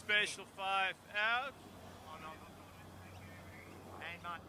special 5 out. And Mark.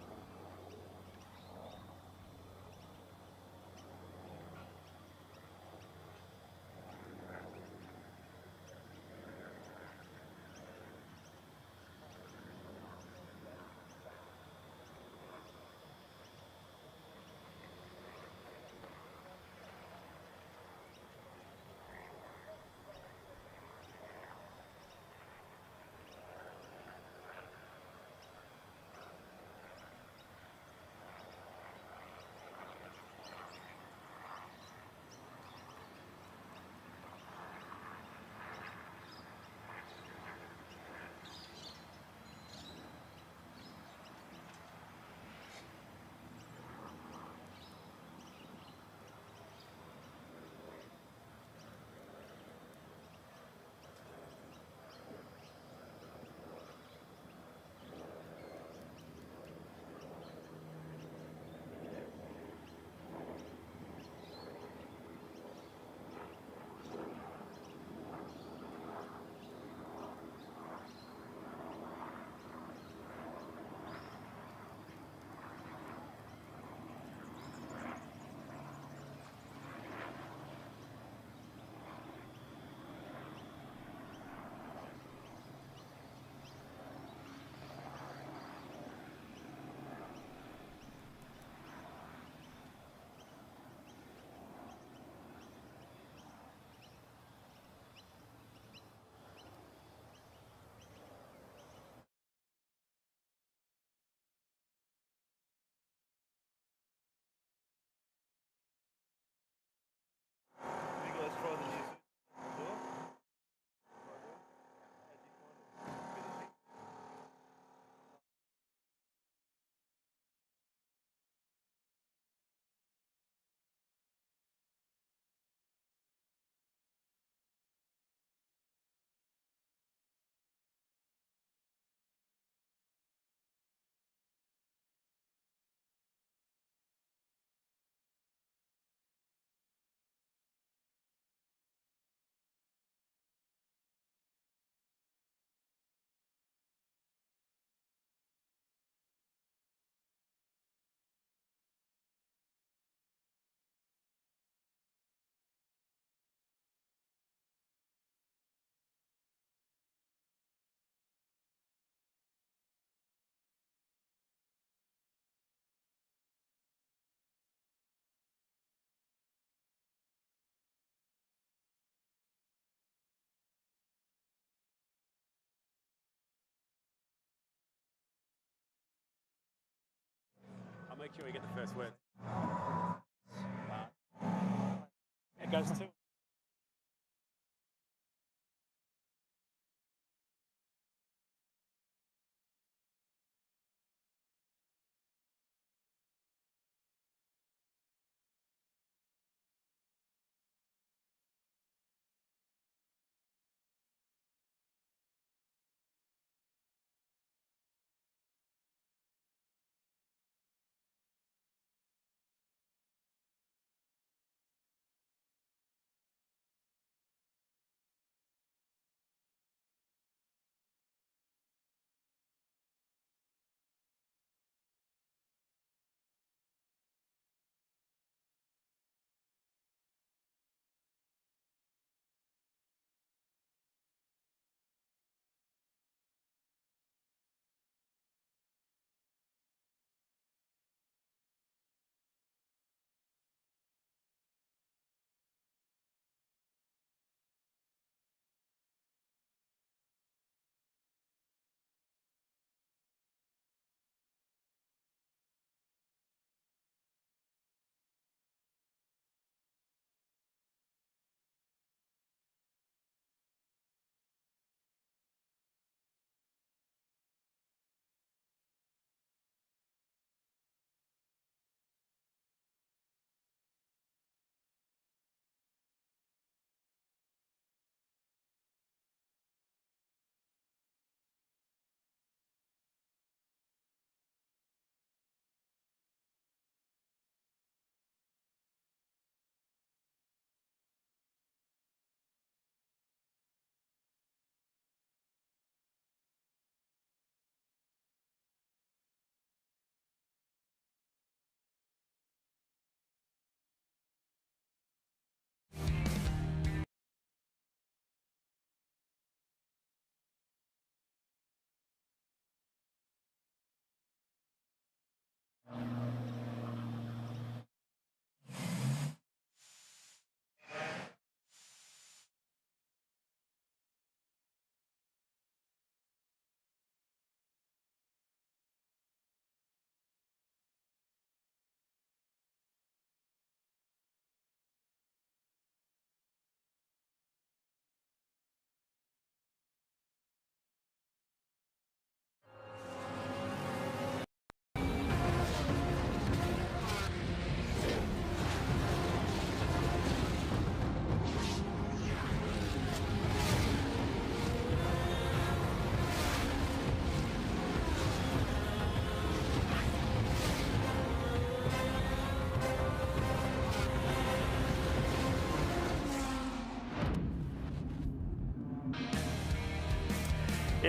I'll make sure we get the first word. It goes to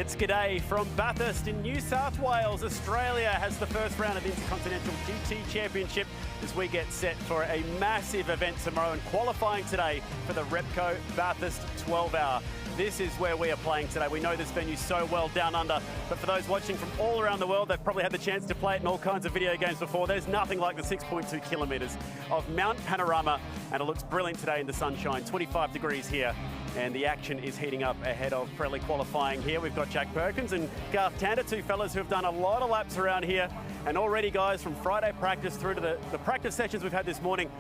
It's G'day from Bathurst in New South Wales. Australia has the first round of Intercontinental GT Championship as we get set for a massive event tomorrow and qualifying today for the Repco Bathurst 12-hour. This is where we are playing today. We know this venue so well down under, but for those watching from all around the world, they've probably had the chance to play it in all kinds of video games before. There's nothing like the 6.2 kilometres of Mount Panorama, and it looks brilliant today in the sunshine. 25 degrees here, and the action is heating up ahead of Pirelli qualifying here. We've got Jack Perkins and Garth Tander, two fellas who have done a lot of laps around here, and already, guys, from Friday practice through to the practice sessions we've had this morning,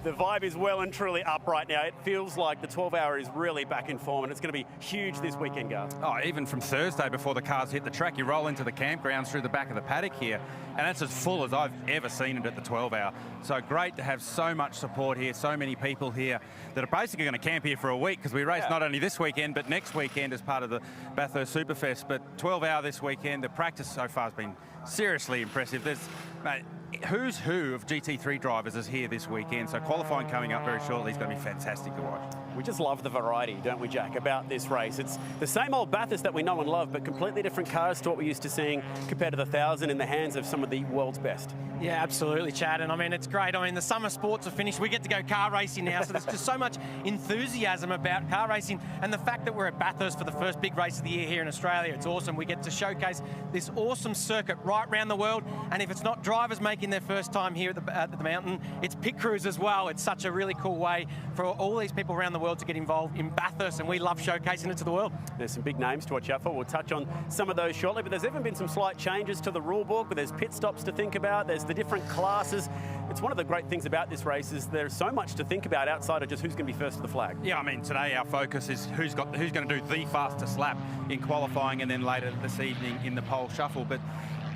the vibe is well and truly up right now. It feels like the 12-hour is really back in form, and it's going to be huge this weekend, Garth. Oh, even from Thursday before the cars hit the track, you roll into the campgrounds through the back of the paddock here, and that's as full as I've ever seen it at the 12-hour. So great to have so much support here, so many people here that are basically going to camp here for a week, because we race not only this weekend, but next weekend as part of the Bathurst Superfest. But 12-hour this weekend, the practice so far has been seriously impressive. There's, mate, who's who of GT3 drivers is here this weekend, so qualifying coming up very shortly is going to be fantastic to watch. We just love the variety, don't we, Jack, about this race. It's the same old Bathurst that we know and love, but completely different cars to what we're used to seeing compared to the 1000 in the hands of some of the world's best. Yeah, absolutely, Chad. And I mean, it's great. I mean, the summer sports are finished. We get to go car racing now, so there's just so much enthusiasm about car racing. And the fact that we're at Bathurst for the first big race of the year here in Australia, it's awesome. We get to showcase this awesome circuit right around the world. And if it's not drivers making their first time here at the mountain, it's pit crews as well. It's such a really cool way for all these people around the world to get involved in Bathurst, and we love showcasing it to the world. There's some big names to watch out for. We'll touch on some of those shortly, but there's even been some slight changes to the rule book. There's pit stops to think about. There's the different classes. It's one of the great things about this race is there's so much to think about outside of just who's going to be first to the flag. Yeah, I mean, today our focus is who's going to do the fastest lap in qualifying, and then later this evening in the pole shuffle. But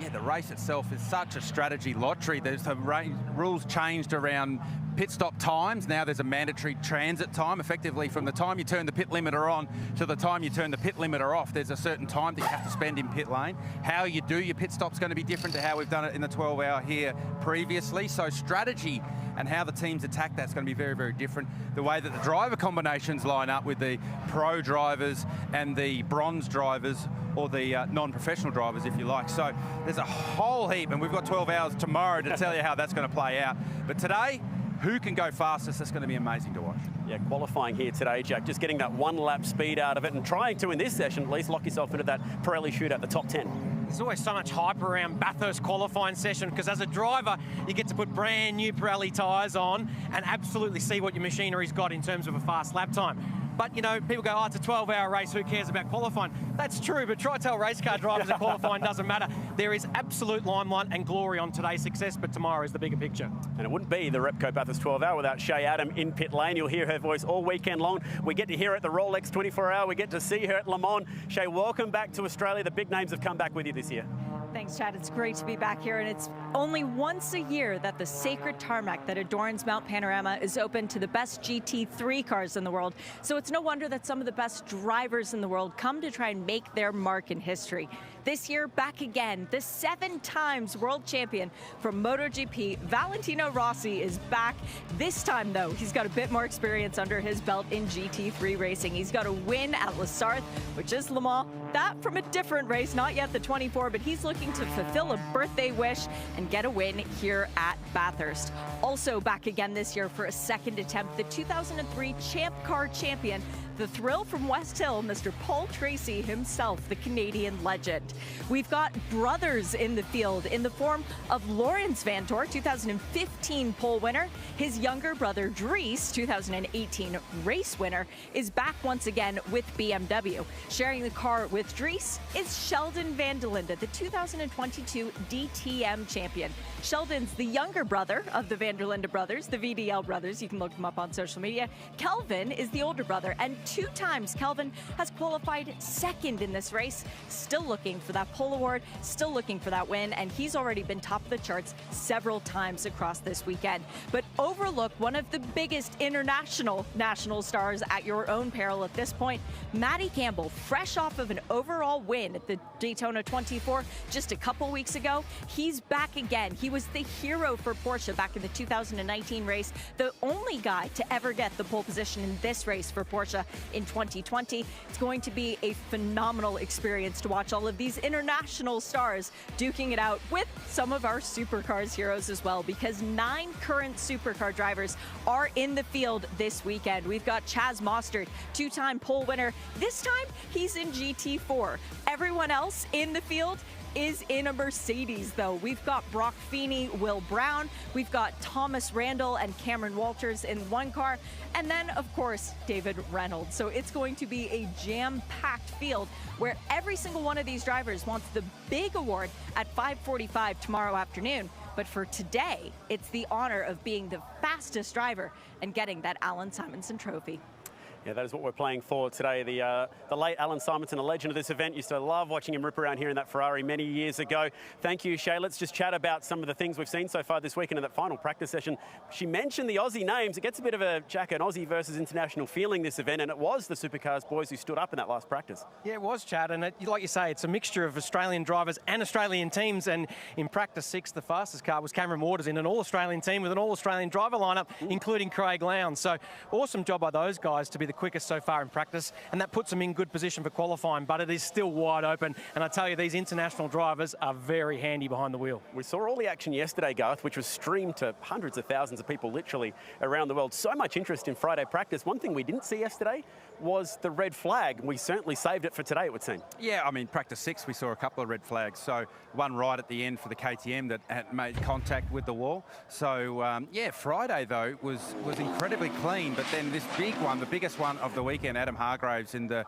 yeah, the race itself is such a strategy lottery. There's the rules changed around pit stop times. Now there's a mandatory transit time. Effectively, from the time you turn the pit limiter on to the time you turn the pit limiter off, there's a certain time that you have to spend in pit lane. How you do your pit stop's going to be different to how we've done it in the 12-hour here previously. So strategy and how the teams attack that's going to be very, very different. The way that the driver combinations line up with the pro drivers and the bronze drivers, or the non-professional drivers, if you like. So there's a whole heap, and we've got 12 hours tomorrow to tell you how that's going to play out. But today, who can go fastest? That's going to be amazing to watch. Yeah, qualifying here today, Jack, just getting that one lap speed out of it and trying to, in this session, at least lock yourself into that Pirelli Shootout, the top 10. There's always so much hype around Bathurst qualifying session, because as a driver, you get to put brand new Pirelli tyres on and absolutely see what your machinery's got in terms of a fast lap time. But, you know, people go, oh, it's a 12-hour race, who cares about qualifying? That's true, but try to tell race car drivers that qualifying doesn't matter. There is absolute limelight and glory on today's success, but tomorrow is the bigger picture. And it wouldn't be the Repco Bathurst 12-hour without Shay Adam in pit lane. You'll hear her voice all weekend long. We get to hear her at the Rolex 24-hour. We get to see her at Le Mans. Shay, welcome back to Australia. The big names have come back with you this year. Thanks, Chad. It's great to be back here, and it's only once a year that the sacred tarmac that adorns Mount Panorama is open to the best GT3 cars in the world. So it's no wonder that some of the best drivers in the world come to try and make their mark in history. This year, back again, the 7 times world champion from MotoGP, Valentino Rossi, is back. This time, though, he's got a bit more experience under his belt in GT3 racing. He's got a win at Le Sarthe, which is Le Mans. That from a different race, not yet the 24, but he's looking to fulfill a birthday wish and get a win here at Bathurst. Also back again this year for a second attempt, the 2003 Champ Car champion, the thrill from West Hill, Mr. Paul Tracy himself, the Canadian legend. We've got brothers in the field in the form of Lawrence Vantor, 2015 pole winner. His younger brother, Dries, 2018 race winner, is back once again with BMW. Sharing the car with Dries is Sheldon van der Linde, the 2022 DTM champion. Sheldon's the younger brother of the van der Linde brothers, the VDL brothers. You can look them up on social media. Kelvin is the older brother, and 2 times Kelvin has qualified second in this race. Still looking for that pole award, still looking for that win, and he's already been top of the charts several times across this weekend. But overlook one of the biggest international national stars at your own peril at this point, Matty Campbell, fresh off of an overall win at the Daytona 24 just a couple weeks ago. He's back again. He was the hero for Porsche back in the 2019 race, the only guy to ever get the pole position in this race for Porsche. in 2020. It's going to be a phenomenal experience to watch all of these international stars duking it out with some of our supercars heroes as well, because 9 current supercar drivers are in the field this weekend. We've got Chaz Mostert, 2-time pole winner. This time, he's in GT4. Everyone else in the field is in a Mercedes, though. We've got Brock Feeney, Will Brown, we've got Thomas Randall and Cameron Walters in one car, and then, of course, David Reynolds. So it's going to be a jam-packed field where every single one of these drivers wants the big award at 5:45 tomorrow afternoon. But for today, it's the honor of being the fastest driver and getting that Alan Simonson trophy. Yeah, that is what we're playing for today. The late Alan Simonson, a legend of this event, used to love watching him rip around here in that Ferrari many years ago. Thank you, Shay. Let's just chat about some of the things we've seen so far this weekend in that final practice session. She mentioned the Aussie names. It gets a bit of a Jack and Aussie versus international feeling, this event, and it was the Supercars boys who stood up in that last practice. Yeah, it was, Chad, and like you say, it's a mixture of Australian drivers and Australian teams, and in practice 6, the fastest car was Cameron Waters in an all-Australian team with an all-Australian driver lineup, including Craig Lowndes. So awesome job by those guys to be the quickest so far in practice, and that puts them in good position for qualifying, but it is still wide open, and I tell you, these international drivers are very handy behind the wheel. We saw all the action yesterday, Garth, which was streamed to hundreds of thousands of people literally around the world. So much interest in Friday practice. One thing we didn't see yesterday was the red flag. We certainly saved it for today, it would seem. Yeah, I mean, practice 6, we saw a couple of red flags. So one right at the end for the KTM that had made contact with the wall. So, yeah, Friday, though, was incredibly clean. But then this big one, the biggest one of the weekend, Adam Hargraves in the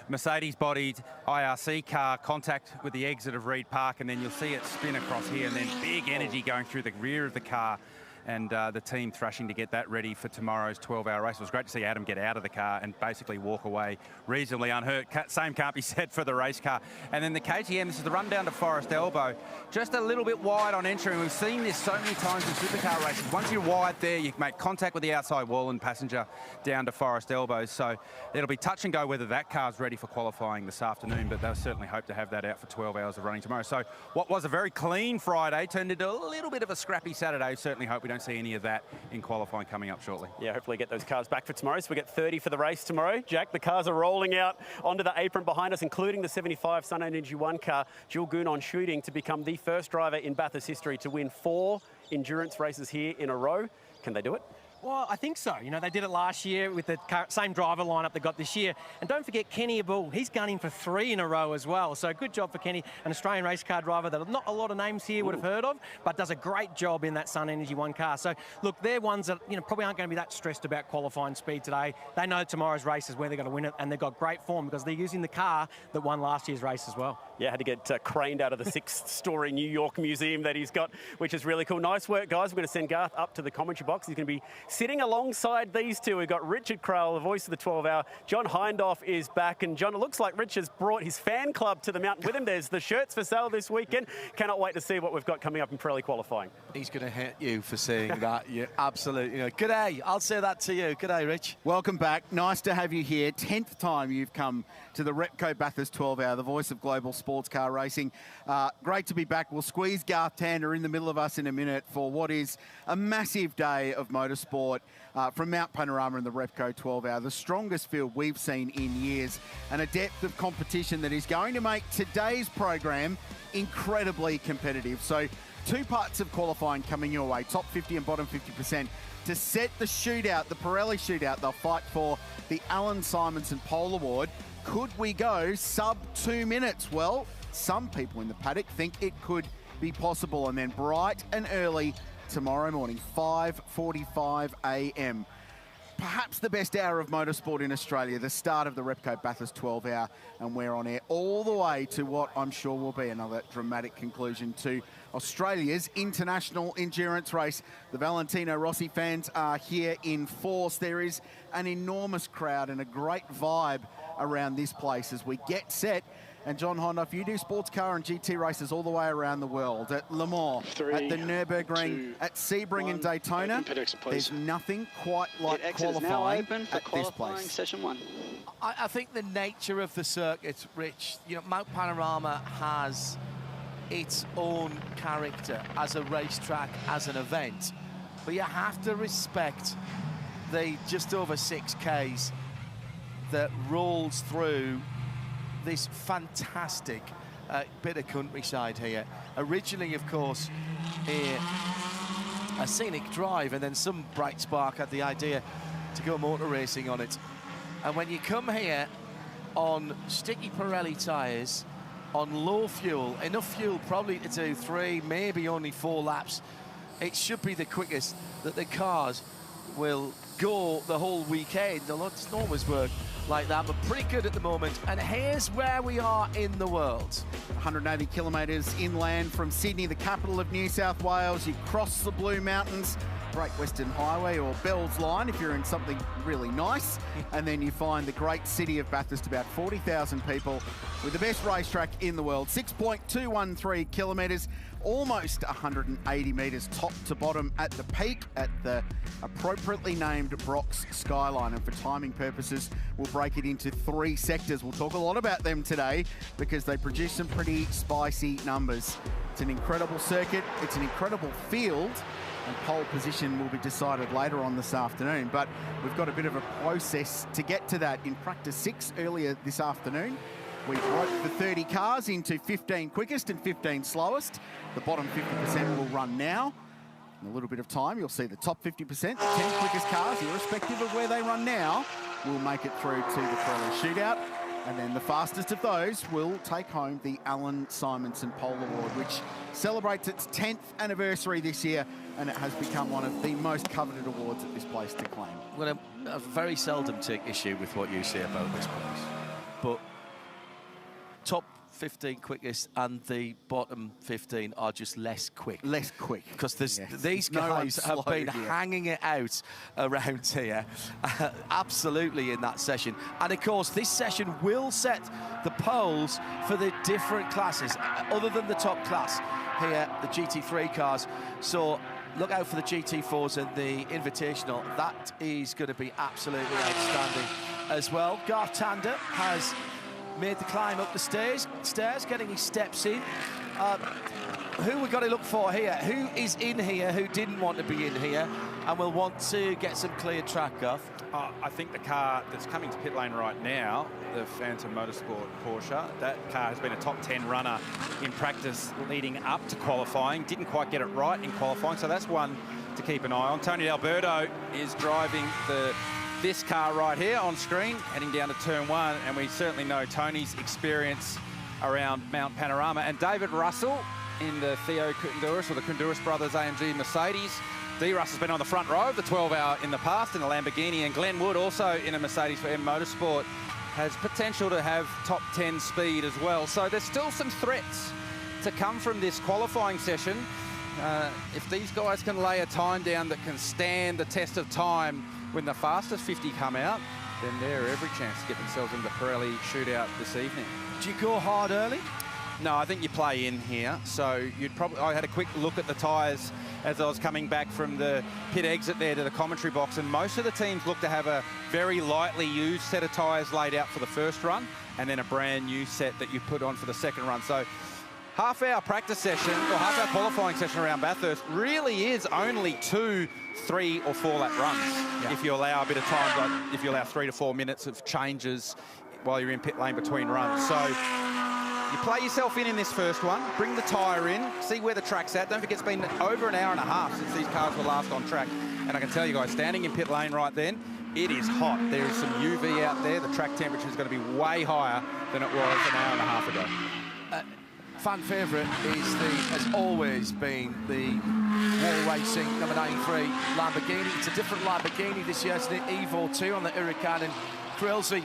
Mercedes-bodied IRC car, contact with the exit of Reed Park, and then you'll see it spin across here, and then big energy going through the rear of the car. And the team thrashing to get that ready for tomorrow's 12-hour race. It was great to see Adam get out of the car and basically walk away reasonably unhurt. Same can't be said for the race car. And then the KTM, this is the run down to Forest Elbow. Just a little bit wide on entering. We've seen this so many times in supercar races. Once you're wide there, you make contact with the outside wall and passenger down to Forest Elbow. So it'll be touch and go whether that car's ready for qualifying this afternoon, but they'll certainly hope to have that out for 12 hours of running tomorrow. So what was a very clean Friday turned into a little bit of a scrappy Saturday. Certainly hope we don't see any of that in qualifying coming up shortly. Yeah, hopefully get those cars back for tomorrow. So we get 30 for the race tomorrow. Jack, the cars are rolling out onto the apron behind us, including the 75 Sun Energy 1 car. Jill Goon shooting to become the first driver in Bathurst history to win 4 endurance races here in a row. Can they do it? Well, I think so. You know, they did it last year with the same driver lineup they got this year. And don't forget Kenny Abul. He's gunning for 3 in a row as well. So good job for Kenny, an Australian race car driver that not a lot of names here would have heard of, but does a great job in that Sun Energy 1 car. So look, they're ones that, you know, probably aren't going to be that stressed about qualifying speed today. They know tomorrow's race is where they're going to win it, and they've got great form because they're using the car that won last year's race as well. Yeah, had to get craned out of the 6-story New York museum that he's got, which is really cool. Nice work, guys. We're going to send Garth up to the commentary box. He's going to be sitting alongside these two. We've got Richard Crowell, the voice of the 12-hour. John Hindhoff is back, and John, it looks like Richard's brought his fan club to the mountain with him. There's the shirts for sale this weekend. Cannot wait to see what we've got coming up in Pirelli qualifying. He's going to hit you for saying that. Yeah, absolutely. You know, g'day. I'll say that to you. G'day, Rich. Welcome back. Nice to have you here. 10th time you've come to the Repco Bathurst 12-hour, the voice of global sports car racing. Great to be back. We'll squeeze Garth Tander in the middle of us in a minute for what is a massive day of motorsport from Mount Panorama and the Repco 12-hour, the strongest field we've seen in years, and a depth of competition that is going to make today's program incredibly competitive. So 2 parts of qualifying coming your way, top 50 and bottom 50%. To set the shootout, the Pirelli shootout, they'll fight for the Alan Simonson Pole Award. Could we go sub 2 minutes? Well, some people in the paddock think it could be possible, and then bright and early tomorrow morning, 5:45 a.m. Perhaps the best hour of motorsport in Australia, the start of the Repco Bathurst 12-hour, and we're on air all the way to what I'm sure will be another dramatic conclusion to Australia's international endurance race. The Valentino Rossi fans are here in force. There is an enormous crowd and a great vibe around this place as we get set. And John Hindhoff, you do sports car and GT races all the way around the world. At Le Mans, 3, at the Nürburgring, 2, at Sebring and Daytona. There's nothing quite like qualifying at this place. Session 1. I think the nature of the circuit, Rich, you know, Mount Panorama has its own character as a racetrack, as an event. But you have to respect the just over 6Ks that rolls through this fantastic bit of countryside here. Originally, of course, a scenic drive, and then some bright spark had the idea to go motor racing on it. And when you come here on sticky Pirelli tyres, on low fuel, enough fuel probably to do 3, maybe only 4 laps, it should be the quickest that the cars will go the whole weekend. Although it doesn't always work like that, but pretty good at the moment. And here's where we are in the world. 180 kilometres inland from Sydney, the capital of New South Wales. You cross the Blue Mountains, Great Western Highway or Bell's Line if you're in something really nice, and then you find the great city of Bathurst, about 40,000 people with the best racetrack in the world. 6.213 kilometres, almost 180 metres top to bottom at the peak at the appropriately named Brock's Skyline. And for timing purposes, we'll break it into 3 sectors. We'll talk a lot about them today because they produce some pretty spicy numbers. It's an incredible circuit, it's an incredible field, and pole position will be decided later on this afternoon. But we've got a bit of a process to get to that. In practice 6 earlier this afternoon, we broke the 30 cars into 15 quickest and 15 slowest. The bottom 50% will run now. In a little bit of time, you'll see the top 50%, the 10 quickest cars, irrespective of where they run now, will make it through to the Pole Shootout. And then the fastest of those will take home the Alan Simonson Pole Award, which celebrates its 10th anniversary this year, and it has become one of the most coveted awards at this place to claim. Well, I very seldom take issue with what you say about this place, but top 15 quickest and the bottom 15 are just less quick. Less quick. Because these guys have been hanging it out around here, absolutely in that session. And of course, this session will set the poles for the different classes, other than the top class here, the GT3 cars. So look out for the GT4s and the Invitational. That is going to be absolutely outstanding as well. Garth Tander has made the climb up the stairs, getting his steps in. Who we got to look for here? Who is in here who didn't want to be in here and will want to get some clear track off? I think the car that's coming to pit lane right now, the Phantom Motorsport Porsche, that car has been a top 10 runner in practice leading up to qualifying. Didn't quite get it right in qualifying, so that's one to keep an eye on. Tony D'Alberto is driving this car right here on screen, heading down to turn 1, and we certainly know Tony's experience around Mount Panorama. And David Russell in the Theo Koundouris, or the Koundouris brothers AMG Mercedes. D. Russ has been on the front row of the 12-hour in the past in a Lamborghini, and Glenn Wood, also in a Mercedes for M Motorsport, has potential to have top 10 speed as well. So there's still some threats to come from this qualifying session. If these guys can lay a time down that can stand the test of time when the fastest 50 come out, then they're every chance to get themselves in the Pirelli Shootout this evening. Do you go hard early? No, I think you play in here. So I had a quick look at the tyres as I was coming back from the pit exit there to the commentary box, and most of the teams look to have a very lightly used set of tyres laid out for the first run, and then a brand new set that you put on for the second run. So half-hour practice session, or half-hour qualifying session around Bathurst really is only 2, 3 or 4 lap runs. If you allow a bit of time, like if you allow 3 to 4 minutes of changes while you're in pit lane between runs. So you play yourself in this first one, bring the tyre in, see where the track's at. Don't forget, it's been over an hour and a half since these cars were last on track. And I can tell you guys, standing in pit lane right then, it is hot. There is some UV out there. The track temperature is going to be way higher than it was an hour and a half ago. Fan favourite has always been the Wall Racing number 93 Lamborghini. It's a different Lamborghini this year. It's the Evo 2 on the Huracan, and Krilsey,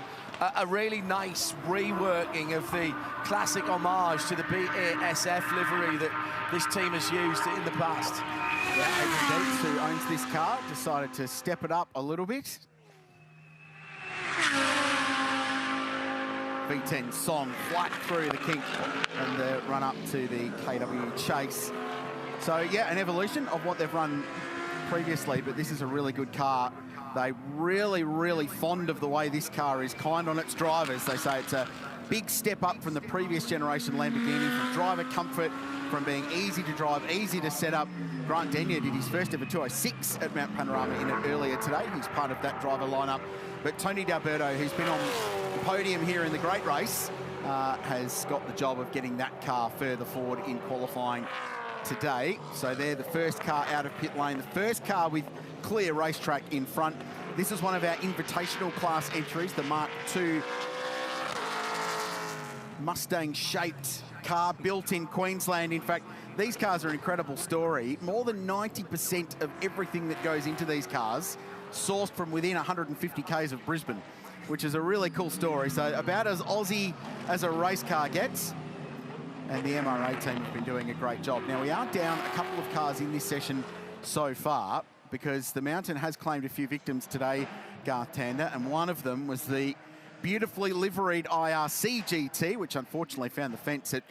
a really nice reworking of the classic homage to the BASF livery that this team has used in the past. Yeah, Adrian Dietz, who owns this car, decided to step it up a little bit. V10 song flat through the kink and the run up to the KW Chase. So yeah, an evolution of what they've run previously, but this is a really good car. They really, really fond of the way this car is kind on its drivers. They say it's a big step up from the previous generation Lamborghini, from driver comfort, from being easy to drive, easy to set up. Grant Denyer did his first ever 206 at Mount Panorama in it earlier today. He's part of that driver lineup. But Tony D'Alberto, who's been on the podium here in the Great Race, has got the job of getting that car further forward in qualifying today. So they're the first car out of pit lane, the first car with clear racetrack in front. This is one of our invitational class entries, the Mark II Mustang-shaped car built in Queensland. In fact, these cars are an incredible story. More than 90% of everything that goes into these cars sourced from within 150 k's of Brisbane, which is a really cool story. So about as Aussie as a race car gets. And the MRA team have been doing a great job. Now, we are down a couple of cars in this session so far because the Mountain has claimed a few victims today, Garth Tander, and one of them was the beautifully liveried IRC GT, which unfortunately found the fence at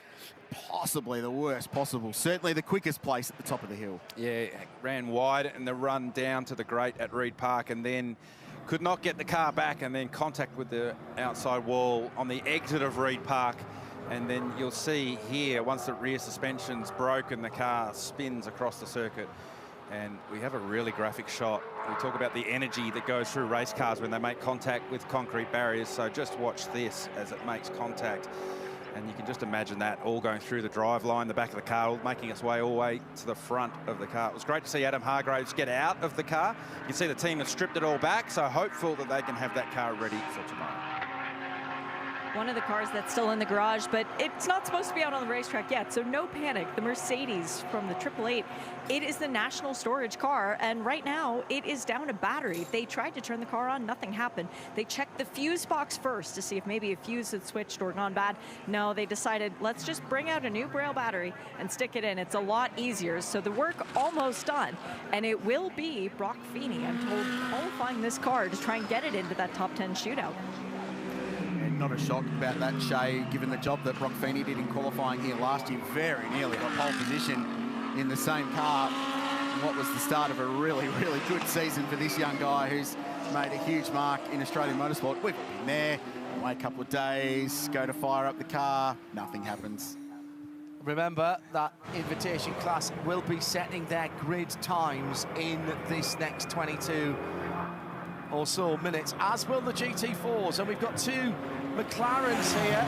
possibly the worst possible, certainly the quickest place at the top of the hill. Yeah, ran wide in the run down to the grate at Reid Park and then could not get the car back, and then contact with the outside wall on the exit of Reid Park. And then you'll see here, once the rear suspension's broken, the car spins across the circuit. And we have a really graphic shot. We talk about the energy that goes through race cars when they make contact with concrete barriers. So just watch this as it makes contact. And you can just imagine that all going through the drive line, the back of the car, all making its way all the way to the front of the car. It was great to see Adam Hargraves get out of the car. You can see the team has stripped it all back, so hopeful that they can have that car ready for tomorrow. One of the cars that's still in the garage, but it's not supposed to be out on the racetrack yet, so no panic. The Mercedes from the 888, it is the national storage car, and right now it is down a battery. They tried to turn the car on, nothing happened. They checked the fuse box first to see if maybe a fuse had switched or gone bad. No, they decided, let's just bring out a new Braille battery and stick it in. It's a lot easier, so the work almost done, and it will be Brock Feeney, I'm told, qualifying this car to try and get it into that top 10 shootout. Not a shock about that, Shay, given the job that Brock Feeney did in qualifying here last year. Very nearly got pole position in the same car. What was the start of a really, really good season for this young guy who's made a huge mark in Australian motorsport. We've been there, wait a couple of days, go to fire up the car, nothing happens. Remember that invitation class will be setting their grid times in this next 22 or so minutes, as will the GT4s. And we've got two McLarens here.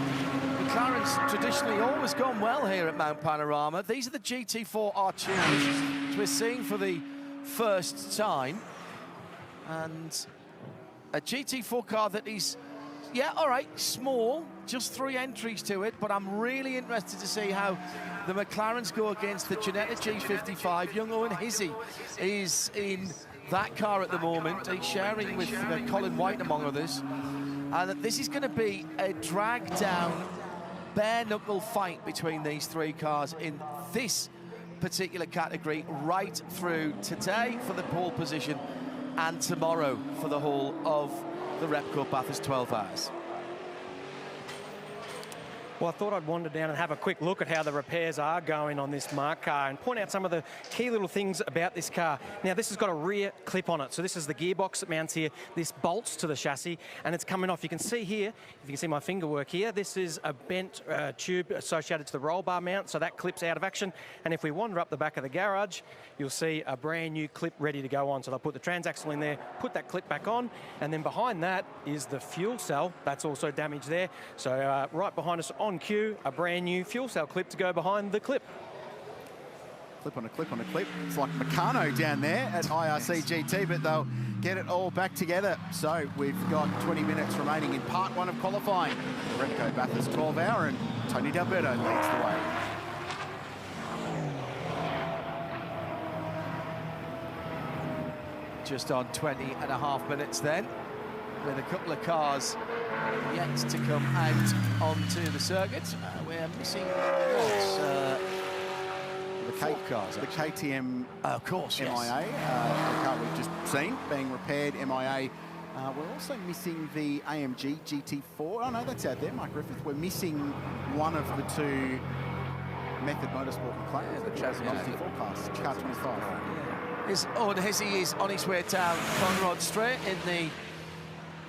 McLaren's traditionally always gone well here at Mount Panorama. These are the GT4 R2s, which we're seeing for the first time. And a GT4 car that is, yeah, all right, small, just 3 entries to it, but I'm really interested to see how the McLarens go against the Ginetta G55. Young Owen Hizzy is in that car at the moment. He's sharing with Colin White, among others. And this is going to be a drag-down, bare-knuckle fight between these 3 cars in this particular category, right through today for the pole position and tomorrow for the whole of the Repco Bathurst 12 hours. Well, I thought I'd wander down and have a quick look at how the repairs are going on this Mark car and point out some of the key little things about this car. Now, this has got a rear clip on it. So this is the gearbox that mounts here. This bolts to the chassis and it's coming off. You can see here, if you can see my finger work here, this is a bent tube associated to the roll bar mount. So that clip's out of action. And if we wander up the back of the garage, you'll see a brand new clip ready to go on. So they'll put the transaxle in there, put that clip back on. And then behind that is the fuel cell. That's also damaged there. So right behind us on cue, a brand new fuel cell clip to go behind the clip. Clip on a clip on a clip. It's like Meccano down there at IRC GT, but they'll get it all back together. So we've got 20 minutes remaining in part 1 of qualifying. Repco Bathurst 12 hour, and Tony D'Alberto leads the way. Just on 20.5 minutes then, with a couple of cars yet to come out onto the circuit. We're missing the cars, the KTM, of course, MIA, yes. The car we've just seen being repaired, MIA. We're also missing the AMG GT4. Oh no, that's out there, Mike Griffith. We're missing one of the 2 Method Motorsport McLarens, the GT4 class, car 25. Owen Hizzy is on his way down Conrod Straight in the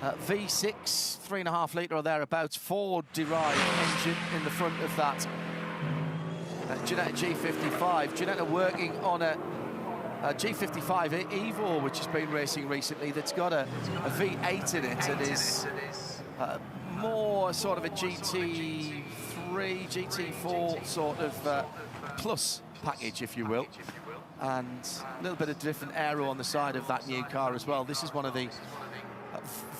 V6, 3.5 litre or thereabouts, Ford-derived engine in the front of that Ginetta G55. Ginetta working on a G55 Evo, which has been racing recently, that's got a V8 in it and is more sort of a GT3, GT4 sort of plus package, if you will. And a little bit of different aero on the side of that new car as well. This is one of the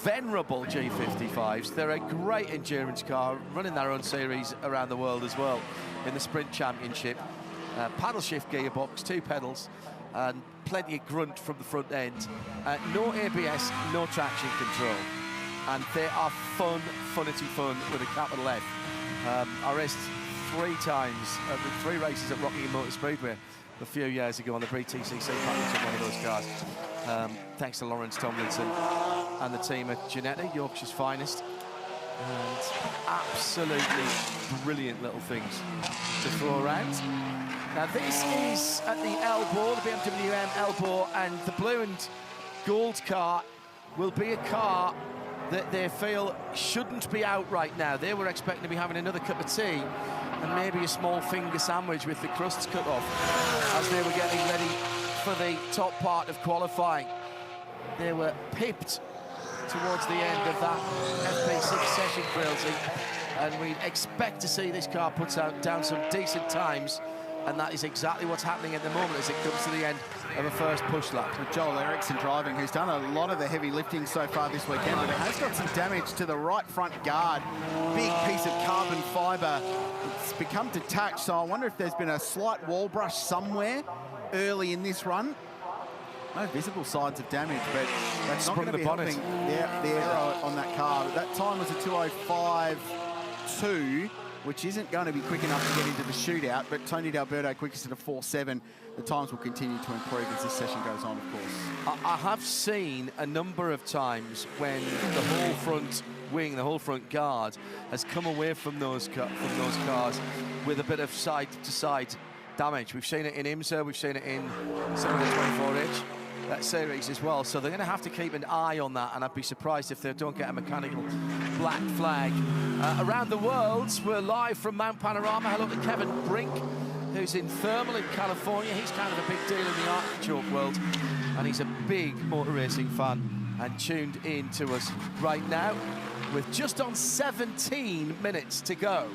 venerable G55s. They're a great endurance car, running their own series around the world as well in the Sprint Championship. Paddle shift gearbox, 2 pedals, and plenty of grunt from the front end. No ABS, no traction control. And they are fun with a capital F. I raced 3 times, 3 races at Rocky Motor Speedway a few years ago on the pre-TCC package of one of those cars. Thanks to Lawrence Tomlinson and the team at Ginetta, Yorkshire's finest. And absolutely brilliant little things to throw around. Now this is at the elbow, the BMW M elbow, and the blue and gold car will be a car that they feel shouldn't be out right now. They were expecting to be having another cup of tea and maybe a small finger sandwich with the crusts cut off as they were getting ready for the top part of qualifying. They were pipped towards the end of that FP6 session, Crailsy, and we'd expect to see this car put down some decent times, and that is exactly what's happening at the moment as it comes to the end of a first push lap. With Joel Eriksson driving, who's done a lot of the heavy lifting so far this weekend, but it has got some damage to the right front guard. Big piece of carbon fibre. It's become detached, so I wonder if there's been a slight wall brush somewhere early in this run. No visible signs of damage, but that's not going to be helping the aero on that car. That time was a 2:05.2, which isn't going to be quick enough to get into the shootout, but Tony D'Alberto quickest at a 4:7. The times will continue to improve as this session goes on, of course. I have seen a number of times when the whole front wing, the whole front guard, has come away from those cars with a bit of side-to-side damage. We've seen it in IMSA, we've seen it in some of the 24H series as well, so they're going to have to keep an eye on that, and I'd be surprised if they don't get a mechanical black flag. Around the world, we're live from Mount Panorama. Hello to Kevin Brink, who's in Thermal in California. He's kind of a big deal in the artichoke world, and he's a big motor racing fan and tuned in to us right now with just on 17 minutes to go.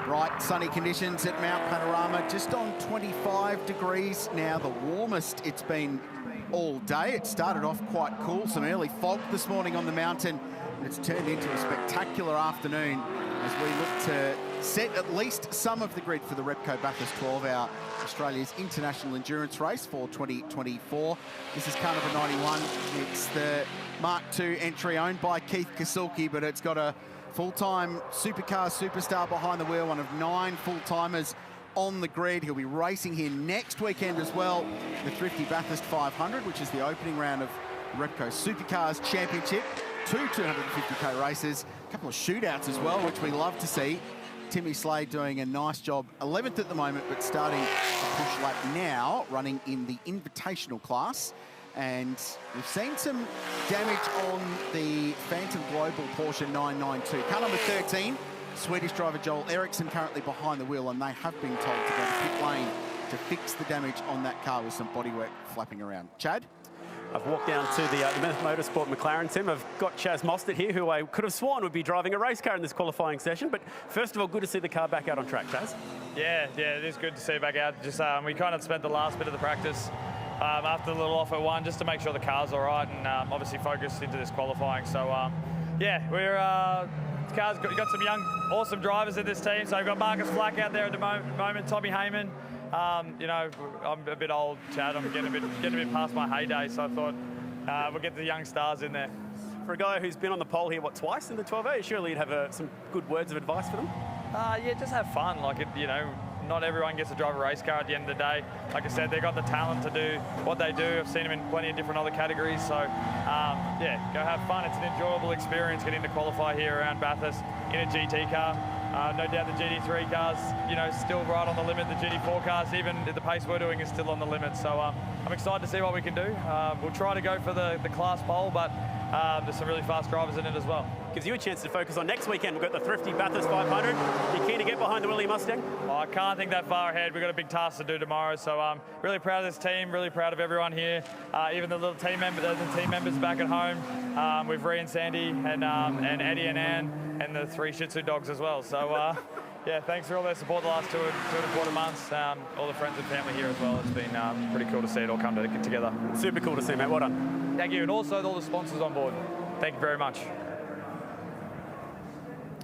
Bright sunny conditions at Mount Panorama, just on 25 degrees now, the warmest it's been all day. It started off quite cool, some early fog this morning on the mountain, and it's turned into a spectacular afternoon as we look to set at least some of the grid for the Repco Bathurst 12-hour Australia's International Endurance Race for 2024. This is Carnival 91. It's the Mark II entry owned by Keith Kasulki, but it's got a full-time supercar superstar behind the wheel, one of 9 full-timers on the grid. He'll be racing here next weekend as well, the Thrifty Bathurst 500, which is the opening round of the Repco Supercars Championship. 2 250k races, a couple of shootouts as well, which we love to see. Timmy Slade doing a nice job, 11th at the moment, but starting a push lap now, running in the invitational class. And we've seen some damage on the Phantom Global Porsche 992. Car number 13, Swedish driver Joel Eriksson currently behind the wheel, and they have been told to go to pit lane to fix the damage on that car with some bodywork flapping around. Chad? I've walked down to the Motorsport McLaren team. I've got Chaz Mostert here, who I could have sworn would be driving a race car in this qualifying session. But first of all, good to see the car back out on track, Chaz. Yeah, it is good to see it back out. Just we kind of spent the last bit of the practice after the little off at 1 just to make sure the car's all right, and obviously focused into this qualifying. So yeah, we're the car's got some young, awesome drivers in this team. So we've got Marcus Flack out there at the moment, Tommy Heyman. You know, I'm a bit old, Chad. I'm getting a bit past my heyday, so I thought we'll get the young stars in there. For a guy who's been on the pole here, twice in the 12A, surely you'd have some good words of advice for them? Yeah, just have fun. Like, you know, not everyone gets to drive a race car at the end of the day. Like I said, they've got the talent to do what they do. I've seen them in plenty of different other categories. So, yeah, go have fun. It's an enjoyable experience getting to qualify here around Bathurst in a GT car. No doubt the GT3 cars, you know, still right on the limit. The GT4 cars, even at the pace we're doing, is still on the limit. So I'm excited to see what we can do. We'll try to go for the class pole, but there's some really fast drivers in it as well. Gives you a chance to focus on next weekend. We've got the thrifty Bathurst 500. You keen to get behind the Willie Mustang? Oh, I can't think that far ahead. We've got a big task to do tomorrow. So I'm really proud of this team, really proud of everyone here. Even the little team members back at home with Ree and Sandy and Eddie and Ann and the 3 Shih Tzu dogs as well. So yeah, thanks for all their support the last two and a quarter months. All the friends and family here as well. It's been pretty cool to see it all come together. Super cool to see, mate. Well done. Thank you. And also all the sponsors on board. Thank you very much.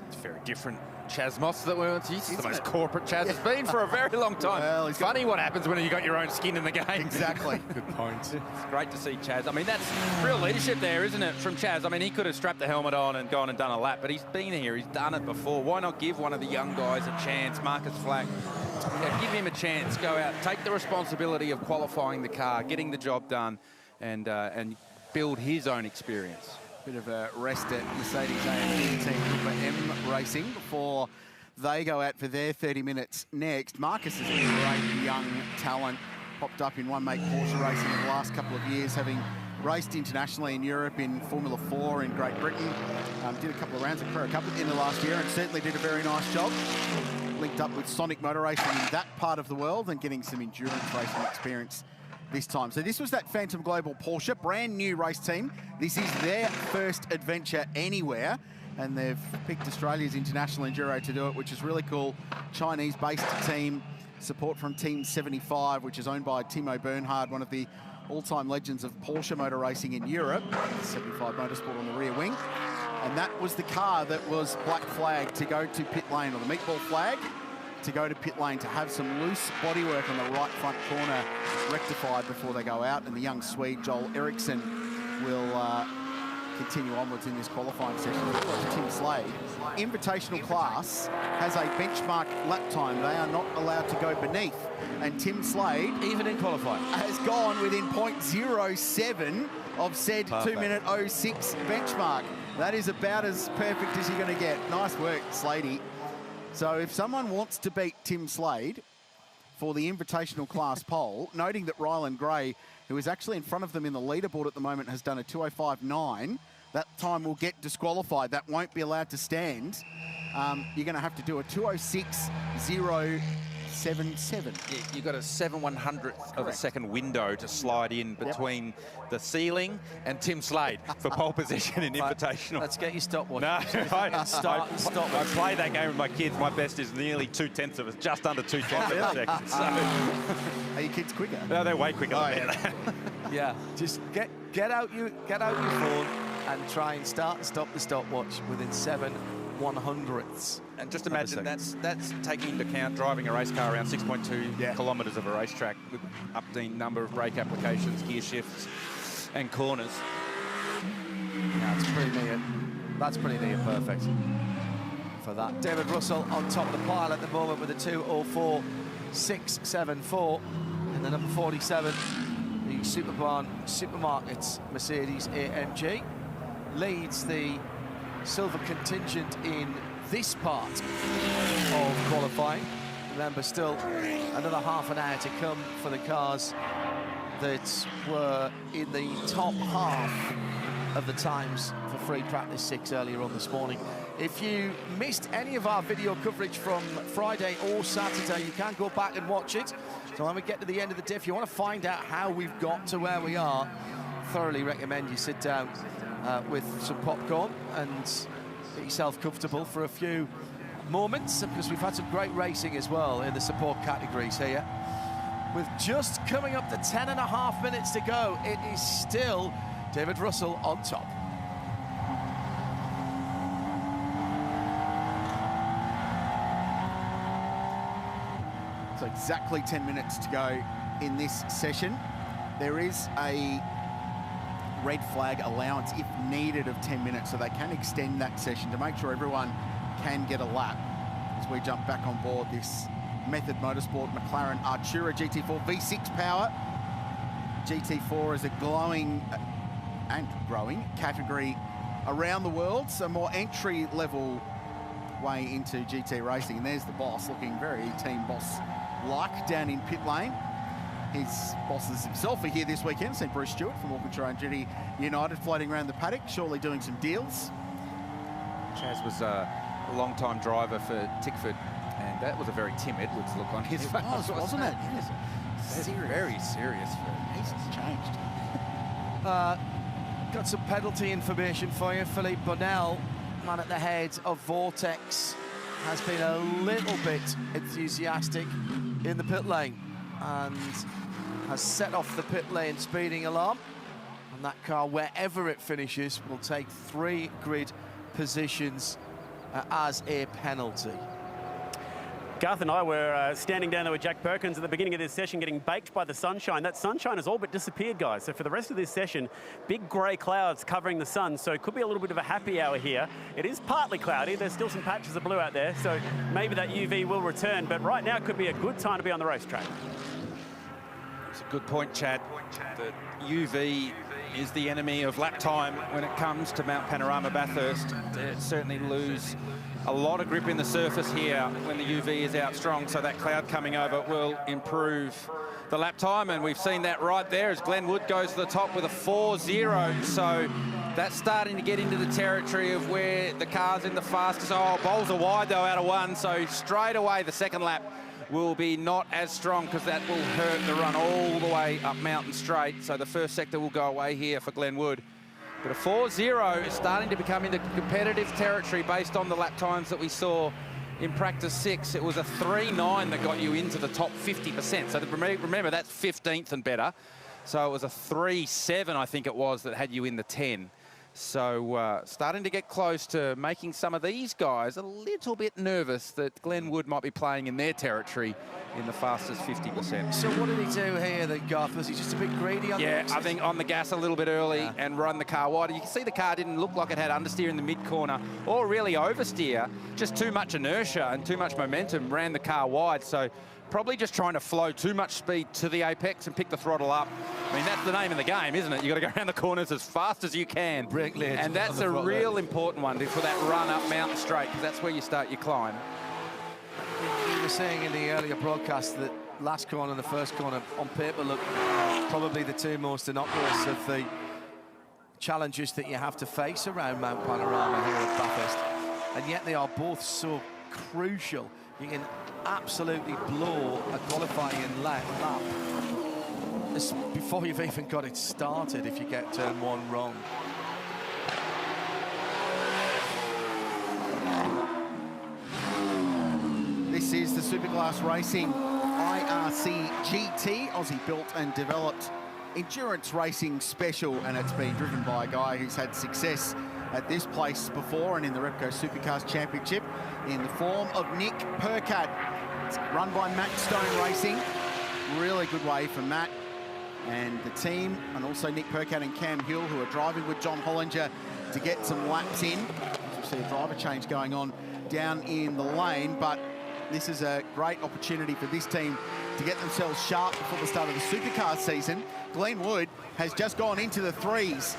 It's very different Chaz Moss that we're He's the most corporate Chaz has been for a very long time. Well, it's funny what happens when you got your own skin in the game. Exactly. Good point. It's great to see Chaz. I mean, that's real leadership there, isn't it, from Chaz? I mean, he could have strapped the helmet on and gone and done a lap, but he's been here. He's done it before. Why not give one of the young guys a chance? Marcus Flack, give him a chance. Go out, take the responsibility of qualifying the car, getting the job done, and build his own experience. Bit of a rest at Mercedes-AMG team for M Racing before they go out for their 30 minutes next. Marcus is a great young talent, popped up in one-make Porsche racing in the last couple of years, having raced internationally in Europe in Formula 4 in Great Britain. Did a couple of rounds at Carrera Cup at the end of last year and certainly did a very nice job. Linked up with Sonic Motor Racing in that part of the world and getting some endurance racing experience this time. So this was that Phantom Global Porsche, brand new race team. This is their first adventure anywhere, and they've picked Australia's International Enduro to do it, which is really cool. Chinese-based team, support from Team 75, which is owned by Timo Bernhard, one of the all-time legends of Porsche motor racing in Europe. 75 Motorsport on the rear wing. And that was the car that was black flagged to go to pit lane, or the meatball flag, to go to pit lane to have some loose bodywork on the right front corner rectified before they go out. And the young Swede, Joel Eriksson, will continue onwards in this qualifying session. Tim Slade. Invitational class has a benchmark lap time. They are not allowed to go beneath. And Tim Slade, even in qualifying, has gone within 0.07 of said 2-minute 06 benchmark. That is about as perfect as you're going to get. Nice work, Sladey. So if someone wants to beat Tim Slade for the invitational class pole, noting that Rylan Gray, who is actually in front of them in the leaderboard at the moment, has done a 2:05.9, that time will get disqualified. That won't be allowed to stand. You're going to have to do a 2:06.077. Yeah, you've got a 7/100th of a second window to slide in between the ceiling and Tim Slade for pole position in invitational. Let's get your stopwatch. No, I play that game with my kids. My best is nearly 2/10 of a, just under 2/10 of a second. So. Are your kids quicker? No, they're way quicker than me. Yeah, just get out your phone and try and start and stop the stopwatch within 7/100ths. And just imagine that's taking into account driving a race car around 6.2 kilometres of a racetrack with up the number of brake applications, gear shifts, and corners. That's pretty near perfect for that. David Russell on top of the pile at the moment with a 2:04.674, and the number 47, the Superbarn Supermarkets Mercedes AMG, leads the silver contingent in this part of qualifying. Remember, still another half an hour to come for the cars that were in the top half of the times for free practice 6 earlier on this morning. If you missed any of our video coverage from Friday or Saturday, you can go back and watch it. So when we get to the end of the day, if you want to find out how we've got to where we are, thoroughly recommend you sit down with some popcorn and get yourself comfortable for a few moments, because we've had some great racing as well in the support categories here. With just coming up to 10.5 minutes to go, it is still David Russell on top. So exactly 10 minutes to go in this session. There is a red flag allowance if needed of 10 minutes, so they can extend that session to make sure everyone can get a lap. As we jump back on board this Method Motorsport McLaren Artura GT4 V6 power. GT4 is a glowing and growing category around the world, so more entry-level way into GT racing. And there's the boss, looking very team boss-like down in pit lane. His bosses himself are here this weekend. Seen Bruce Stewart from Auckland Trail Duty United floating around the paddock, surely doing some deals. Chaz was a long-time driver for Tickford, and that was a very Tim Edwards look on his face. Wasn't it? Serious. Very serious. He's changed. Got some penalty information for you. Philippe Bonnell, man at the head of Vortex, has been a little bit enthusiastic in the pit lane and has set off the pit lane speeding alarm. And that car, wherever it finishes, will take 3 grid positions as a penalty. Garth and I were standing down there with Jack Perkins at the beginning of this session getting baked by the sunshine. That sunshine has all but disappeared, guys. So for the rest of this session, big grey clouds covering the sun. So it could be a little bit of a happy hour here. It is partly cloudy. There's still some patches of blue out there. So maybe that UV will return. But right now could be a good time to be on the racetrack. It's a good point, Chad. The UV is the enemy of lap time when it comes to Mount Panorama Bathurst. They certainly lose a lot of grip in the surface here when the UV is out strong, so that cloud coming over will improve the lap time, and we've seen that right there as Glenn Wood goes to the top with a 4.0. So that's starting to get into the territory of where the car's in the fastest. Oh, bowls are wide though out of 1, so straight away the second lap will be not as strong because that will hurt the run all the way up Mountain Straight. So the first sector will go away here for Glenn Wood. But a 4.0 is starting to become into competitive territory based on the lap times that we saw in practice 6. It was a 3.9 that got you into the top 50%. So remember, that's 15th and better. So it was a 3.7, I think it was, that had you in the 10. So starting to get close to making some of these guys a little bit nervous that Glenn Wood might be playing in their territory in the fastest 50%. So what did he do here then, Garth? Was he just a bit greedy on the exit? I think on the gas a little bit early and run the car wide. You can see the car didn't look like it had understeer in the mid-corner or really oversteer. Just too much inertia and too much momentum ran the car wide. So probably just trying to flow too much speed to the apex and pick the throttle up. I mean, that's the name of the game, isn't it? You've got to go around the corners as fast as you can. And that's a real important one for that run up Mountain Straight, because that's where you start your climb. We were saying in the earlier broadcast that last corner and the first corner on paper look probably the two most innocuous of the challenges that you have to face around Mount Panorama here at Bathurst. And yet they are both so crucial. You can absolutely blow a qualifying lap before you've even got it started if you get turn 1 wrong. This is the Superclass Racing IRC GT, Aussie built and developed endurance racing special, and it's been driven by a guy who's had success at this place before and in the Repco Supercars Championship in the form of Nick Percat. It's run by Matt Stone Racing. Really good way for Matt and the team, and also Nick Percat and Cam Hill, who are driving with John Hollinger to get some laps in. You see a driver change going on down in the lane, but this is a great opportunity for this team to get themselves sharp before the start of the Supercar season. Glenn Wood has just gone into the 3s.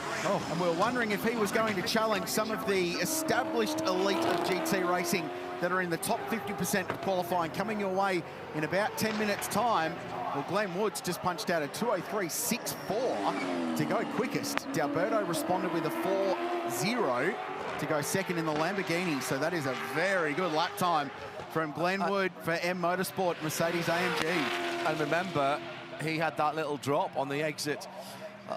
And we're wondering if he was going to challenge some of the established elite of GT racing that are in the top 50% of qualifying coming your way in about 10 minutes time. Well, Glenn Woods just punched out a 2:03.64 to go quickest. D'Alberto responded with a 4.0 to go second in the Lamborghini. So that is a very good lap time from Glenn Wood for M Motorsport Mercedes AMG. And remember, he had that little drop on the exit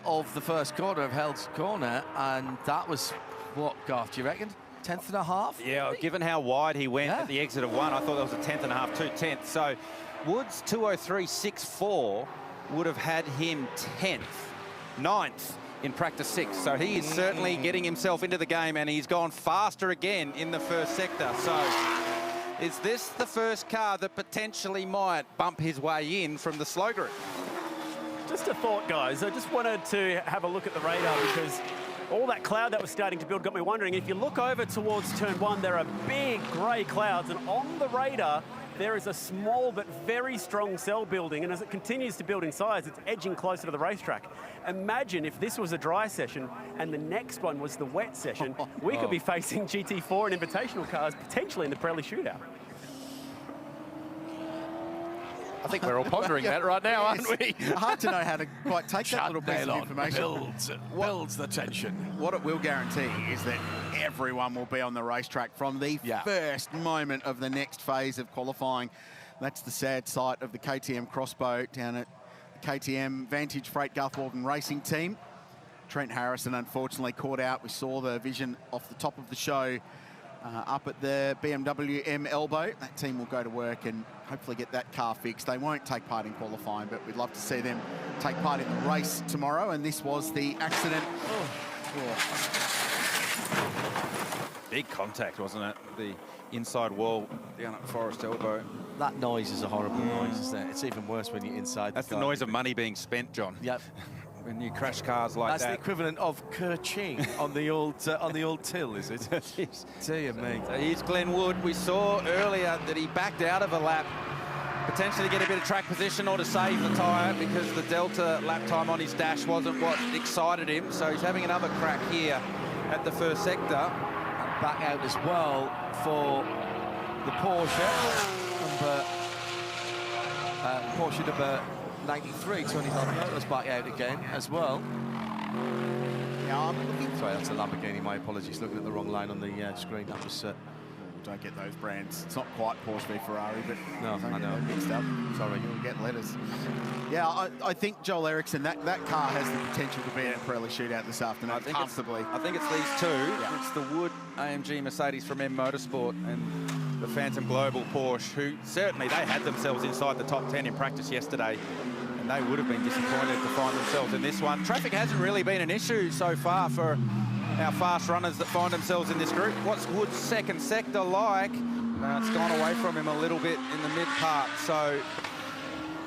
of the first corner of Hell's Corner, and that was, what, Garth, do you reckon? 10th and a half? Yeah, given how wide he went at the exit of 1, I thought that was a 10th and a half, 2 tenths. So Woods' 2:03.64 would have had him 10th, 9th in practice 6. So he is certainly getting himself into the game, and he's gone faster again in the first sector. So is this the first car that potentially might bump his way in from the slow group? Just a thought, guys. I just wanted to have a look at the radar because all that cloud that was starting to build got me wondering. If you look over towards turn 1, there are big grey clouds, and on the radar, there is a small but very strong cell building, and as it continues to build in size, it's edging closer to the racetrack. Imagine if this was a dry session and the next one was the wet session, we could be facing GT4 and Invitational cars potentially in the Pole Shootout. I think we're all pondering that right now, aren't we? Hard to know how to quite take that little piece of information. Builds the tension. What it will guarantee is that everyone will be on the racetrack from the first moment of the next phase of qualifying. That's the sad sight of the KTM Crossbow down at the KTM Vantage Freight Gulfwalden Racing Team. Trent Harrison unfortunately caught out. We saw the vision off the top of the show up at the BMW M elbow. That team will go to work and hopefully get that car fixed. They won't take part in qualifying, but we'd love to see them take part in the race tomorrow, and this was the accident. Big contact, wasn't it? The inside wall down at Forest Elbow. That noise is a horrible noise, isn't it? It's even worse when you're inside. That's the noise of money being spent, John. Yep. When you crash cars like That's that. the equivalent of kerching on the old till, is it? Dear me. So here's Glenn Wood. We saw earlier that he backed out of a lap, potentially to get a bit of track position or to save the tyre because the Delta lap time on his dash wasn't what excited him. So he's having another crack here at the first sector. Back out as well for the Porsche. Porsche number 93, Tony Hopper was back out again as well. Yeah, I'm looking. Sorry, that's a Lamborghini. My apologies. Looking at the wrong line on the screen. That was. Don't get those brands. It's not quite Porsche v Ferrari, but no, I know. Mixed up. Sorry, you'll get letters. Yeah, I think Joel Eriksson, that car has the potential to be in a Pirelli shootout this afternoon comfortably. I think it's these two. Yeah. It's the Wood AMG Mercedes from M Motorsport and the Phantom Global Porsche, who certainly they had themselves inside the top 10 in practice yesterday. And they would have been disappointed to find themselves in this one. Traffic hasn't really been an issue so far for our fast runners that find themselves in this group. What's Wood's second sector like? It's gone away from him a little bit in the mid part, so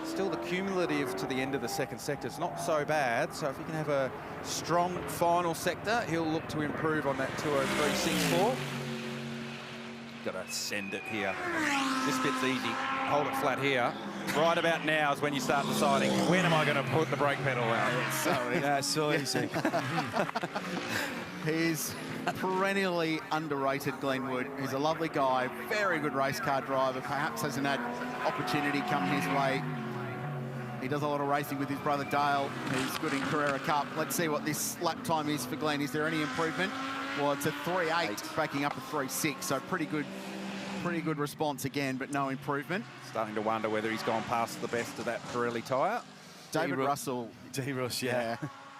still the cumulative to the end of the second sector is not so bad. So if he can have a strong final sector, he'll look to improve on that 203.64. Got to send it here. This bit's easy. Hold it flat here. Right about now is when you start deciding, when am I going to put the brake pedal out? It's so easy. He's perennially underrated, Glenn Wood. He's a lovely guy, very good race car driver, perhaps hasn't had opportunity come his way. He does a lot of racing with his brother Dale, who's good in Carrera Cup. Let's see what this lap time is for Glenn. Is there any improvement? Well, it's a 3.8, backing up a 3.6, so pretty good response again, but no improvement. Starting to wonder whether he's gone past the best of that Pirelli tyre. David Russell. D-Russ, yeah.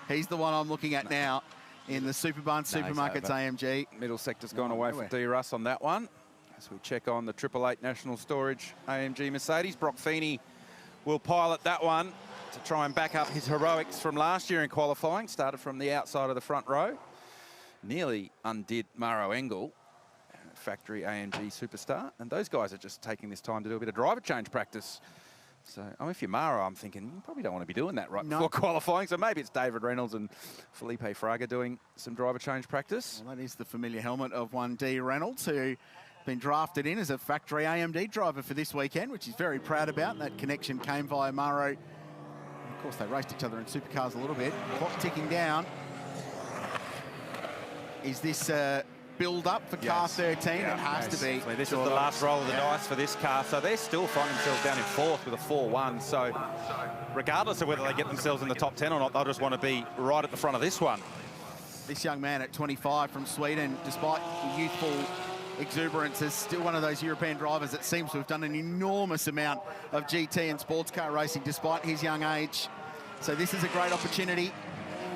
He's the one I'm looking at now in the Superbarn Supermarkets AMG. Middle sector's gone away from D-Russ on that one. As we check on the 888 National Storage AMG Mercedes. Brock Feeney will pilot that one to try and back up his heroics from last year in qualifying. Started from the outside of the front row. Nearly undid Maro Engel, factory AMG superstar. And those guys are just taking this time to do a bit of driver change practice. So, if you're Maro, I'm thinking, you probably don't want to be doing that before qualifying. So maybe it's David Reynolds and Felipe Fraga doing some driver change practice. Well, that is the familiar helmet of one D Reynolds, who been drafted in as a factory AMD driver for this weekend, which he's very proud about. That connection came via Maro. And of course, they raced each other in supercars a little bit. Clock ticking down. Is this build-up for car 13? It has to be. So this is the last roll of the dice for this car. So they're still finding themselves down in fourth with a 4-1. So regardless of whether they get themselves in the top 10 or not, they'll just want to be right at the front of this one. This young man at 25 from Sweden, despite youthful exuberance, is still one of those European drivers that seems to have done an enormous amount of GT and sports car racing despite his young age. So this is a great opportunity.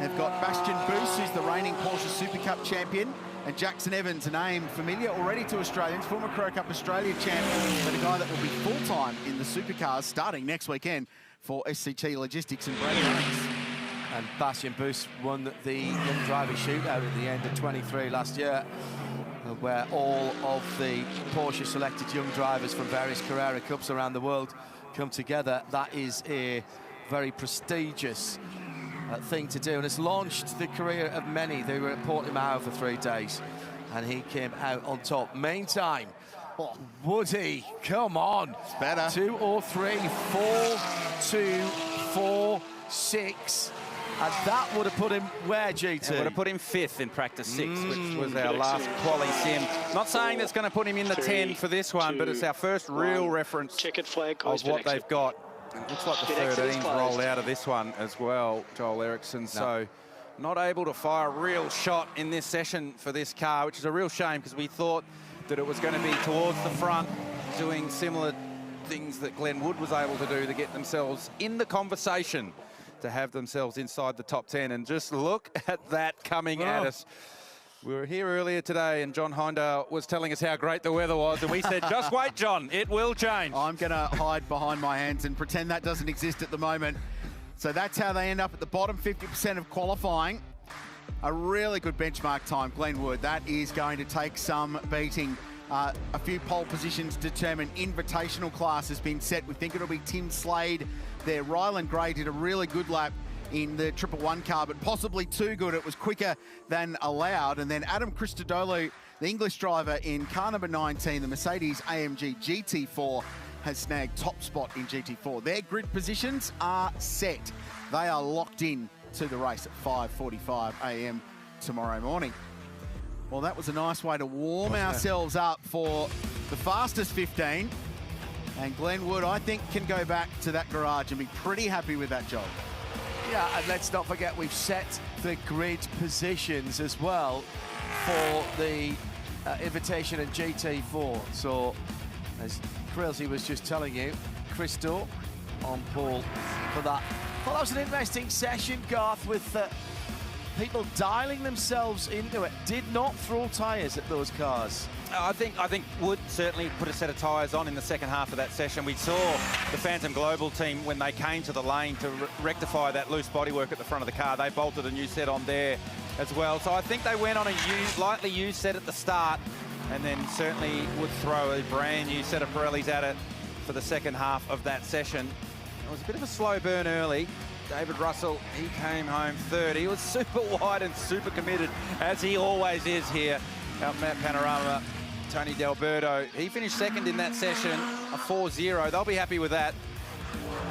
They've got Bastian Boos, who's the reigning Porsche Super Cup champion, and Jackson Evans, a name familiar already to Australians, former Carrera Cup Australia champion, but a guy that will be full-time in the supercars starting next weekend for SCT Logistics and Brad Ranks. And Bastian Boos won the Young Driver Shootout at the end of 23 last year, where all of the Porsche selected young drivers from various Carrera Cups around the world come together. That is a very prestigious thing to do, and it's launched the career of many. They were at Portimao for 3 days, and he came out on top. Main time Woody, come on. It's better. 2 or 3, 4, 2, 4, 6. And that would have put him where, GT? It would have put him 5th in practice 6, which was our last quali sim. Not saying that's going to put him in the 10 for this one, but it's our first real reference Checkered flag of what they've got. It looks like the 13's rolled out of this one as well, Joel Eriksson. So not able to fire a real shot in this session for this car, which is a real shame because we thought that it was going to be towards the front, doing similar things that Glenn Wood was able to do to get themselves in the conversation, to have themselves inside the top 10. And just look at that coming at us. We were here earlier today and John Hindale was telling us how great the weather was, and we said, just wait, John, it will change. I'm going to hide behind my hands and pretend that doesn't exist at the moment. So that's how they end up at the bottom 50% of qualifying. A really good benchmark time, Glenwood. That is going to take some beating. A few pole positions determined. Invitational class has been set. We think it'll be Tim Slade there. Ryland Gray did a really good lap in the 111 car, but possibly too good. It was quicker than allowed. And then Adam Christodoulou, the English driver in car number 19, the Mercedes AMG GT4, has snagged top spot in GT4. Their grid positions are set. They are locked in to the race at 5:45 a.m. tomorrow morning. Well, that was a nice way to warm ourselves up for the fastest 15. And Glenwood, I think, can go back to that garage and be pretty happy with that job. Yeah, and let's not forget we've set the grid positions as well for the Invitation and GT4. So, as Krilsey was just telling you, Christo on pole for that. Well, that was an interesting session, Garth, with people dialing themselves into it. Did not throw tyres at those cars. I think Wood certainly put a set of tyres on in the second half of that session. We saw the Phantom Global team, when they came to the lane to rectify that loose bodywork at the front of the car, they bolted a new set on there as well. So I think they went on a lightly used set at the start, and then certainly would throw a brand new set of Pirellis at it for the second half of that session. It was a bit of a slow burn early. David Russell, he came home third. He was super wide and super committed, as he always is here out Mount Panorama. Tony D'Alberto, he finished second in that session, a 4-0. They'll be happy with that.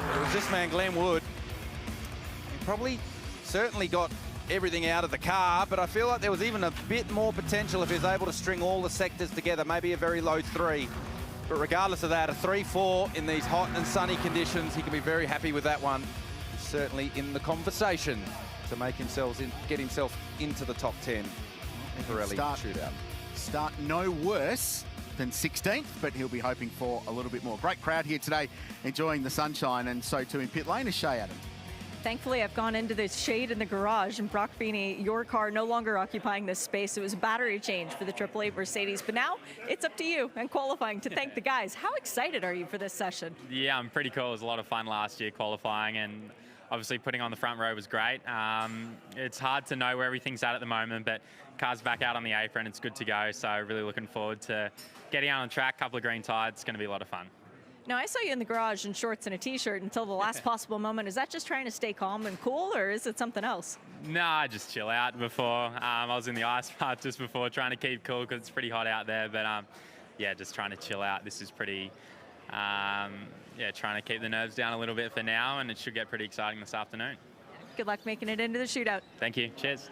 But it was this man, Glenn Wood. He probably certainly got everything out of the car, but I feel like there was even a bit more potential if he was able to string all the sectors together, maybe a very low 3. But regardless of that, a 3-4 in these hot and sunny conditions, he can be very happy with that one. He's certainly in the conversation to make himself get himself into the top 10. Pirelli shootout. Start no worse than 16th, but he'll be hoping for a little bit more. Great crowd here today, enjoying the sunshine, and so too in pit lane is Shay Adam. Thankfully, I've gone into the shade in the garage, and Brock Feeney, your car no longer occupying this space. It was a battery change for the AAA Mercedes, but now it's up to you and qualifying to thank the guys. How excited are you for this session? Yeah, I'm pretty cool. It was a lot of fun last year qualifying, and obviously putting on the front row was great. It's hard to know where everything's at the moment, but car's back out on the apron. It's good to go, so really looking forward to getting out on the track. Couple of green tires. It's going to be a lot of fun. Now, I saw you in the garage in shorts and a T-shirt until the last possible moment. Is that just trying to stay calm and cool, or is it something else? Nah, just chill out before. I was in the ice bath just before, trying to keep cool because it's pretty hot out there. But yeah, just trying to chill out. This is pretty, trying to keep the nerves down a little bit for now, and it should get pretty exciting this afternoon. Good luck making it into the shootout. Thank you. Cheers.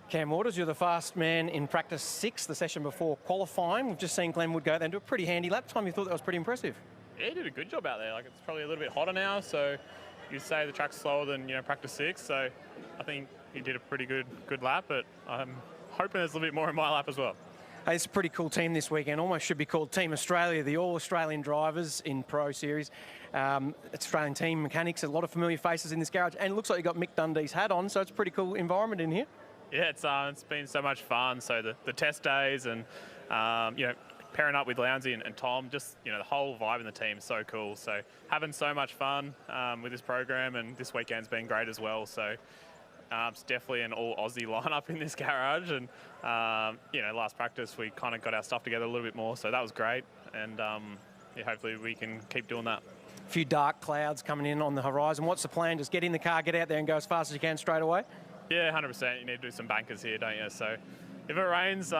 Cam Waters, you're the fast man in practice 6, the session before qualifying. We've just seen Glenn Wood go there and do a pretty handy lap time. You thought that was pretty impressive? Yeah, he did a good job out there. Like, it's probably a little bit hotter now, so you'd say the track's slower than, practice 6. So I think he did a pretty good lap, but I'm hoping there's a little bit more in my lap as well. Hey, it's a pretty cool team this weekend. Almost should be called Team Australia, the all-Australian drivers in Pro Series. It's Australian team mechanics, a lot of familiar faces in this garage, and it looks like you got Mick Dundee's hat on, so it's a pretty cool environment in here. Yeah, it's been so much fun. So the test days and, pairing up with Lounsey and Tom, just, the whole vibe in the team is so cool. So having so much fun with this program, and this weekend's been great as well. So it's definitely an all-Aussie lineup in this garage. And, last practice we kind of got our stuff together a little bit more. So that was great. And hopefully we can keep doing that. A few dark clouds coming in on the horizon. What's the plan? Just get in the car, get out there and go as fast as you can straight away? Yeah, 100%. You need to do some bankers here, don't you? So, If it rains,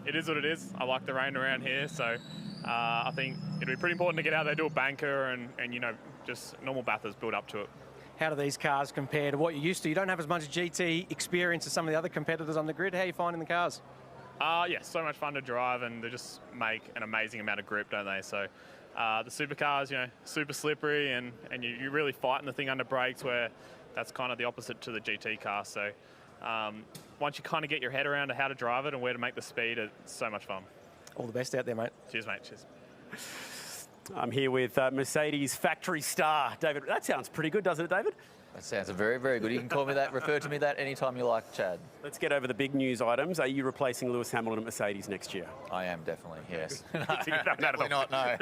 it is what it is. I like the rain around here, so I think it'll be pretty important to get out there, do a banker, and you know, just normal Bathurst build up to it. How do these cars compare to what you're used to? You don't have as much GT experience as some of the other competitors on the grid. How are you finding the cars? Yeah, so much fun to drive, and they just make an amazing amount of grip, don't they? So the supercars, you know, super slippery, and you're really fighting the thing under brakes, where that's kind of the opposite to the GT car. So once you kind of get your head around how to drive it and where to make the speed, it's so much fun. All the best out there, mate. Cheers, mate. Cheers. I'm here with Mercedes factory star, David. That sounds pretty good, doesn't it, David? That sounds very, very good. You can call me that, refer to me that anytime you like, Chad. Let's get over the big news items. Are you replacing Lewis Hamilton at Mercedes next year? I am, definitely, yes. Definitely not, no.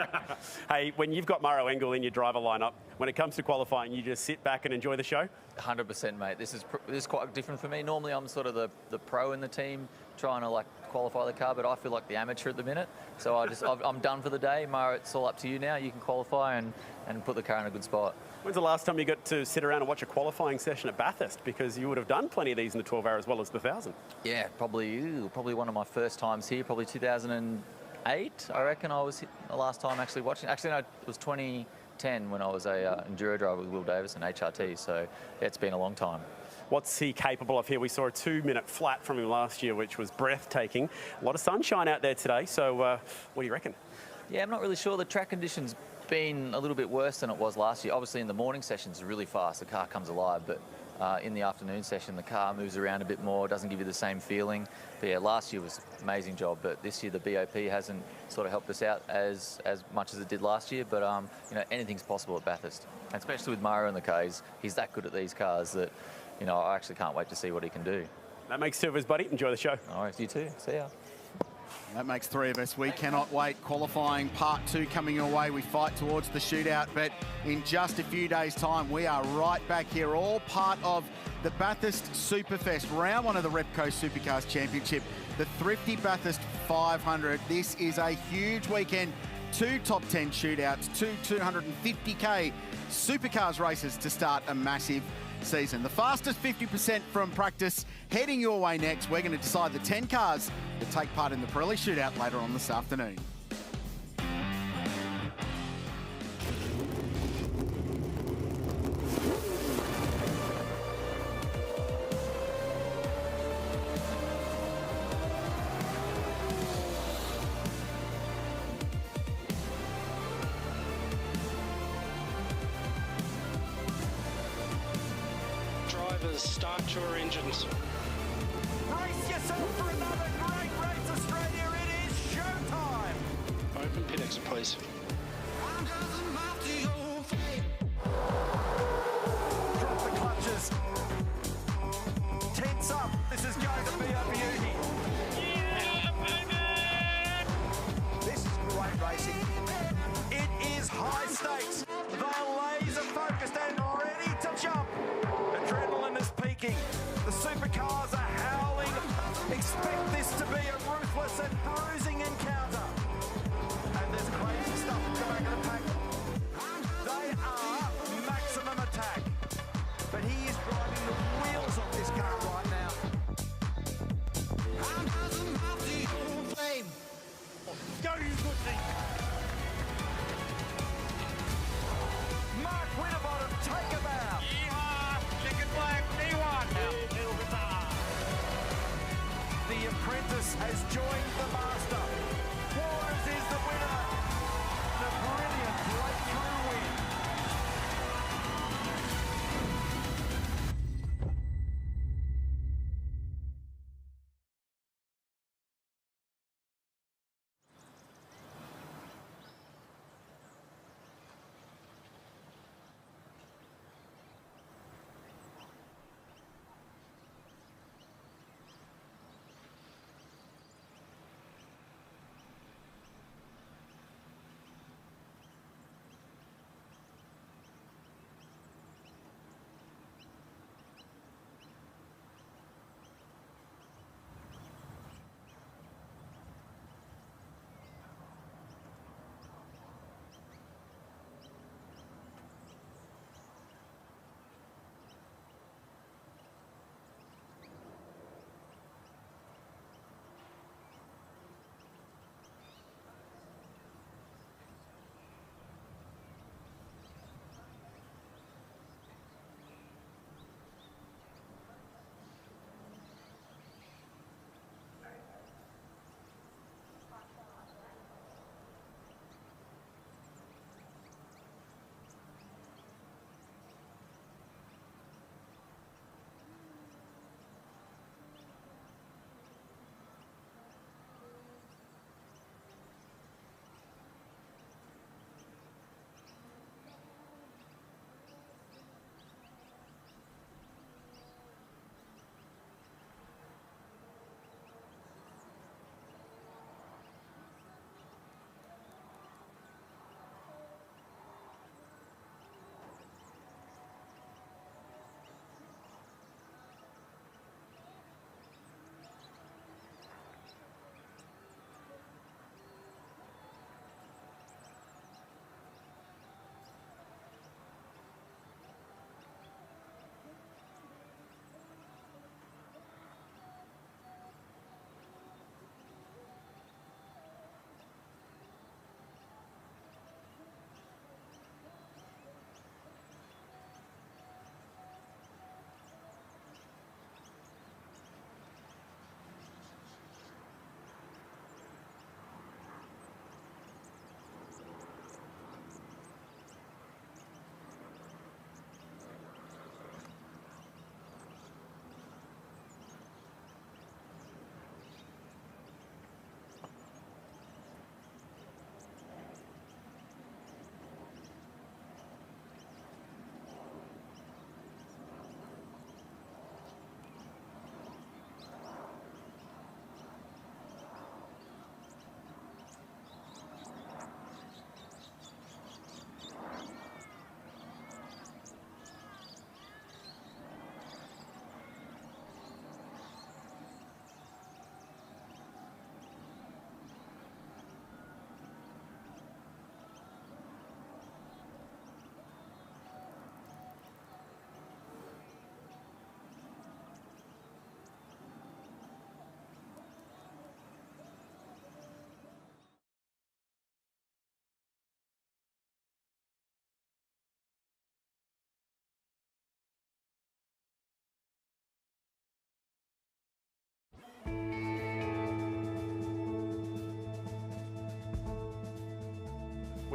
Hey, when you've got Murrow Engel in your driver lineup, when it comes to qualifying, you just sit back and enjoy the show? 100%, mate. This is quite different for me. Normally, I'm sort of the pro in the team, trying to like qualify the car, but I feel like the amateur at the minute. So I'm done for the day. Murrow, it's all up to you now. You can qualify and put the car in a good spot. When's the last time you got to sit around and watch a qualifying session at Bathurst? Because you would have done plenty of these in the 12-hour as well as the 1,000. Yeah, probably one of my first times here, probably 2008, I reckon I was the last time actually watching. Actually, no, it was 2010 when I was a enduro driver with Will Davis and HRT, so yeah, it's been a long time. What's he capable of here? We saw a 2-minute flat from him last year, which was breathtaking. A lot of sunshine out there today, so what do you reckon? Yeah, I'm not really sure. The track conditions been a little bit worse than it was last year. Obviously in the morning sessions really fast, the car comes alive, but in the afternoon session the car moves around a bit more, doesn't give you the same feeling. But yeah, last year was an amazing job, but this year the BOP hasn't sort of helped us out as much as it did last year, but you know, anything's possible at Bathurst, and especially with Murrow in the Ks. He's that good at these cars that, you know, I actually can't wait to see what he can do. That makes 2 of us, buddy. Enjoy the show. All right, you too. See ya. That makes 3 of us. We cannot wait. Qualifying part 2 coming your way. We fight towards the shootout, but in just a few days' time, we are right back here, all part of the Bathurst Superfest, round 1 of the Repco Supercars Championship, the Thrifty Bathurst 500. This is a huge weekend. 2 top 10 shootouts, 2 250k supercars races to start a massive season. The fastest 50% from practice heading your way next. We're going to decide the 10 cars that take part in the Pirelli shootout later on this afternoon. Start your engines. Brace yourself for another great race, Australia. It is showtime. Open pit exit, please. Drop the clutches. Tense up. This is going to be a beauty. Yeah, baby! This is great racing. It is high stakes. They're laser focused and ready to jump. Adrenaline is peaking. The supercars are howling. Expect this to be a ruthless and bruising encounter. And there's crazy stuff at the back of the pack. They are maximum attack. But he is driving the wheels off this car right now. Go, you good thing. Mark Winterbottom, take a bow. Chicken flag, D1. The apprentice has joined the master. Flores is the winner. The brilliant breakthrough win.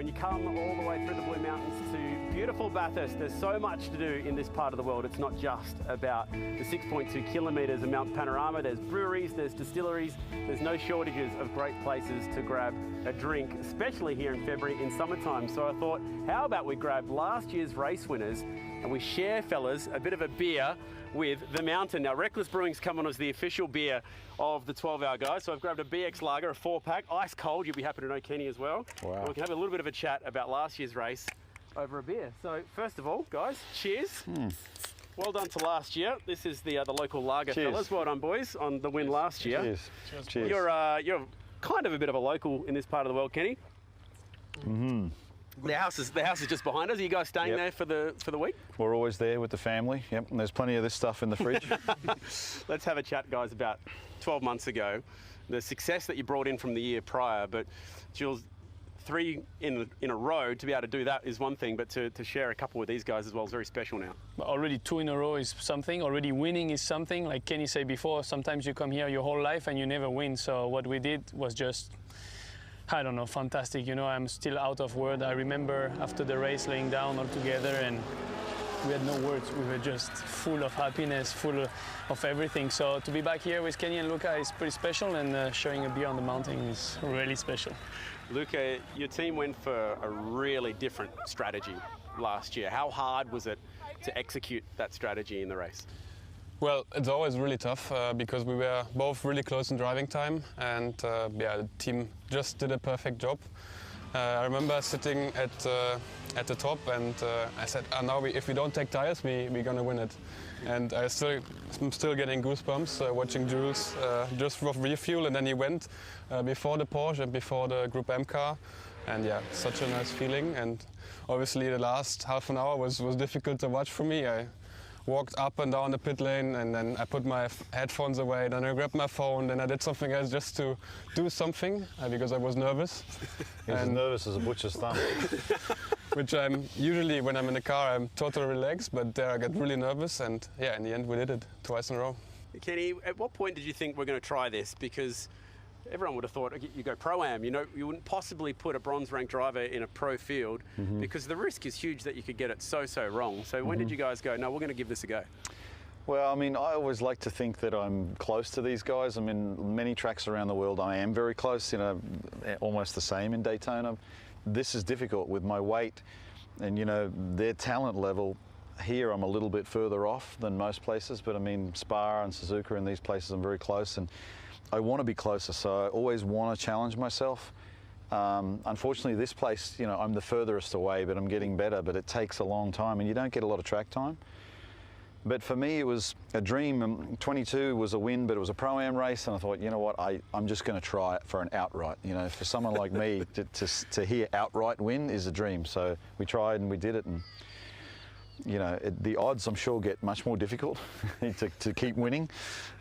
When you come all the way through the Blue Mountains to beautiful Bathurst, there's so much to do in this part of the world. It's not just about the 6.2 kilometres of mountain panorama. There's breweries, there's distilleries, there's no shortages of great places to grab a drink, especially here in February in summertime. So I thought, how about we grab last year's race winners and we share, fellas, a bit of a beer with the mountain. Now, Reckless Brewing's come on as the official beer of the 12-hour guys. So I've grabbed a BX Lager, a 4-pack, ice cold. You'll be happy to know Kenny as well. Wow. And we can have a little bit of a chat about last year's race over a beer. So first of all, guys, cheers. Well done to last year. This is the local lager, Cheers. Fellas. Well done, boys, on the win last year. Cheers. Cheers. You're kind of a bit of a local in this part of the world, Kenny. Mm-hmm. The house is just behind us. Are you guys staying there for the week? We're always there with the family. Yep, and there's plenty of this stuff in the fridge. Let's have a chat, guys, about 12 months ago. The success that you brought in from the year prior, but Jules, 3 in a row, to be able to do that is one thing, but to share a couple with these guys as well is very special now. Already 2 in a row is something. Already winning is something. Like Kenny said before, sometimes you come here your whole life and you never win. So what we did was just, I don't know, fantastic. You know, I'm still out of words. I remember after the race laying down all together and we had no words. We were just full of happiness, full of everything. So to be back here with Kenny and Luca is pretty special, and sharing a beer on the mountain is really special. Luca, your team went for a really different strategy last year. How hard was it to execute that strategy in the race? Well, it's always really tough because we were both really close in driving time, and the team just did a perfect job. I remember sitting at the top, and I said, now if we don't take tires, we're gonna win it. And I'm still getting goosebumps watching Jules just refuel, and then he went before the Porsche and before the Group M car. And yeah, such a nice feeling. And obviously the last half an hour was difficult to watch for me. I walked up and down the pit lane, and then I put my headphones away, then I grabbed my phone, then I did something else just to do something because I was nervous. He was as nervous as a butcher's thumb. Which I'm usually, when I'm in the car, I'm totally relaxed, but there I get really nervous, and yeah, in the end we did it twice in a row. Kenny, at what point did you think we're going to try this? Because everyone would have thought you go Pro-Am, you wouldn't possibly put a bronze-ranked driver in a pro field because the risk is huge that you could get it so wrong. So when did you guys go, no, we're going to give this a go? Well, I mean, I always like to think that I'm close to these guys. I mean, many tracks around the world I am very close, almost the same in Daytona. This is difficult with my weight and, their talent level. Here I'm a little bit further off than most places, but I mean, Spa and Suzuka and these places I'm very close, and I want to be closer, so I always want to challenge myself. Unfortunately, this place, I'm the furthest away, but I'm getting better, but it takes a long time and you don't get a lot of track time. But for me, it was a dream. 22 was a win, but it was a Pro-Am race, and I thought, you know what, I'm just going to try it for an outright. For someone like me, to hear outright win is a dream. So we tried and we did it, and the odds, I'm sure, get much more difficult to keep winning,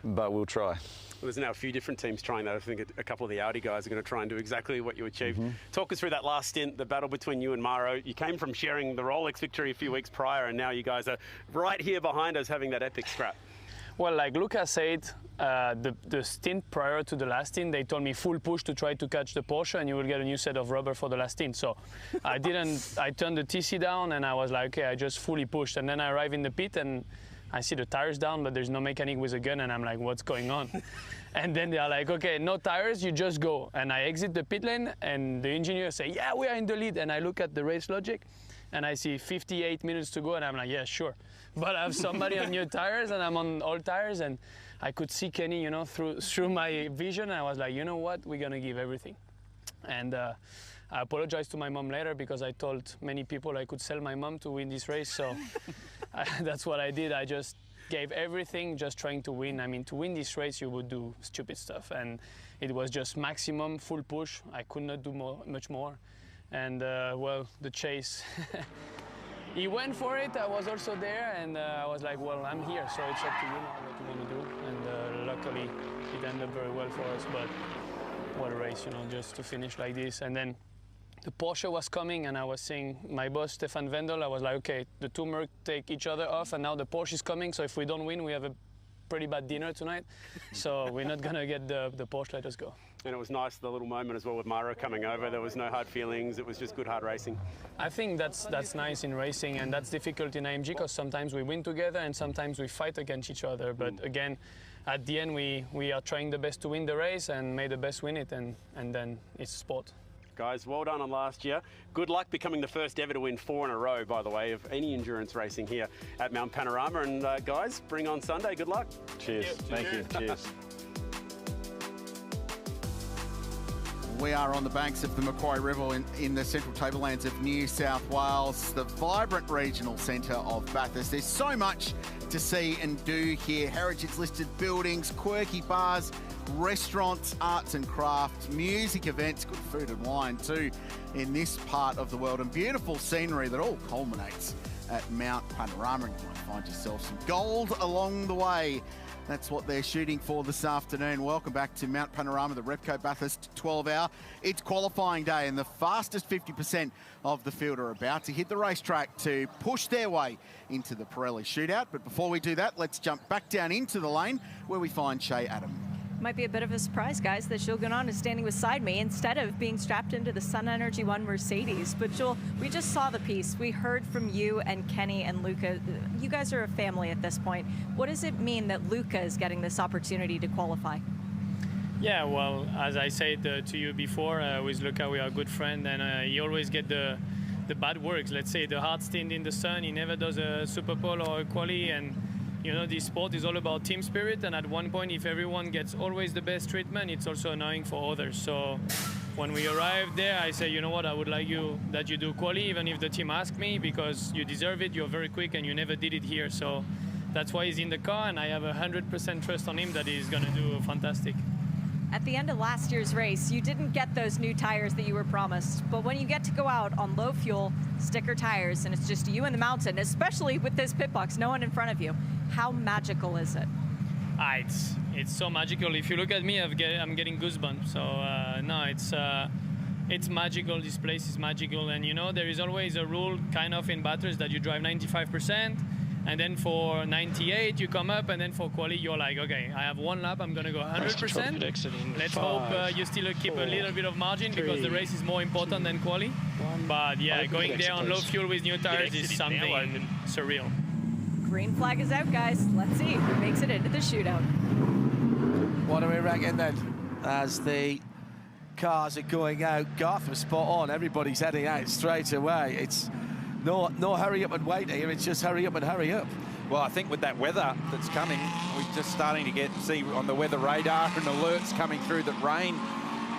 but we'll try. Well, there's now a few different teams trying that. I think a couple of the Audi guys are going to try and do exactly what you achieved. Talk us through that last stint, the battle between you and Maro. You came from sharing the Rolex victory a few weeks prior, and now you guys are right here behind us having that epic scrap. Well, like Luca said, the stint prior to the last stint, they told me full push to try to catch the Porsche, and you will get a new set of rubber for the last stint. So I didn't. I turned the TC down, and I was like, okay, I just fully pushed. And then I arrive in the pit, and I see the tires down, but there's no mechanic with a gun, and I'm like, what's going on? And then they are like, okay, no tires, you just go. And I exit the pit lane, and the engineers say, yeah, we are in the lead. And I look at the race logic, and I see 58 minutes to go, and I'm like, yeah, sure. But I have somebody on new tires, and I'm on old tires, and I could see Kenny, through my vision. And I was like, you know what, we're gonna give everything. And I apologized to my mom later because I told many people I could sell my mom to win this race. So that's what I did. I just gave everything, just trying to win. I mean, to win this race, you would do stupid stuff, and it was just maximum full push. I could not do much more. And well, the chase. He went for it. I was also there, and I was like, well, I'm here, so it's up to you now what you want to do. And luckily, it ended up very well for us. But what a race, just to finish like this. And then the Porsche was coming, and I was seeing my boss, Stefan Wendel. I was like, okay, the two Merc take each other off, and now the Porsche is coming, so if we don't win, we have a pretty bad dinner tonight. So we're not going to get the Porsche. Let us go. And it was nice, the little moment as well with Myra coming over. There was no hard feelings. It was just good, hard racing. I think that's nice in racing, and that's difficult in AMG because sometimes we win together and sometimes we fight against each other. But again, at the end, we are trying the best to win the race, and may the best win it, and then it's sport. Guys, well done on last year. Good luck becoming the first ever to win 4 in a row, by the way, of any endurance racing here at Mount Panorama. And guys, bring on Sunday. Good luck. Cheers. Thank you. Cheers. We are on the banks of the Macquarie River in the central tablelands of New South Wales, the vibrant regional centre of Bathurst. There's so much to see and do here. Heritage-listed buildings, quirky bars, restaurants, arts and crafts, music events, good food and wine too in this part of the world, and beautiful scenery that all culminates at Mount Panorama. And you might find yourself some gold along the way. That's what they're shooting for this afternoon. Welcome back to Mount Panorama, the Repco Bathurst 12-hour. It's qualifying day, and the fastest 50% of the field are about to hit the racetrack to push their way into the Pole Shootout. But before we do that, let's jump back down into the lane where we find Shay Adam. Might be a bit of a surprise, guys, that Jules Gounon is standing beside me instead of being strapped into the Sun Energy One Mercedes. But Jules, we just saw the piece. We heard from you and Kenny and Luca. You guys are a family at this point. What does it mean that Luca is getting this opportunity to qualify? Yeah, well, as I said to you before, with Luca, we are a good friend, and he always get the bad works. Let's say the hard stint in the sun. He never does a Super Pole or a quali, and you know, this sport is all about team spirit, and at one point, if everyone gets always the best treatment, it's also annoying for others. So when we arrived there, I say, you know what, I would like that you do quali, even if the team asked me, because you deserve it, you're very quick, and you never did it here. So that's why he's in the car, and I have 100% trust on him that he's going to do fantastic. At the end of last year's race, you didn't get those new tires that you were promised, but when you get to go out on low fuel, sticker tires, and it's just you and the mountain, especially with this pit box, no one in front of you, how magical is it? It's so magical. If you look at me, I'm getting goosebumps. So no, it's magical. This place is magical, and you know there is always a rule, kind of in Bathurst, that you drive 95%. And then for 98, you come up, and then for quali, you're like, okay, I have one lap, I'm going to go 100%. Let's hope you still keep a little bit of margin, because the race is more important than quali. But yeah, going there on low fuel with new tires is something surreal. Green flag is out, guys. Let's see who makes it into the shootout. What do we reckon then? As the cars are going out, Garth was spot on. Everybody's heading out straight away. It's no hurry up and wait here, it's just hurry up and hurry up. Well, I think with that weather that's coming, we're just starting to see on the weather radar and alerts coming through that rain,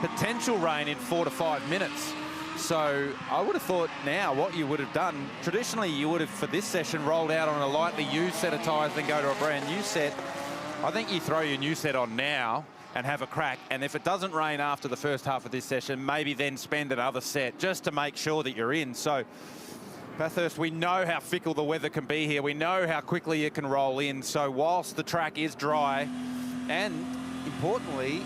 potential rain in 4 to 5 minutes. So I would have thought now what you would have done, traditionally you would have for this session rolled out on a lightly used set of tyres then go to a brand new set. I think you throw your new set on now and have a crack, and if it doesn't rain after the first half of this session, maybe then spend another set just to make sure that you're in. So Bathurst, we know how fickle the weather can be here. We know how quickly it can roll in. So whilst the track is dry, and importantly,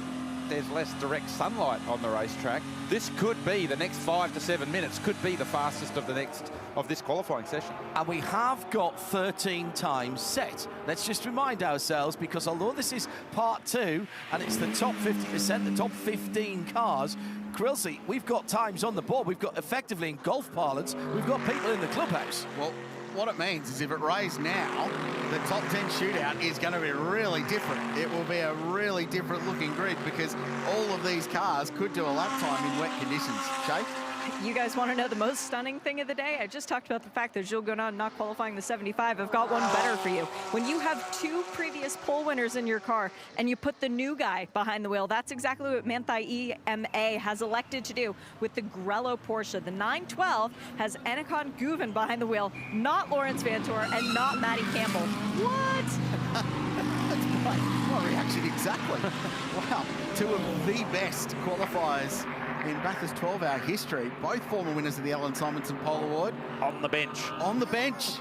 there's less direct sunlight on the racetrack, this could be the next 5 to 7 minutes, could be the fastest of this qualifying session. And we have got 13 times set. Let's just remind ourselves, because although this is part 2 and it's the top 50%, the top 15 cars, Krilsey, we've got times on the board. We've got, effectively in golf parlance, we've got people in the clubhouse. Well, what it means is if it rains now, the top 10 shootout is going to be really different. It will be a really different looking grid, because all of these cars could do a lap time in wet conditions. Shay? You guys want to know the most stunning thing of the day? I just talked about the fact that Jules Gounon not qualifying the 75. I've got one better for you. When you have 2 previous pole winners in your car and you put the new guy behind the wheel, that's exactly what Manthai EMA has elected to do with the Grello Porsche. The 912 has Intercontinental Guven behind the wheel, not Lawrence Vantor and not Matty Campbell. What? That's my reaction exactly. Wow, 2 of the best qualifiers in Bathurst 12-hour history, both former winners of the Alan Simonson Pole Award. On the bench. On the bench.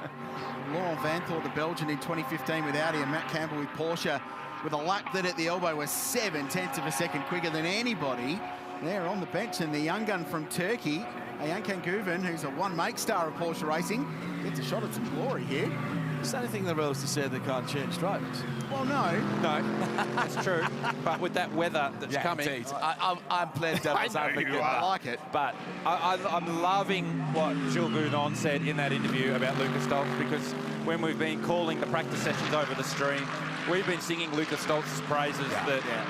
Laurent Vanthor, the Belgian, in 2015 with Audi, and Matt Campbell with Porsche, with a lap that at the elbow was 7/10 of a second quicker than anybody. They're on the bench, and the young gun from Turkey, Ayhancan Guven, who's a one-make star of Porsche racing, gets a shot at some glory here. Is there anything in the rules to say they can't change drivers? Well, no. No, that's true. But with that weather that's coming... Indeed. I'm playing devil's advocate. I like it. But I'm loving what Jules Gounon said in that interview about Lucas Stoltz, because when we've been calling the practice sessions over the stream, we've been singing Lucas Stoltz's praises,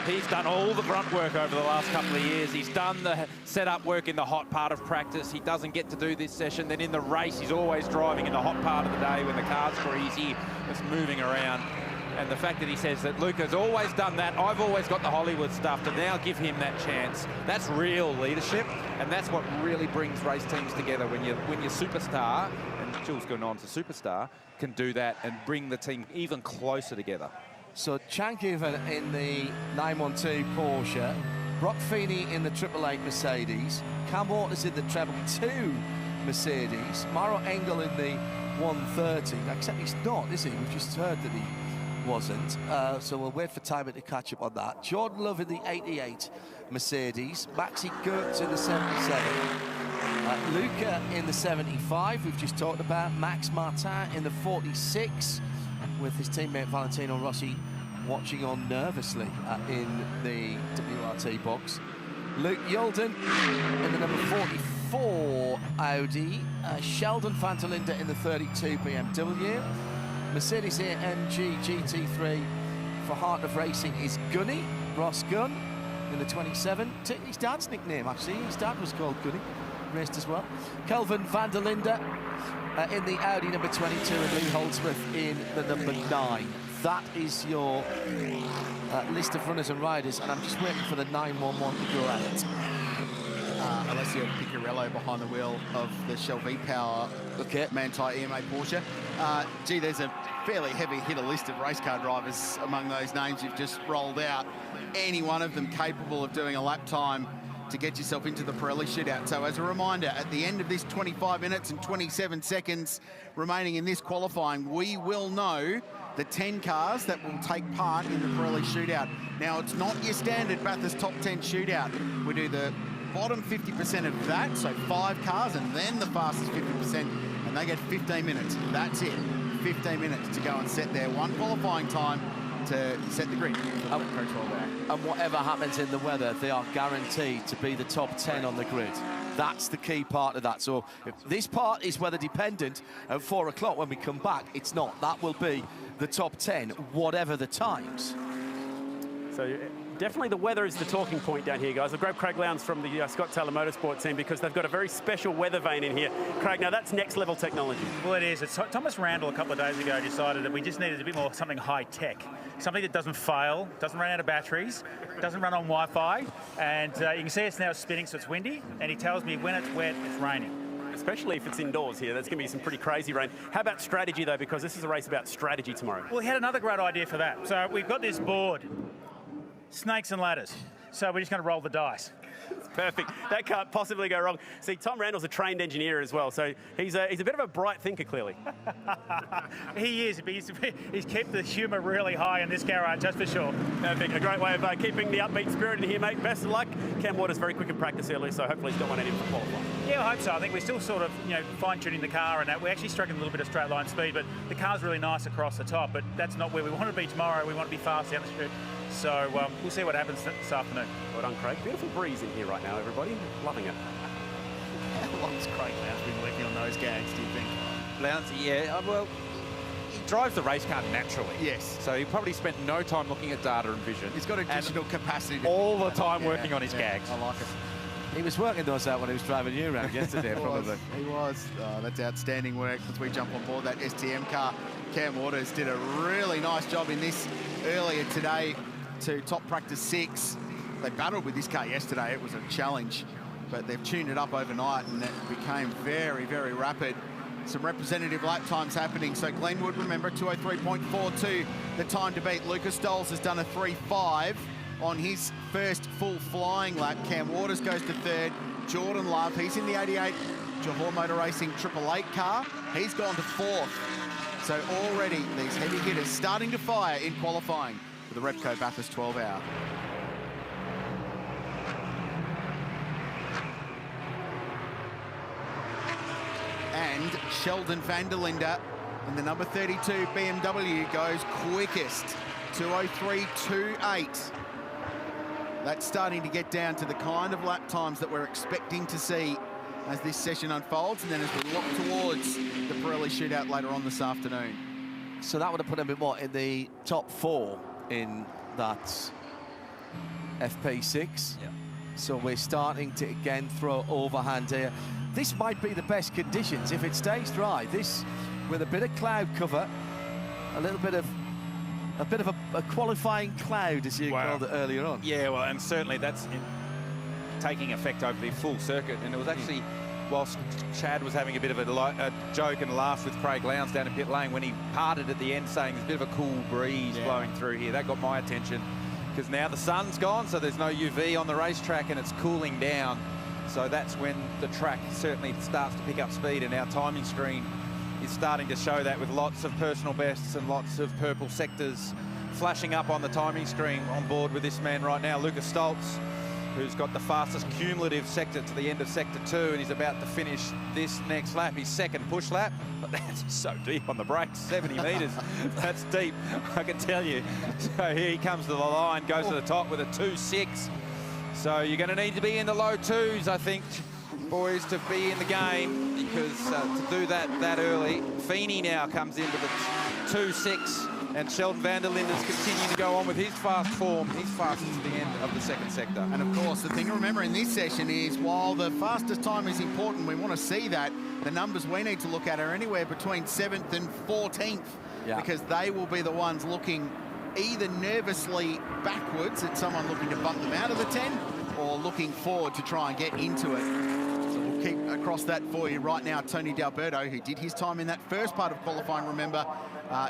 he's done all the grunt work over the last couple of years. He's done the setup work in the hot part of practice. He doesn't get to do this session. Then in the race, he's always driving in the hot part of the day when the car's greasy, it's moving around. And the fact that he says that Luca's always done that, I've always got the Hollywood stuff, to now give him that chance. That's real leadership, and that's what really brings race teams together. When your superstar, and Jules Gounon's a superstar, can do that and bring the team even closer together. So Chankivan in the 912 Porsche, Brock Feeney in the 888 Mercedes, Cam Waters in the Treble 2 Mercedes, Maro Engel in the 130, except he's not, is he? We've just heard that he wasn't, so we'll wait for Timer to catch up on that. Jordan Love in the 88 Mercedes, Maxi Gertz in the 77, Luca in the 75, we've just talked about, Max Martin in the 46, with his teammate Valentino Rossi watching on nervously in the WRT box. Luke Yolden in the number 44 Audi, Sheldon Fantalinda in the 32 BMW, Mercedes AMG GT3 for Heart of Racing is Gunny, Ross Gunn in the 27. His dad's nickname, actually. His dad was called Gunny, raced as well. Kelvin van der Linde in the Audi number 22 and Lee Holdsworth in the number 9. That is your list of runners and riders, and I'm just waiting for the 911 to go out. Alessio Piccarello behind the wheel of the Shell V-Power Manthey EMA Porsche. Gee, there's a fairly heavy hitter list of race car drivers among those names you've just rolled out. Any one of them capable of doing a lap time to get yourself into the Pirelli shootout. So as a reminder, at the end of this 25 minutes and 27 seconds remaining in this qualifying, we will know the 10 cars that will take part in the Pirelli shootout. Now, it's not your standard Bathurst top 10 shootout. We do the bottom 50% of that, so 5 cars, and then the fastest 50%, and they get 15 minutes. That's it, 15 minutes to go and set their one qualifying time to set the grid. And whatever happens in the weather, they are guaranteed to be the top 10 on the grid. That's the key part of that. So if this part is weather dependent at 4 o'clock when we come back, it's not. That will be the top 10, whatever the times. So definitely the weather is the talking point down here, guys. I've grabbed Craig Lowndes from the Scott Taylor Motorsports team because they've got a very special weather vane in here. Craig, now that's next level technology. Well, it is. It's, Thomas Randall a couple of days ago decided that we just needed a bit more something high tech, something that doesn't fail, doesn't run out of batteries, doesn't run on Wi-Fi, and you can see it's now spinning, so it's windy, and he tells me when it's wet, it's raining. Especially if it's indoors here, there's going to be some pretty crazy rain. How about strategy, though, because this is a race about strategy tomorrow? Well, he had another great idea for that. So we've got this board, snakes and ladders. So we're just going to roll the dice. Perfect. That can't possibly go wrong. See, Tom Randall's a trained engineer as well, so he's a bit of a bright thinker, clearly. He is. He's kept the humour really high in this garage, that's for sure. Perfect. A great way of keeping the upbeat spirit in here, mate. Best of luck. Cam Waters very quick in practice earlier, so hopefully he's got one in him for qualifying. Yeah, I hope so. I think we're still sort of, fine-tuning the car and that. We're actually struggling a little bit of straight line speed, but the car's really nice across the top, but that's not where we want to be tomorrow. We want to be fast down the strip. So we'll see what happens this afternoon. Well done, Craig. Beautiful breeze in here right now, everybody. Loving it. How long's Craig Lowndes been working on those gags, do you think? Lowndes, yeah, well, he drives the race car naturally. Yes. So he probably spent no time looking at data and vision. He's got additional capacity. All the time working on his gags. I like it. He was working those out when he was driving you around yesterday, probably. He was. Oh, that's outstanding work as we jump on board that STM car. Cam Waters did a really nice job in this earlier today to top practice 6. They battled with this car yesterday. It was a challenge, but they've tuned it up overnight and it became very, very rapid. Some representative lap times happening. So Glenwood, remember, 203.42, the time to beat. Lucas Stoles has done a 3.5 on his first full flying lap. Cam Waters goes to 3rd. Jordan Love, he's in the 88 Johor Motor Racing 888 car. He's gone to 4th. So already these heavy hitters starting to fire in qualifying for the Repco Bathurst 12 Hour. And Sheldon van der Linde And the number 32 BMW goes quickest, 2:03.28. That's starting to get down to the kind of lap times that we're expecting to see as this session unfolds, and then as we look towards the Pirelli Shootout later on this afternoon. So that would have put him in what, in the top 4 in that FP6. Yeah. So we're starting to again throw overhand here. This might be the best conditions if it stays dry. This, with a bit of cloud cover, a bit of a qualifying cloud, as you called it earlier on. Yeah, well, and certainly that's taking effect over the full circuit. And it was actually, whilst Chad was having a bit of a joke and laugh with Craig Lowndes down in pit lane, when he parted at the end saying there's a bit of a cool breeze blowing through here, that got my attention, because now the sun's gone, so there's no UV on the racetrack and it's cooling down. So that's when the track certainly starts to pick up speed, and our timing screen is starting to show that, with lots of personal bests and lots of purple sectors flashing up on the timing screen. On board with this man right now, Lucas Stoltz, who's got the fastest cumulative sector to the end of sector 2, and he's about to finish this next lap, his second push lap. But that's so deep on the brakes, 70 metres. That's deep, I can tell you. So here he comes to the line, goes to the top with a 2.6. So you're going to need to be in the low 2s, I think, boys, to be in the game, because to do that early. Feeney now comes into the 2.6. And Sheldon van der Linden's continuing to go on with his fast form. He's fastest to the end of the second sector. And of course, the thing to remember in this session is, while the fastest time is important, we want to see that, the numbers we need to look at are anywhere between 7th and 14th, because they will be the ones looking either nervously backwards at someone looking to bump them out of the 10, or looking forward to try and get into it. So we'll keep across that for you right now. Tony D'Alberto, who did his time in that first part of qualifying, remember,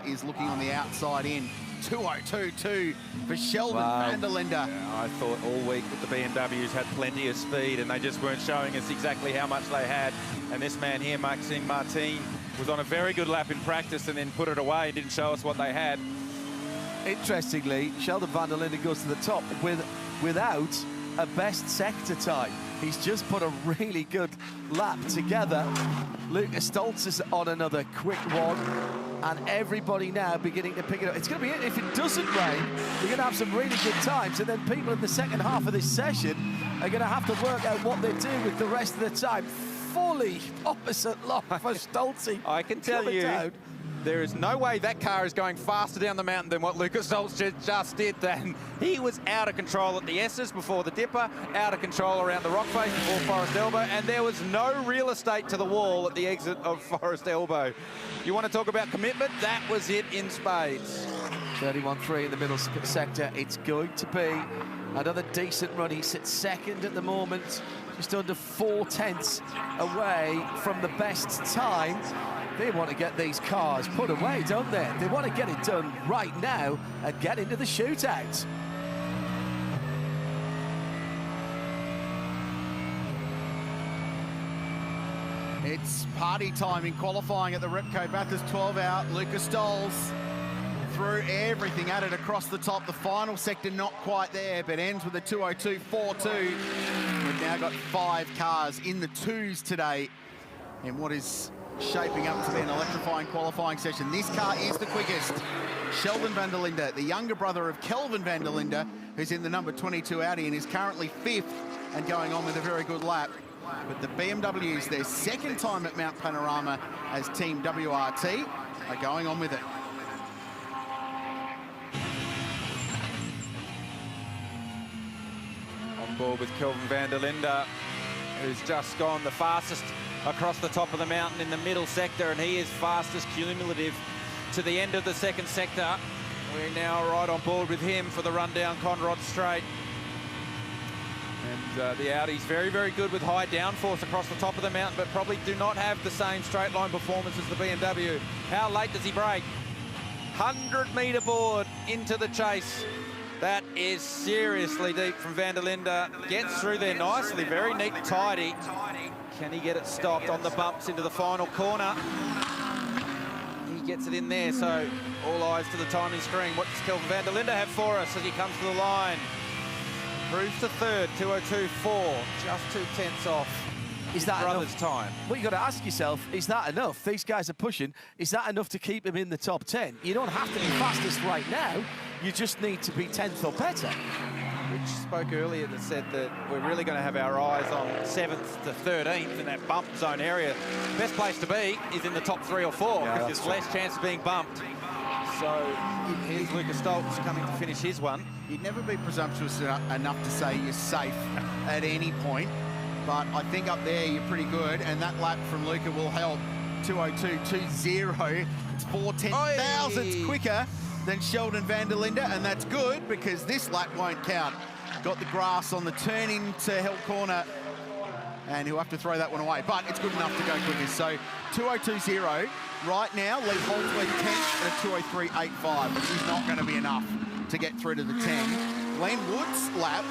is looking on the outside in. 2:02.2 for Sheldon van der Linde. Yeah, I thought all week that the BMWs had plenty of speed, and they just weren't showing us exactly how much they had. And this man here, Maxime Martin, was on a very good lap in practice and then put it away and didn't show us what they had. Interestingly, Sheldon van der Linde goes to the top without a best sector time. He's just put a really good lap together. Lucas Stoltz is on another quick one, and everybody now beginning to pick it up. It's going to be, if it doesn't rain, we're going to have some really good times, and then people in the second half of this session are going to have to work out what they do with the rest of the time. Fully opposite lot for Stoltz. I can tell you, there is no way that car is going faster down the mountain than what Lucas Stoltz just did then. He was out of control at the S's before the Dipper, out of control around the rock face before Forest Elbow, and there was no real estate to the wall at the exit of Forest Elbow. You want to talk about commitment? That was it in spades. 31.3 in the middle sector. It's going to be another decent run. He sits second at the moment, just under 4 tenths away from the best time. They want to get these cars put away, don't they? They want to get it done right now and get into the shootout. It's party time in qualifying at the Repco Bathurst 12-hour. Lucas Stoltz threw everything at it across the top. The final sector not quite there, but ends with a 2:02.42. We've now got 5 cars in the 2s today in what is shaping up to be an electrifying qualifying session. This car is the quickest. Sheldon van der Linde, the younger brother of Kelvin van der Linde, who's in the number 22 Audi and is currently 5th and going on with a very good lap. But the BMWs, their second time at Mount Panorama as Team WRT, are going on with it. On board with Kelvin van der Linde, who's just gone the fastest across the top of the mountain in the middle sector, and he is fastest cumulative to the end of the second sector. We're now right on board with him for the run down Conrod Straight. And the Audi's very, very good with high downforce across the top of the mountain, but probably do not have the same straight line performance as the BMW. How late does he brake? 100-metre board into the chase. That is seriously deep from van der Linde. Gets through there nicely, very neat and tidy. Can he get it stopped on the bumps into the final corner? He gets it in there, so all eyes to the timing screen. What does Kelvin van der Linde have for us as he comes to the line? Improves to third, 2:02.4, just 2 tenths off Is that enough time? Well, you got to ask yourself, is that enough? These guys are pushing. Is that enough to keep him in the top 10? You don't have to be fastest right now. You just need to be 10th or better. Rich spoke earlier that said that we're really going to have our eyes on 7th to 13th in that bump zone area. The best place to be is in the top 3 or 4 because there's less chance of being bumped. So here's Lucas Stoltz coming to finish his one. You'd never be presumptuous enough to say you're safe at any point, but I think up there you're pretty good, and that lap from Luca will help. 2:02.20. It's 4/10,000ths quicker than Sheldon van der Linde, and that's good because this lap won't count. Got the grass on the turn into Hell Corner, and he'll have to throw that one away, but it's good enough to go quicker. So 2:02.0 right now, Lee Holt's lead 10th at 2:03.85, which is not going to be enough to get through to the 10. Glenn Wood's lap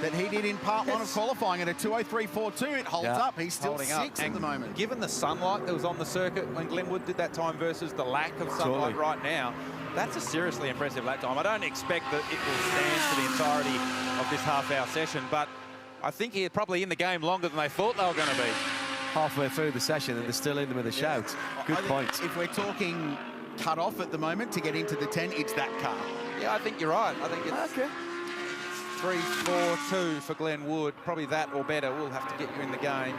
that he did in part 1 of qualifying at a 2:03.42, it holds up. He's still 6th at the moment. Given the sunlight that was on the circuit when Glenwood did that time versus the lack of sunlight right now, that's a seriously impressive lap time. I don't expect that it will stand for the entirety of this half-hour session, but I think he's probably in the game longer than they thought they were going to be. Halfway through the session and they're still in with a shout. Good point. If we're talking cut off at the moment to get into the 10, it's that car. Yeah, I think you're right. I think it's 3-4-2 for Glenwood. Probably that or better will have to get you in the game.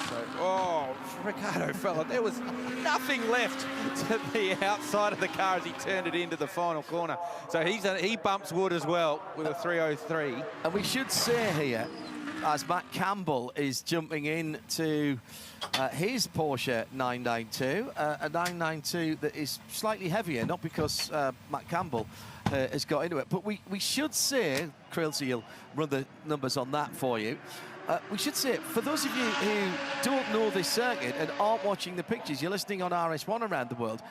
So, oh, Ricardo fella, there was nothing left to the outside of the car as he turned it into the final corner. So he bumps Wood as well with a 3:03. And we should say here, as Matt Campbell is jumping in to his Porsche 992, a 992 that is slightly heavier, not because Matt Campbell has got into it, but we should say, Krilsey, you'll run the numbers on that for you. We should say, for those of you who don't know this circuit and aren't watching the pictures, you're listening on RS1 around the world,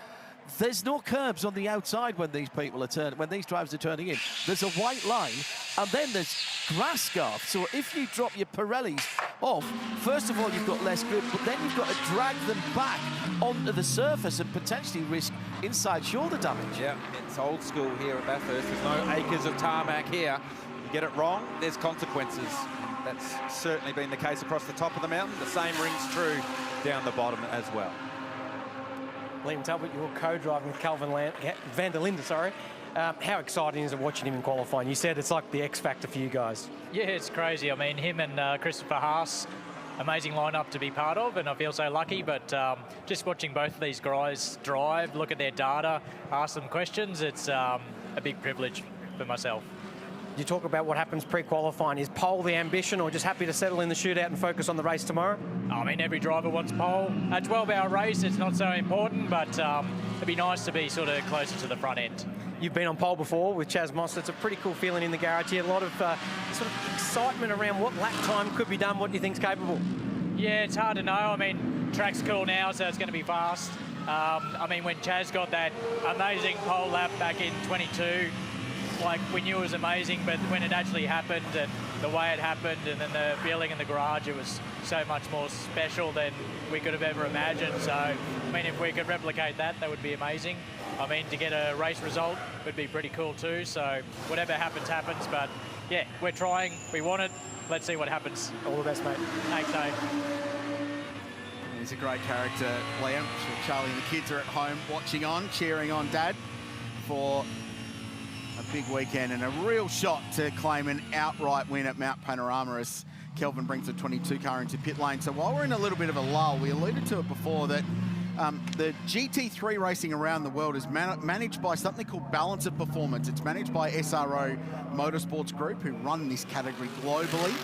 there's no curbs on the outside when these people are turning, when these drivers are turning in. There's a white line, and then there's grass scarf. So if you drop your Pirellis off, first of all, you've got less grip, but then you've got to drag them back onto the surface and potentially risk inside shoulder damage. Yeah, it's old school here at Bathurst. There's no acres of tarmac here. You get it wrong, there's consequences. That's certainly been the case across the top of the mountain. The same rings true down the bottom as well. Liam Talbot, you're co-driving with Calvin van der Linde, sorry. How exciting is it watching him in qualifying? You said it's like the X factor for you guys. Yeah, it's crazy. I mean, him and Christopher Haas, amazing lineup to be part of, and I feel so lucky. But just watching both of these guys drive, look at their data, ask them questions, it's a big privilege for myself. You talk about what happens pre-qualifying. Is pole the ambition, or just happy to settle in the shootout and focus on the race tomorrow? I mean, every driver wants pole. A 12-hour race, it's not so important, but it'd be nice to be sort of closer to the front end. You've been on pole before with Chaz Moss. It's a pretty cool feeling in the garage here. A lot of sort of excitement around what lap time could be done. What do you think's capable? Yeah, it's hard to know. I mean, track's cool now, so it's going to be fast. I mean, when Chaz got that amazing pole lap back in 22, like, we knew it was amazing, but when it actually happened and the way it happened and then the feeling in the garage, it was so much more special than we could have ever imagined. So, I mean, if we could replicate that, that would be amazing. I mean, to get a race result would be pretty cool too. So, whatever happens, happens. But, yeah, we're trying. We want it. Let's see what happens. All the best, mate. Thanks, Dave. He's a great character, Liam. I'm sure Charlie and the kids are at home watching on, cheering on Dad for a big weekend and a real shot to claim an outright win at Mount Panorama as Kelvin brings the 22 car into pit lane. So while we're in a little bit of a lull, we alluded to it before that the GT3 racing around the world is managed by something called Balance of Performance. It's managed by SRO Motorsports Group, who run this category globally.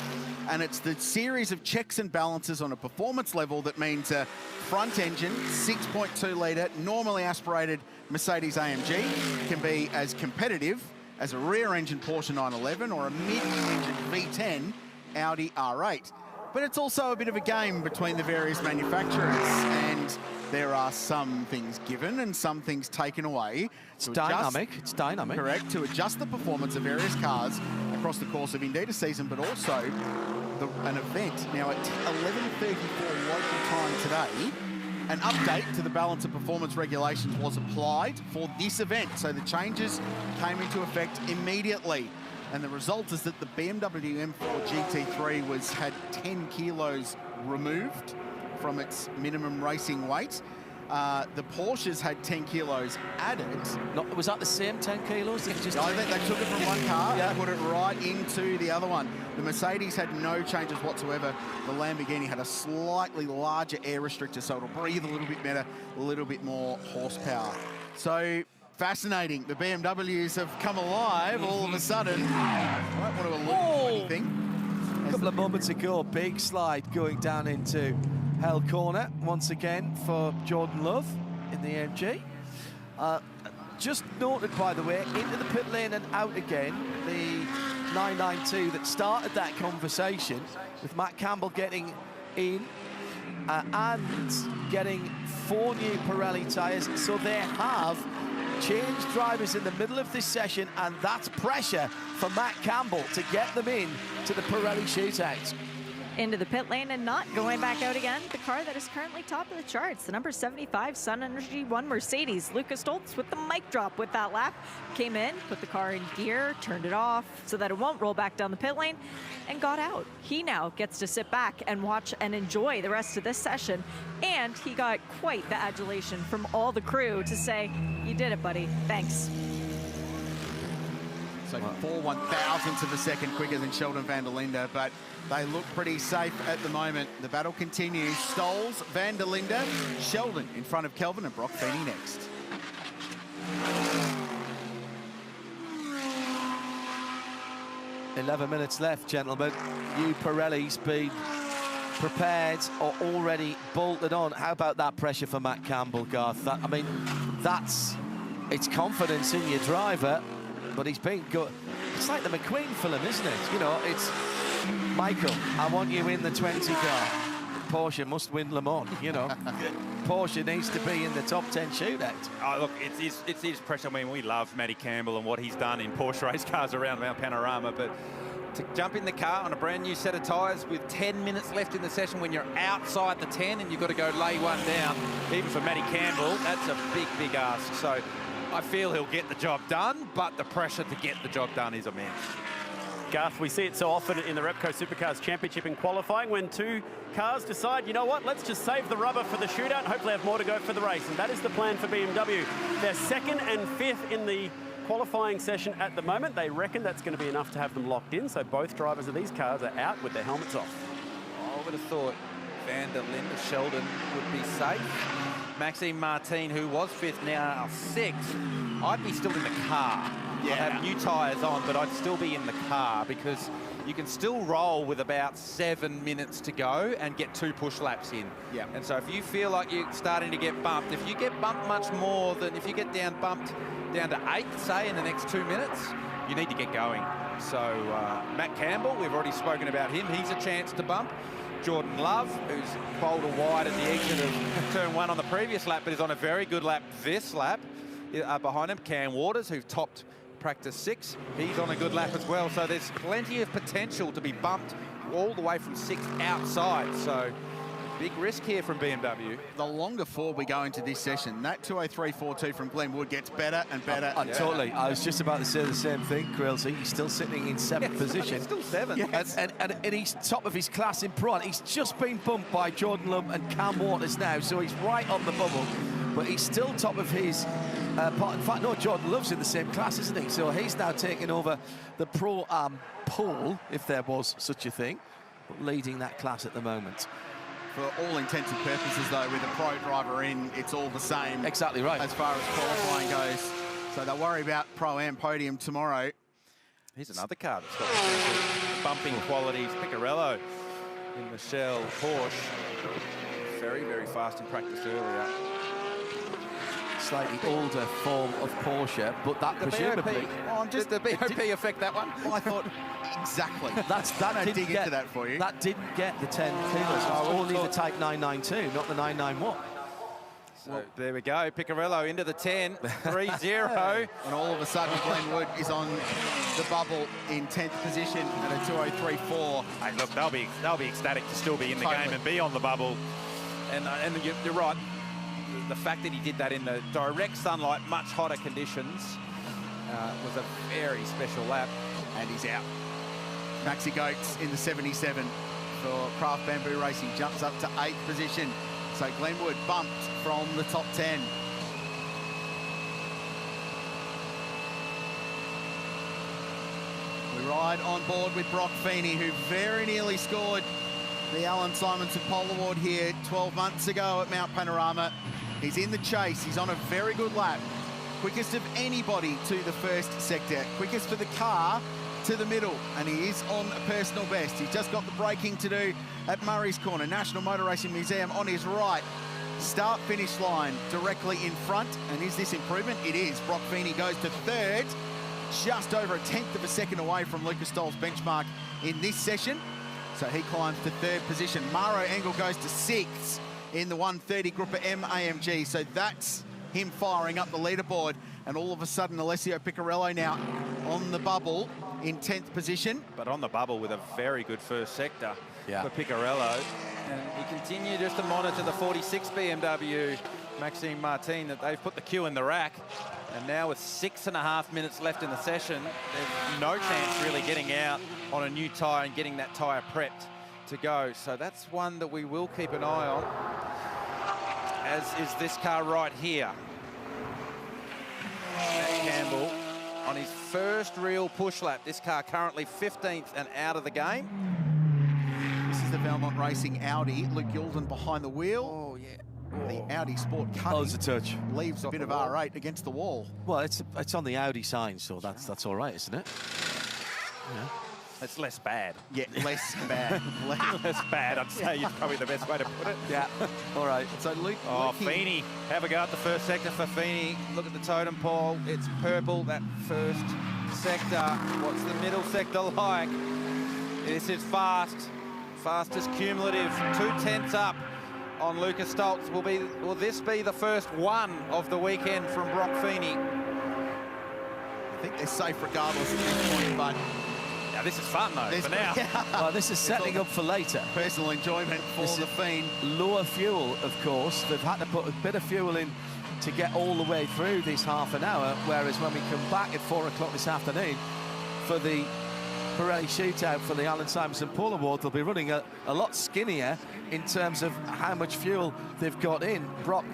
And it's the series of checks and balances on a performance level that means a front engine, 6.2 litre, normally aspirated Mercedes AMG can be as competitive as a rear engine Porsche 911 or a mid-engine V10 Audi R8. But it's also a bit of a game between the various manufacturers, and there are some things given and some things taken away. It's dynamic. It's dynamic. Correct, to adjust the performance of various cars across the course of indeed a season, but also an event. Now at 11:34 local time today, an update to the balance of performance regulations was applied for this event. So the changes came into effect immediately. And the result is that the BMW M4 GT3 had 10 kilos removed from its minimum racing weight. The Porsches had 10 kilos added. Was that the same 10 kilos? I think they took it from one car and put it right into the other one. The Mercedes had no changes whatsoever. The Lamborghini had a slightly larger air restrictor, so it'll breathe a little bit better, a little bit more horsepower. So fascinating. The BMWs have come alive all of a sudden. I don't want to allude to anything. A couple of moments ago, big slide going down into Hell Corner once again for Jordan Love in the AMG. Just noted, by the way, into the pit lane and out again, the 992 that started that conversation with Matt Campbell getting in and getting 4 new Pirelli tyres. So they have changed drivers in the middle of this session, and that's pressure for Matt Campbell to get them in to the Pirelli shootout. Into the pit lane and not going back out again. The car that is currently top of the charts, the number 75 Sun Energy 1 Mercedes. Lucas Stoltz with the mic drop with that lap. Came in, put the car in gear, turned it off so that it won't roll back down the pit lane, and got out. He now gets to sit back and watch and enjoy the rest of this session. And he got quite the adulation from all the crew to say, "You did it, buddy. Thanks." So 4 1,000ths of a second quicker than Sheldon van der Linde, but they look pretty safe at the moment. The battle continues. Stolz, van der Linde, Sheldon in front of Kelvin, and Brock Feeney next. "11 minutes left, gentlemen. You Pirelli's been prepared or already bolted on." How about that pressure for Matt Campbell, Garth? It's confidence in your driver, but he's been good. It's like the McQueen film, isn't it? You know, it's Michael, I want you in the 20 car. Porsche must win Le Mans, you know. Porsche needs to be in the top 10 shootout. Oh, look, it's his pressure. I mean, we love Matty Campbell and what he's done in Porsche race cars around Mount Panorama, but to jump in the car on a brand new set of tyres with 10 minutes left in the session when you're outside the 10 and you've got to go lay one down, even for Matty Campbell, that's a big, big ask. So I feel he'll get the job done, but the pressure to get the job done is immense. Garth, we see it so often in the Repco Supercars Championship in qualifying when 2 cars decide, you know what, let's just save the rubber for the shootout and hopefully have more to go for the race. And that is the plan for BMW. They're 2nd and 5th in the qualifying session at the moment. They reckon that's going to be enough to have them locked in. So both drivers of these cars are out with their helmets off. I would have thought van der Linde, Sheldon would be safe. Maxime Martin, who was 5th, now 6th. I'd be still in the car. Yeah. I'd have new tyres on, but I'd still be in the car because you can still roll with about 7 minutes to go and get 2 push laps in. Yeah. And so if you feel like you're starting to get bumped, if you get bumped much more than if you get bumped down to 8, say, in the next 2 minutes, you need to get going. So Matt Campbell, we've already spoken about him. He's a chance to bump. Jordan Love, who's bowled a wide at the exit of turn 1 on the previous lap, but is on a very good lap this lap. Behind him, Cam Waters, who topped practice 6. He's on a good lap as well. So there's plenty of potential to be bumped all the way from 6th outside. So big risk here from BMW. The longer forward we go into this session, that 203.42 from Glenwood gets better and better. Totally. I was just about to say the same thing, Krillsy. He's still sitting in 7th position. He's still 7th. Yes. And he's top of his class in front. He's just been bumped by Jordan Love and Cam Waters now, so he's right on the bubble. But he's still top of his part. In fact, no, Jordan Love's in the same class, isn't he? So he's now taking over the Pro-Am pole, if there was such a thing, but leading that class at the moment. For all intents and purposes, though, with a pro driver in, it's all the same. Exactly right. As far as qualifying goes. So they'll worry about Pro-Am podium tomorrow. Here's another car that's got bumping qualities. Picarello in Michelle Porsche. Very, very fast in practice earlier. Slightly older form of Porsche, but that presumably... Did the BOP affect that one? Well, I thought, exactly. That didn't dig into that for you. That didn't get the 10 kilos. Only the Type 992, not the 991. So there we go. Picarello into the 10, 3-0. And all of a sudden, Glenwood is on the bubble in 10th position at a 203.4. Hey, look, they'll be ecstatic to still be in the game and be on the bubble. And you're right. The fact that he did that in the direct sunlight, much hotter conditions, was a very special lap. And he's out. Maxi Goetz in the 77 for Craft Bamboo Racing. Jumps up to 8th position. So Glenwood bumped from the top 10. We ride on board with Brock Feeney, who very nearly scored the Alan Simonson Pole Award here 12 months ago at Mount Panorama. He's in the chase. He's on a very good lap. Quickest of anybody to the first sector. Quickest for the car to the middle. And he is on a personal best. He's just got the braking to do at Murray's Corner. National Motor Racing Museum on his right. Start-finish line directly in front. And is this improvement? It is. Brock Feeney goes to 3rd. Just over a 10th of a second away from Lucas Stoll's benchmark in this session. So he climbs to 3rd position. Maro Engel goes to 6th in the 130 Grouper M AMG. So that's him firing up the leaderboard. And all of a sudden, Alessio Piccarello now on the bubble in 10th position. But on the bubble with a very good first sector for Piccarello. And he continued just to monitor the 46 BMW Maxime Martin, that they've put the cue in the rack. And now with 6.5 minutes left in the session, there's no chance really getting out on a new tyre and getting that tyre prepped to go. So that's one that we will keep an eye on, as is this car right here. Matt Campbell on his first real push lap. This car currently 15th and out of the game. This is the Valmont Racing Audi. Luke Youlden behind the wheel. Oh, yeah. The Audi Sport Cutting. Oh, it's a touch. Leaves a bit of R8 against the wall. Well, it's on the Audi sign, so that's all right, isn't it? Yeah. It's less bad. Yeah, less bad. Less bad, I'd say, is probably the best way to put it. Yeah. All right. So Luke. Oh, Feeney. Have a go at the first sector for Feeney. Look at the totem pole. It's purple, that first sector. What's the middle sector like? This is fast. Fastest cumulative. 2/10 up on Lucas Stoltz. Will this be the first one of the weekend from Brock Feeney? I think they're safe regardless at this point, but now this is fun though for now. Well, this is setting up for later. Personal enjoyment for the Fiend. Lower fuel, of course. They've had to put a bit of fuel in to get all the way through this half an hour, whereas when we come back at 4 o'clock this afternoon for the Pirelli Shootout for the Alan Simonson Pole Award, they'll be running a lot skinnier in terms of how much fuel they've got in. Brock,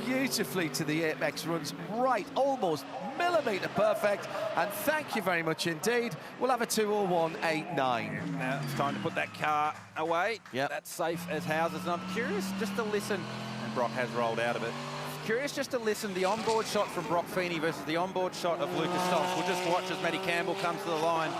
beautifully to the apex, runs right, almost millimetre perfect, and thank you very much indeed. We'll have a 2:01.89. Now it's time to put that car away. Yeah, that's safe as houses. And I'm curious just to listen, and Brock has rolled out of it. Curious just to listen, the onboard shot from Brock Feeney versus the onboard shot of Lucas Stoltz. We'll just watch as Matty Campbell comes to the line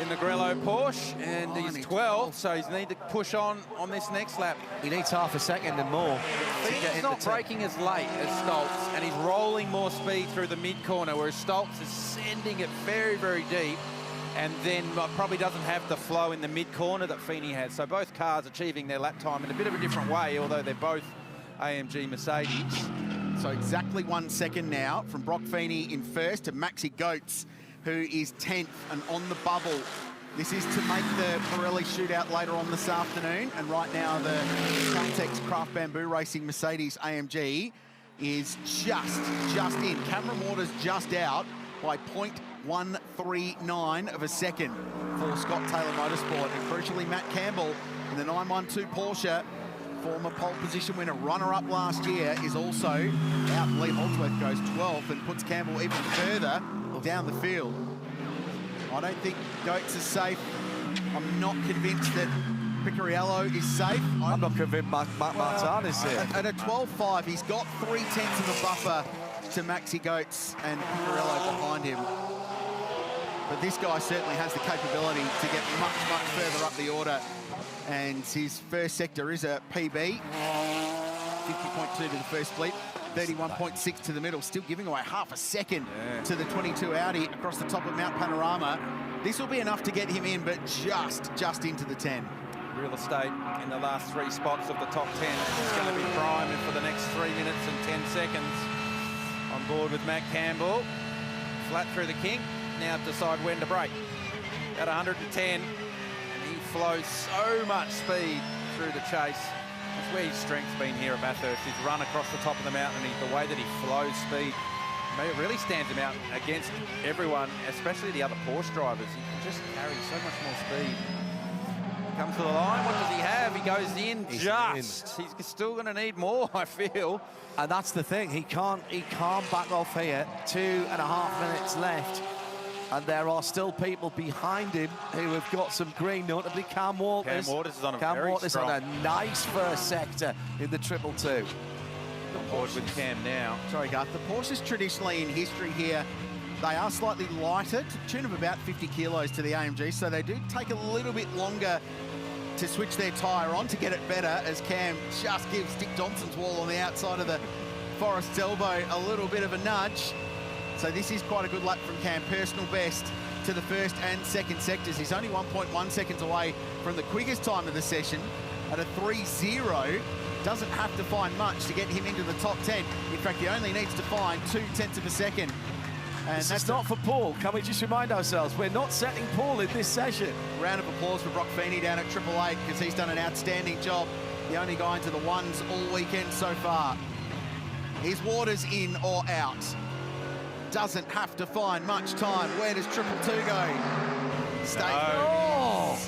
in the Grello Porsche, and he's 12, so he's need to push on this next lap. He needs half a second and more. He's not braking as late as Stoltz, and he's rolling more speed through the mid-corner, whereas Stoltz is sending it very, very deep, and then probably doesn't have the flow in the mid-corner that Feeney has. So both cars achieving their lap time in a bit of a different way, although they're both AMG Mercedes. So exactly 1 second now from Brock Feeney in first to Maxi Goetz, who is 10th and on the bubble. This is to make the Pirelli Shootout later on this afternoon. And right now, the Fanatec Craft Bamboo Racing Mercedes AMG is just in. Cameron Waters just out by 0.139 of a second for Scott Taylor Motorsport. And crucially, Matt Campbell in the 912 Porsche, former pole position winner, runner-up last year, is also out. Lee Holdsworth goes 12th and puts Campbell even further down the field. I don't think Goetz is safe. I'm not convinced that Picariello is safe. I'm not convinced Martin is here. At a 12.5, he's got 3/10 of a buffer to Maxi Goetz and Picariello behind him. But this guy certainly has the capability to get much, much further up the order. And his first sector is a PB. 50.2 to the first split. 31.6 to the middle, still giving away half a second to the 22 Audi across the top of Mount Panorama. This will be enough to get him in, but just into the 10. Real estate in the last 3 spots of the top 10. It's going to be prime for the next 3 minutes and 10 seconds. On board with Matt Campbell. Flat through the kink. Now decide when to brake. At 110, and he flows so much speed through the chase. That's where his strength's been here at Bathurst. He's run across the top of the mountain. The way that he flows speed me, it really stands him out against everyone, especially the other Porsche drivers. He can just carry so much more speed. Comes to the line, what does he have? He goes in. He's still going to need more, I feel. And that's the thing, he can't back off here. 2.5 minutes left. And there are still people behind him who have got some green, notably Cam Waters. Cam Waters is on a Cam very Waters strong... on a nice first sector in the 222. Board with Cam now. Sorry, Garth. The Porsches traditionally in history here, they are slightly lighter, to the tune of about 50 kilos to the AMG, so they do take a little bit longer to switch their tyre on to get it better, as Cam just gives Dick Johnson's wall on the outside of the Forest's elbow a little bit of a nudge. So this is quite a good lap from Cam, personal best to the first and second sectors. He's only 1.1 seconds away from the quickest time of the session at a 3.0. Doesn't have to find much to get him into the top 10. In fact, he only needs to find 0.2 of a second. And this that's is not for Paul. Can we just remind ourselves, we're not setting Paul in this session. Round of applause for Brock Feeney down at 888, because he's done an outstanding job. The only guy into the ones all weekend so far. Is Waters in or out? Doesn't have to find much time. Where does 222 go? Stay. Oh!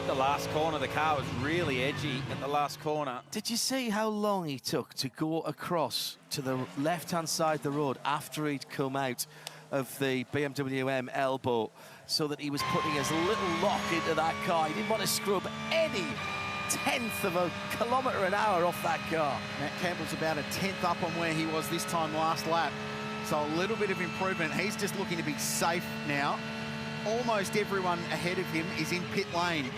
The last corner, the car was really edgy at the last corner. Did you see how long he took to go across to the left-hand side of the road after he'd come out of the BMW M elbow, so that he was putting his little lock into that car? He didn't want to scrub any 1/10 of a kilometre an hour off that car. Matt Campbell's about a 1/10 up on where he was this time last lap. So a little bit of improvement. He's just looking to be safe now. Almost everyone ahead of him is in pit lane.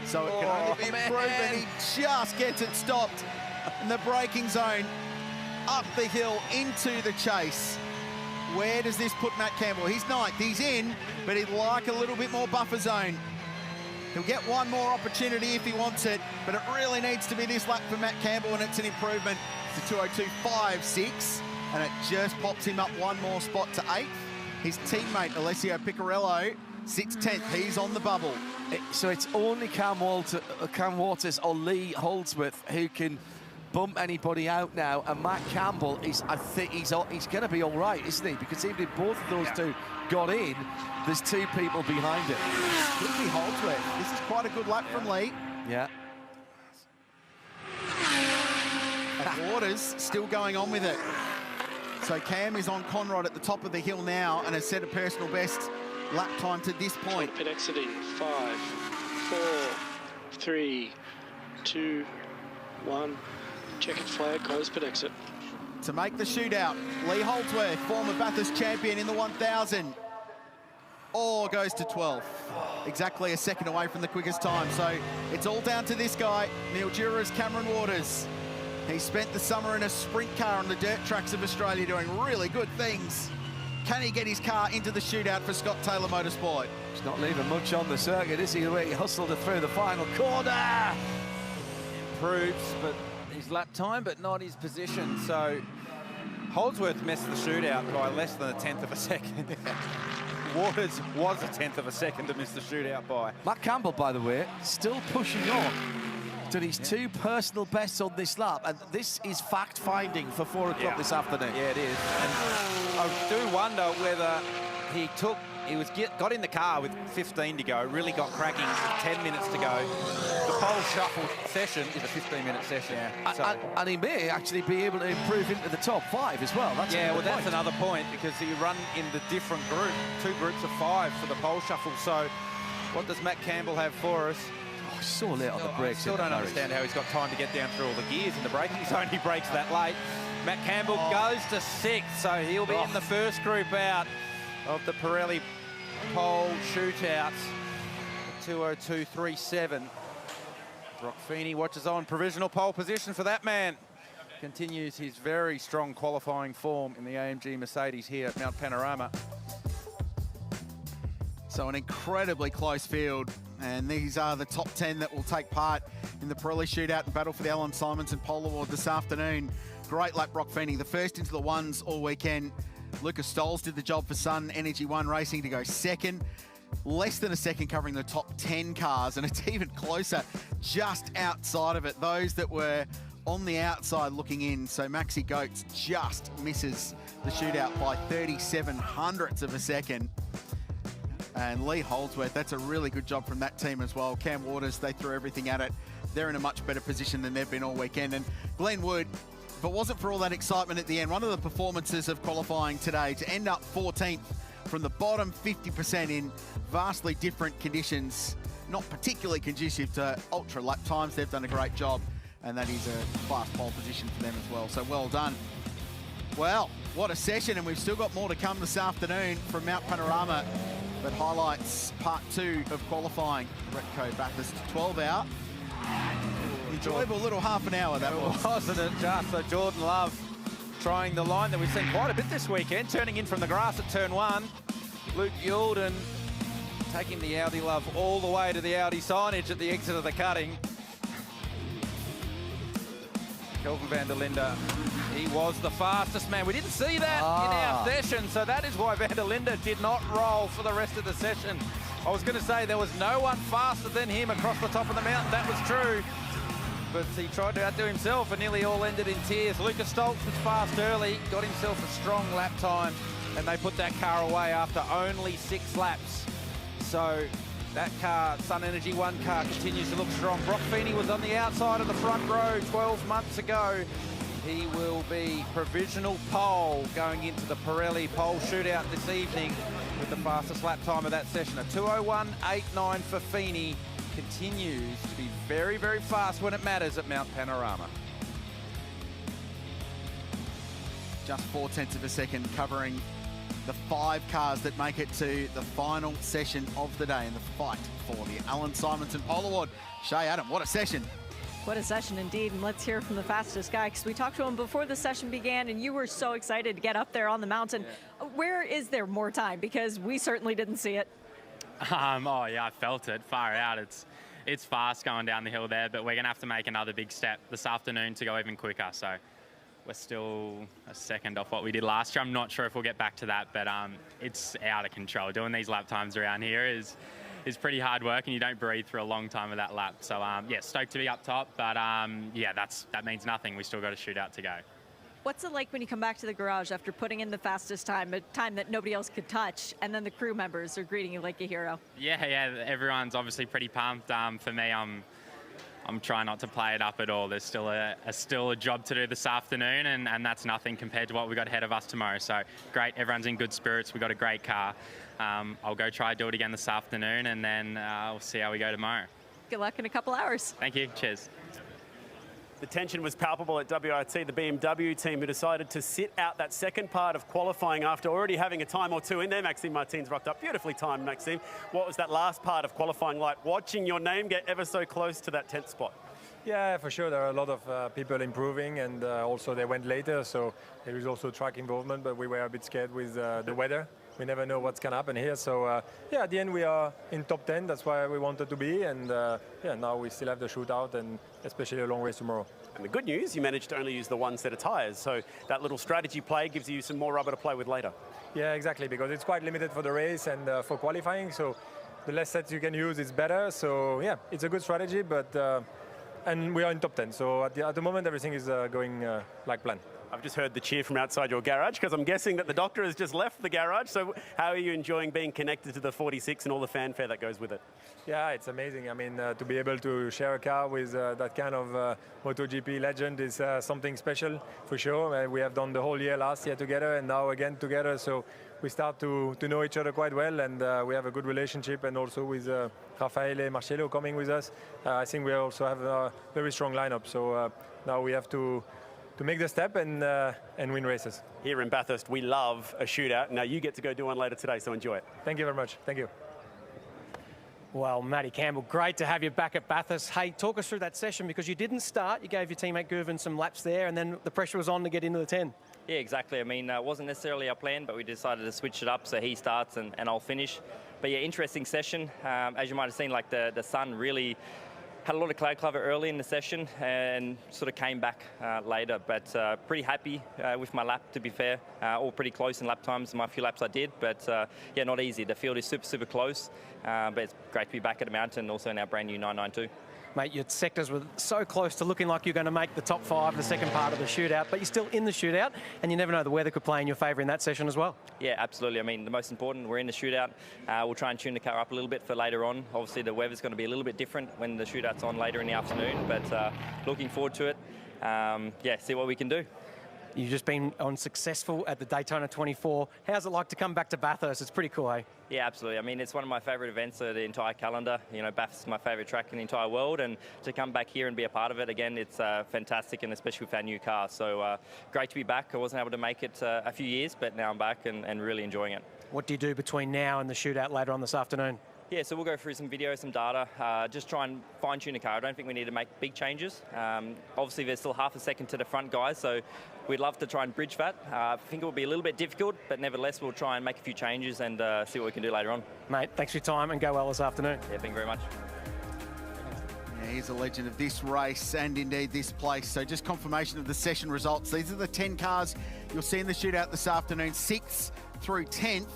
So it can only be improved, and he just gets it stopped in the braking zone, up the hill into the chase. Where does this put Matt Campbell? He's 9th, he's in, but he'd like a little bit more buffer zone. He'll get one more opportunity if he wants it, but it really needs to be this lap for Matt Campbell, and it's an improvement to 2:02.56, and it just pops him up one more spot to 8th. His teammate, Alessio Picarello, sits 10th. He's on the bubble. So it's only Cam Waters or Lee Holdsworth who can bump anybody out now, and Matt Campbell is, I think he's going to be all right, isn't he? Because even if both of those two got in, there's 2 people behind him. Could be Holdsworth. This is quite a good lap from Lee. Yeah. And Waters still going on with it. So Cam is on Conrod at the top of the hill now and has set a personal best lap time to this point. Pit exit in 5, 4, 3, 2, 1. Checkered flag, close pit exit. To make the shootout, Lee Holdsworth, former Bathurst champion in the 1000. Or goes to 12th. Exactly a second away from the quickest time. So it's all down to this guy, Mildura's Cameron Waters. He spent the summer in a sprint car on the dirt tracks of Australia doing really good things. Can he get his car into the shootout for Scott Taylor Motorsport? He's not leaving much on the circuit, is he? The way he hustled it through the final corner. Improves, but his lap time, but not his position. So Holdsworth missed the shootout by less than a 1/10 of a second. Waters was a 1/10 of a second to miss the shootout by. Matt Campbell, by the way, still pushing on. Done his 2 personal bests on this lap, and this is fact-finding for 4 o'clock this afternoon. Yeah, it is. And I do wonder whether he got in the car with 15 to go, really got cracking with 10 minutes to go. The pole shuffle session is a 15-minute session. Yeah. So, and he may actually be able to improve into the top 5 as well. That's that's another point, because you run in the different group, 2 groups of 5 for the pole shuffle. So what does Matt Campbell have for us? Oh, so late on the brakes. I still don't understand how he's got time to get down through all the gears in the braking zone. He brakes that late. Matt Campbell goes to 6th, so he'll be in the first group out of the Pirelli Pole Shootout. 2:02.37. Brock Feeney watches on. Provisional pole position for that man. Continues his very strong qualifying form in the AMG Mercedes here at Mount Panorama. So an incredibly close field, and these are the top 10 that will take part in the Pirelli Shootout and battle for the Alan Simonson Pole Award this afternoon. Great lap, Brock Feeney, the first into the ones all weekend. Lucas Stoles did the job for Sun Energy One Racing to go second. Less than a second covering the top 10 cars, and it's even closer just outside of it. Those that were on the outside looking in. So Maxi Goetz just misses the shootout by 37 hundredths of a second. And Lee Holdsworth, that's a really good job from that team as well. Cam Waters, they threw everything at it. They're in a much better position than they've been all weekend. And Glenn Wood, if it wasn't for all that excitement at the end, one of the performances of qualifying today to end up 14th from the bottom 50% in vastly different conditions, not particularly conducive to ultra lap times. They've done a great job, and that is a class pole position for them as well. So well done. Well, what a session, and we've still got more to come this afternoon from Mount Panorama that highlights part 2 of qualifying. Repco Bathurst 12 hour. Enjoyable little half an hour that was. Wasn't it just? So Jordan Love trying the line that we've seen quite a bit this weekend, turning in from the grass at turn 1. Luke Youlden taking the Audi Love all the way to the Audi signage at the exit of the cutting. Kelvin van der Linde, he was the fastest man. We didn't see that in our session, so that is why van der Linde did not roll for the rest of the session. I was going to say there was no one faster than him across the top of the mountain. That was true. But he tried to outdo himself and nearly all ended in tears. Lucas Stoltz was fast early, got himself a strong lap time, and they put that car away after only 6 laps. So that car, Sun Energy 1 car, continues to look strong. Brock Feeney was on the outside of the front row 12 months ago. He will be provisional pole going into the Pirelli Pole Shootout this evening with the fastest lap time of that session. A 2:01.89 for Feeney. Continues to be very, very fast when it matters at Mount Panorama. Just 0.4 of a second covering the 5 cars that make it to the final session of the day in the fight for the Alan Simonson Pole Award. Shay Adam, what a session. What a session indeed, and let's hear from the fastest guy, because we talked to him before the session began, and you were so excited to get up there on the mountain. Yeah. Where is there more time? Because we certainly didn't see it. Oh yeah, I felt it far out. It's fast going down the hill there, but we're gonna have to make another big step this afternoon to go even quicker. So we're still a second off what we did last year. I'm not sure if we'll get back to that, but it's out of control. Doing these lap times around here is pretty hard work, and you don't breathe for a long time with that lap. So yeah, stoked to be up top, but yeah, that means nothing. We still got a shootout to go. What's it like when you come back to the garage after putting in the fastest time, a time that nobody else could touch, and then the crew members are greeting you like a hero? Yeah, everyone's obviously pretty pumped. For me, I'm trying not to play it up at all. There's still a job to do this afternoon, and that's nothing compared to what we got ahead of us tomorrow. So great, everyone's in good spirits. We got a great car. I'll go try do it again this afternoon, and then we'll see how we go tomorrow. Good luck in a couple hours. Thank you. Cheers. The tension was palpable at WRT, the BMW team who decided to sit out that second part of qualifying after already having a time or two in there. Maxime Martin's rocked up. Beautifully timed, Maxime. What was that last part of qualifying like, watching your name get ever so close to that 10th spot? Yeah, for sure. There are a lot of people improving, and also they went later, so there is also track involvement, but we were a bit scared with the weather. We never know what's going to happen here. So, yeah, at the end, we are in top 10. That's where we wanted to be. And, yeah, now we still have the shootout and especially a long race tomorrow. And the good news, you managed to only use the one set of tyres. So that little strategy play gives you some more rubber to play with later. Yeah, exactly, because it's quite limited for the race and for qualifying. So the less sets you can use, it's better. So, yeah, it's a good strategy. But and we are in top 10. So at the moment, everything is going like planned. I've just heard the cheer from outside your garage, because I'm guessing that the doctor has just left the garage. So how are you enjoying being connected to the 46 and all the fanfare that goes with it? Yeah, it's amazing. I mean, to be able to share a car with that kind of MotoGP legend is something special for sure. We have done the whole year last year together and now again together. So we start to know each other quite well, and we have a good relationship. And also with Raffaele Marcello coming with us, I think we also have a very strong lineup. So now we have to make the step and win races. Here in Bathurst, we love a shootout. Now you get to go do one later today, so enjoy it. Thank you very much. Thank you. Well, Matty Campbell, great to have you back at Bathurst. Hey, talk us through that session, because you didn't start. You gave your teammate Gervin some laps there, and then the pressure was on to get into the 10. Yeah, exactly. I mean, it wasn't necessarily our plan, but we decided to switch it up, so he starts and I'll finish. But yeah, interesting session. As you might have seen, like the sun really had a lot of cloud cover early in the session and sort of came back later, but pretty happy with my lap, to be fair. All pretty close in lap times, my few laps I did, but yeah, not easy. The field is super, super close, but it's great to be back at the mountain and also in our brand new 992. Mate, your sectors were so close to looking like you're going to make the top 5 the second part of the shootout, but you're still in the shootout, and you never know, the weather could play in your favour in that session as well. Yeah, absolutely. I mean, the most important, we're in the shootout. We'll try and tune the car up a little bit for later on. Obviously, the weather's going to be a little bit different when the shootout's on later in the afternoon, but looking forward to it. Yeah, see what we can do. You've just been successful at the Daytona 24. How's it like to come back to Bathurst? It's pretty cool, eh? Yeah, absolutely. I mean, it's one of my favourite events of the entire calendar. You know, Bathurst is my favourite track in the entire world, and to come back here and be a part of it again, it's fantastic, and especially with our new car. So great to be back. I wasn't able to make it a few years, but now I'm back and really enjoying it. What do you do between now and the shootout later on this afternoon? Yeah, so we'll go through some video, some data, just try and fine-tune the car. I don't think we need to make big changes. Obviously, there's still half a second to the front guys, so we'd love to try and bridge that. I think it will be a little bit difficult, but nevertheless, we'll try and make a few changes and see what we can do later on. Mate, thanks for your time and go well this afternoon. Yeah, thank you very much. Yeah, he's a legend of this race and indeed this place. So just confirmation of the session results. These are the 10 cars you'll see in the shootout this afternoon, 6th through 10th.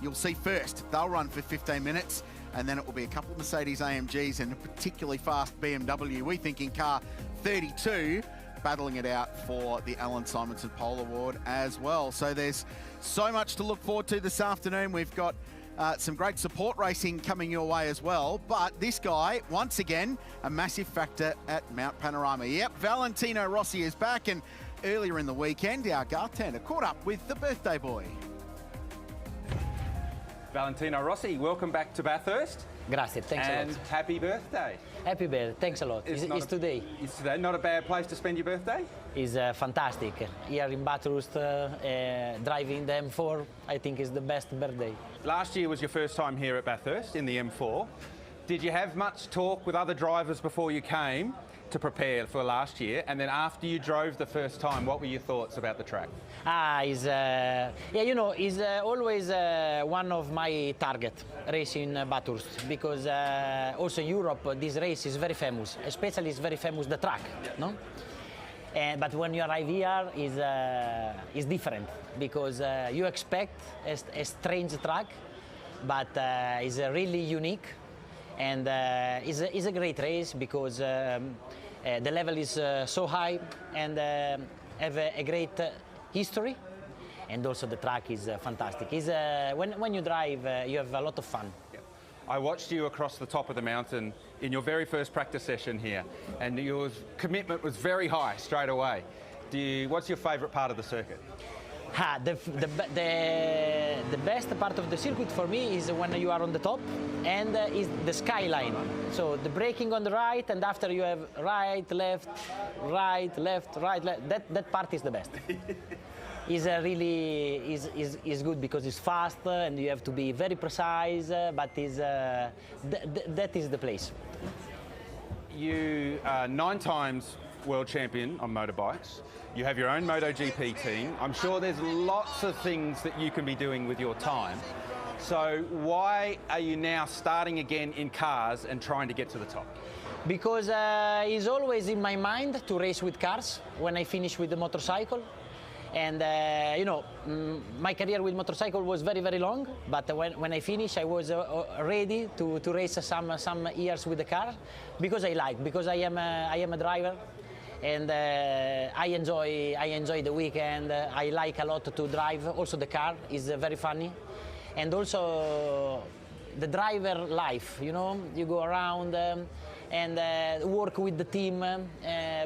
You'll see first. They'll run for 15 minutes. And then it will be a couple of Mercedes AMGs and a particularly fast BMW. We think in car 32, battling it out for the Alan Simonson Pole Award as well. So there's so much to look forward to this afternoon. We've got some great support racing coming your way as well. But this guy, once again, a massive factor at Mount Panorama. Yep, Valentino Rossi is back, and earlier in the weekend, our Garth Tander caught up with the birthday boy. Valentino Rossi, welcome back to Bathurst. Grazie, thanks a lot. And happy birthday. Happy birthday, thanks a lot. It's today. It's today, not a bad place to spend your birthday? It's fantastic. Here in Bathurst, driving the M4, I think is the best birthday. Last year was your first time here at Bathurst in the M4. Did you have much talk with other drivers before you came to prepare for last year? And then after you drove the first time, what were your thoughts about the track? Yeah, you know, it's always one of my target racing Bathurst, because also in Europe this race is very famous, especially it's very famous the track, no? But when you arrive here is different, because you expect a strange track, but it's really unique, and it's a great race because the level is so high and have a great history, and also the track is fantastic. When you drive, you have a lot of fun. I watched you across the top of the mountain in your very first practice session here, and your commitment was very high straight away. What's your favourite part of the circuit? The best part of the circuit for me is when you are on the top and is the skyline. So the braking on the right, and after you have right, left, right, left, right, left. That part is the best. Is is good because it's fast and you have to be very precise. But that is the place. You are 9 times world champion on motorbikes. You have your own MotoGP team. I'm sure there's lots of things that you can be doing with your time. So why are you now starting again in cars and trying to get to the top? Because it's always in my mind to race with cars when I finish with the motorcycle. And you know, my career with motorcycle was very, very long. But when I finished, I was ready to race some years with the car, because I am a driver. And I enjoy the weekend. I like a lot to drive. Also the car is very funny, and also the driver life. You know, you go around and work with the team,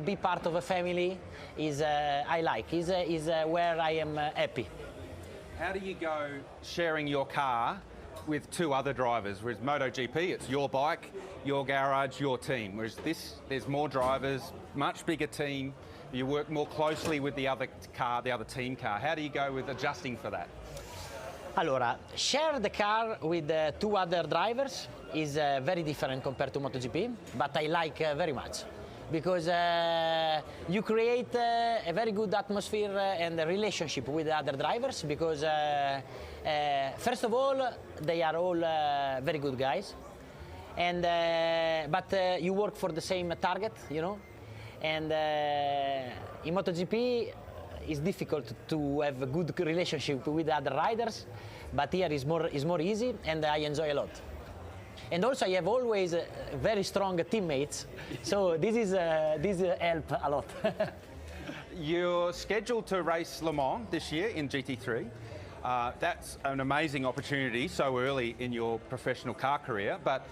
be part of a family. I like. Is where I am happy. How do you go sharing your car with 2 other drivers? Whereas MotoGP, it's your bike, your garage, your team. Whereas this, there's more drivers, much bigger team. You work more closely with the other team car. How do you go with adjusting for that? Allora, share the car with 2 other drivers is very different compared to MotoGP, but I like very much. Because you create a very good atmosphere and a relationship with the other drivers, because first of all, they are all very good guys, and but you work for the same target, you know, and in MotoGP it's difficult to have a good relationship with other riders, but here is more easy, and I enjoy a lot. And also, I have always very strong teammates, so this help a lot. You're scheduled to race Le Mans this year in GT3. That's an amazing opportunity so early in your professional car career, but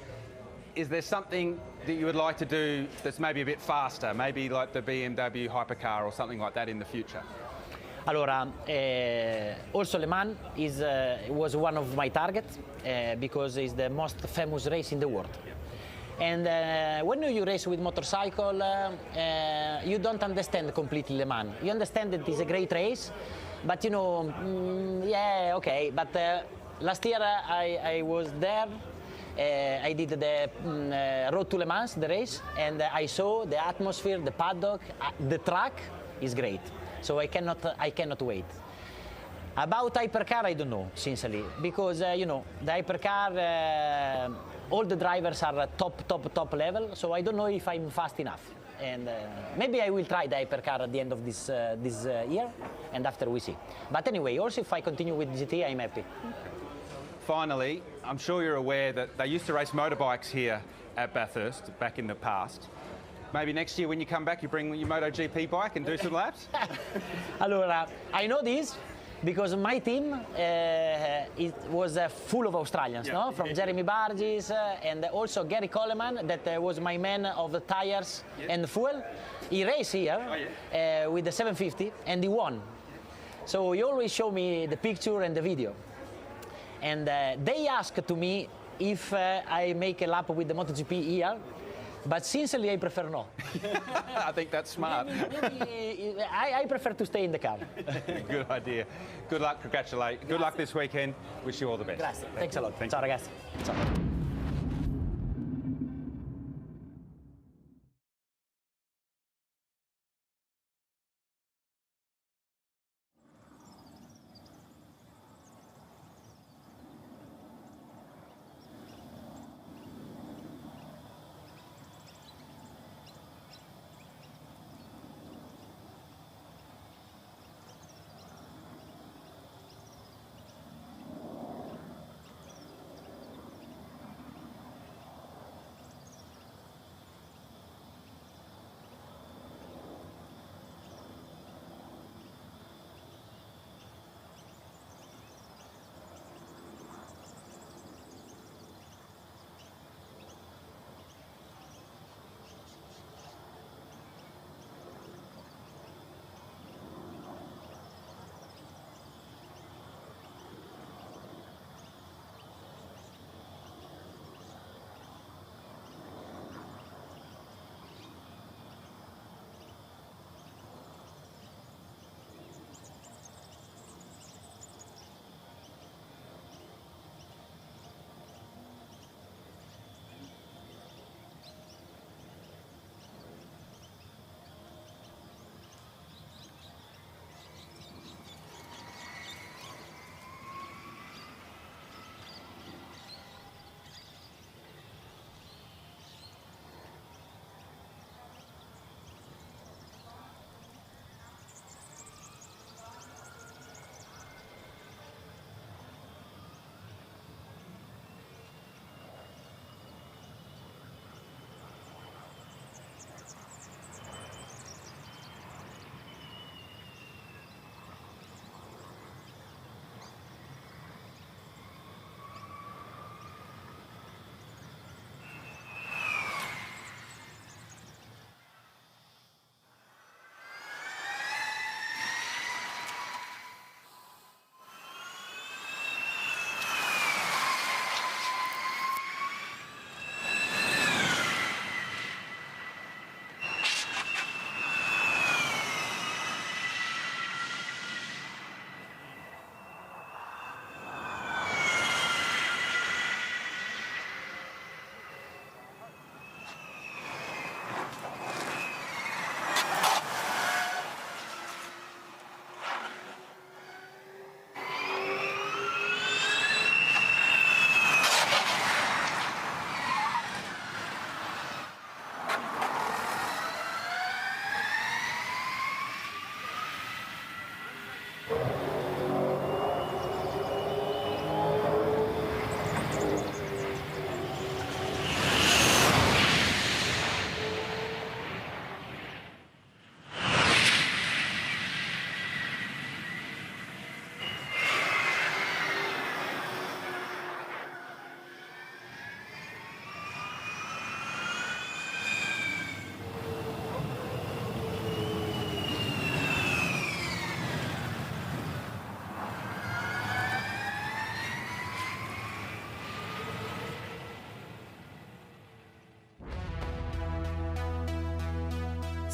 is there something that you would like to do that's maybe a bit faster, maybe like the BMW hypercar or something like that in the future? Allora, also Le Mans was one of my targets because it's the most famous race in the world. And when you race with motorcycle, you don't understand completely Le Mans. You understand that it's a great race, but you know, yeah, okay. But last year I was there. I did the Road to Le Mans, the race, and I saw the atmosphere, the paddock, the track is great. So I cannot wait. About hypercar, I don't know, sincerely, because you know the hypercar, all the drivers are top level. So I don't know if I'm fast enough. And maybe I will try the hypercar at the end of this year, and after we see. But anyway, also if I continue with GT, I'm happy. Finally, I'm sure you're aware that they used to race motorbikes here at Bathurst back in the past. Maybe next year when you come back, you bring your MotoGP bike and do some laps? Allora, I know this because my team it was full of Australians, no? From Jeremy Burgess and also Gary Coleman, that was my man of the tires and fuel. He raced here with the 750 and he won. So he always show me the picture and the video. And they asked to me if I make a lap with the MotoGP here, but sincerely I prefer no. I think that's smart. Maybe I prefer to stay in the car. Good idea. Good luck, congratulate. Good luck this weekend. Wish you all the best. Grazie. Thanks a lot. Ciao ragazzi. Ciao.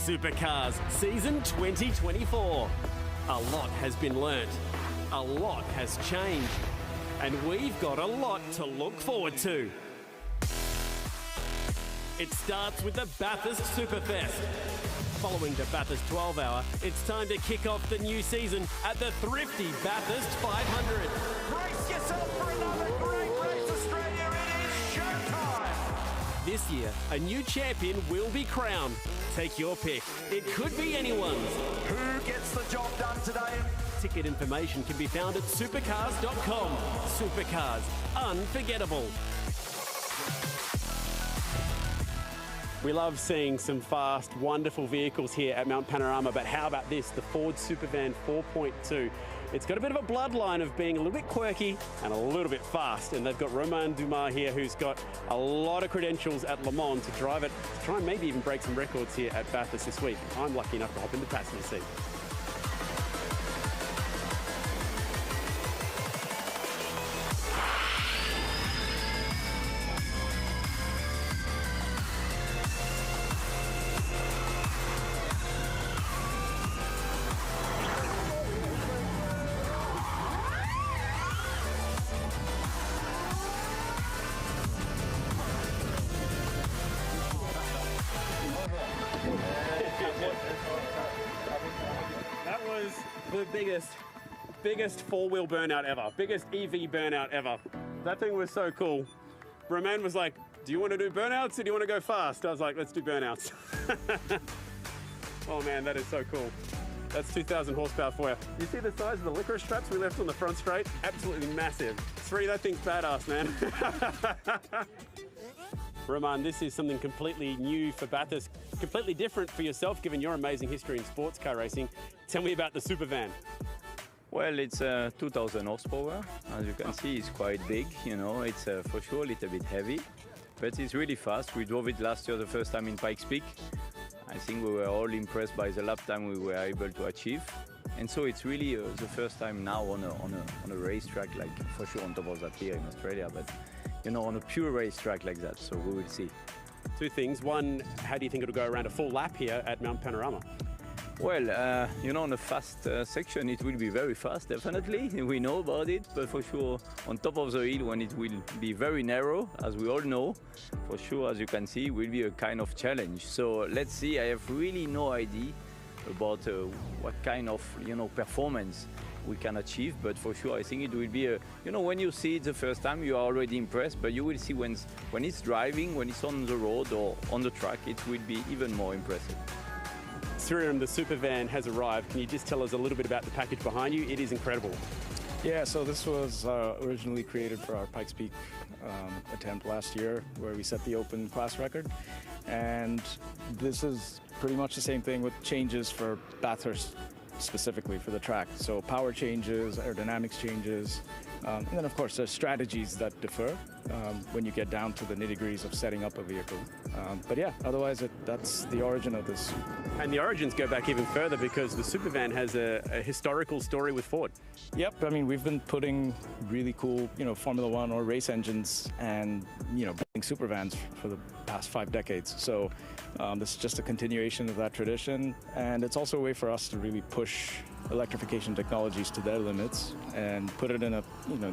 Supercars Season 2024. A lot has been learnt. A lot has changed. And we've got a lot to look forward to. It starts with the Bathurst Superfest. Following the Bathurst 12 Hour, it's time to kick off the new season at the thrifty Bathurst 500. Brace yourself for another great race, Australia. It is showtime. This year, a new champion will be crowned. Take your pick. It could be anyone's. Who gets the job done today? Ticket information can be found at supercars.com. Supercars, unforgettable. We love seeing some fast, wonderful vehicles here at Mount Panorama, but how about this, the Ford Supervan 4.2? It's got a bit of a bloodline of being a little bit quirky and a little bit fast, and they've got Romain Dumas here, who's got a lot of credentials at Le Mans to drive it, to try and maybe even break some records here at Bathurst this week. I'm lucky enough to hop in the passenger seat. That was the biggest four-wheel burnout ever, biggest EV burnout ever. That thing was so cool. Romain was like, do you want to do burnouts or do you want to go fast? I was like, let's do burnouts. Oh man, that is so cool. That's 2,000 horsepower for you. You see the size of the licorice straps we left on the front straight? Absolutely massive. Sri, that thing's badass, man. Romain, this is something completely new for Bathurst, completely different for yourself, given your amazing history in sports car racing. Tell me about the Supervan. Well, it's 2,000 horsepower. As you can see, it's quite big. You know, it's for sure a little bit heavy, but it's really fast. We drove it last year the first time in Pikes Peak. I think we were all impressed by the lap time we were able to achieve. And so it's really the first time now on a racetrack, like for sure on top of that here in Australia, but you know, on a pure racetrack like that. So we will see. Two things. One, how do you think it'll go around a full lap here at Mount Panorama? Well, you know, on a fast section, it will be very fast, definitely. We know about it, but for sure, on top of the hill, when it will be very narrow, as we all know, for sure, as you can see, will be a kind of challenge. So let's see. I have really no idea about what kind of, you know, performance we can achieve, but for sure, I think it will be you know, when you see it the first time, you are already impressed, but you will see when it's driving, when it's on the road or on the track, it will be even more impressive. Sriram, the Supervan has arrived. Can you just tell us a little bit about the package behind you? It is incredible. Yeah, so this was originally created for our Pikes Peak attempt last year, where we set the open class record. And this is pretty much the same thing with changes for Bathurst specifically for the track. So power changes, aerodynamics changes, and then of course there's strategies that differ when you get down to the nitty-gritties of setting up a vehicle. But yeah, otherwise that's the origin of this. And the origins go back even further because the Supervan has a historical story with Ford. Yep, I mean, we've been putting really cool, you know, Formula One or race engines and, you know, building Supervans for the past 5 decades. So this is just a continuation of that tradition. And it's also a way for us to really push electrification technologies to their limits and put it in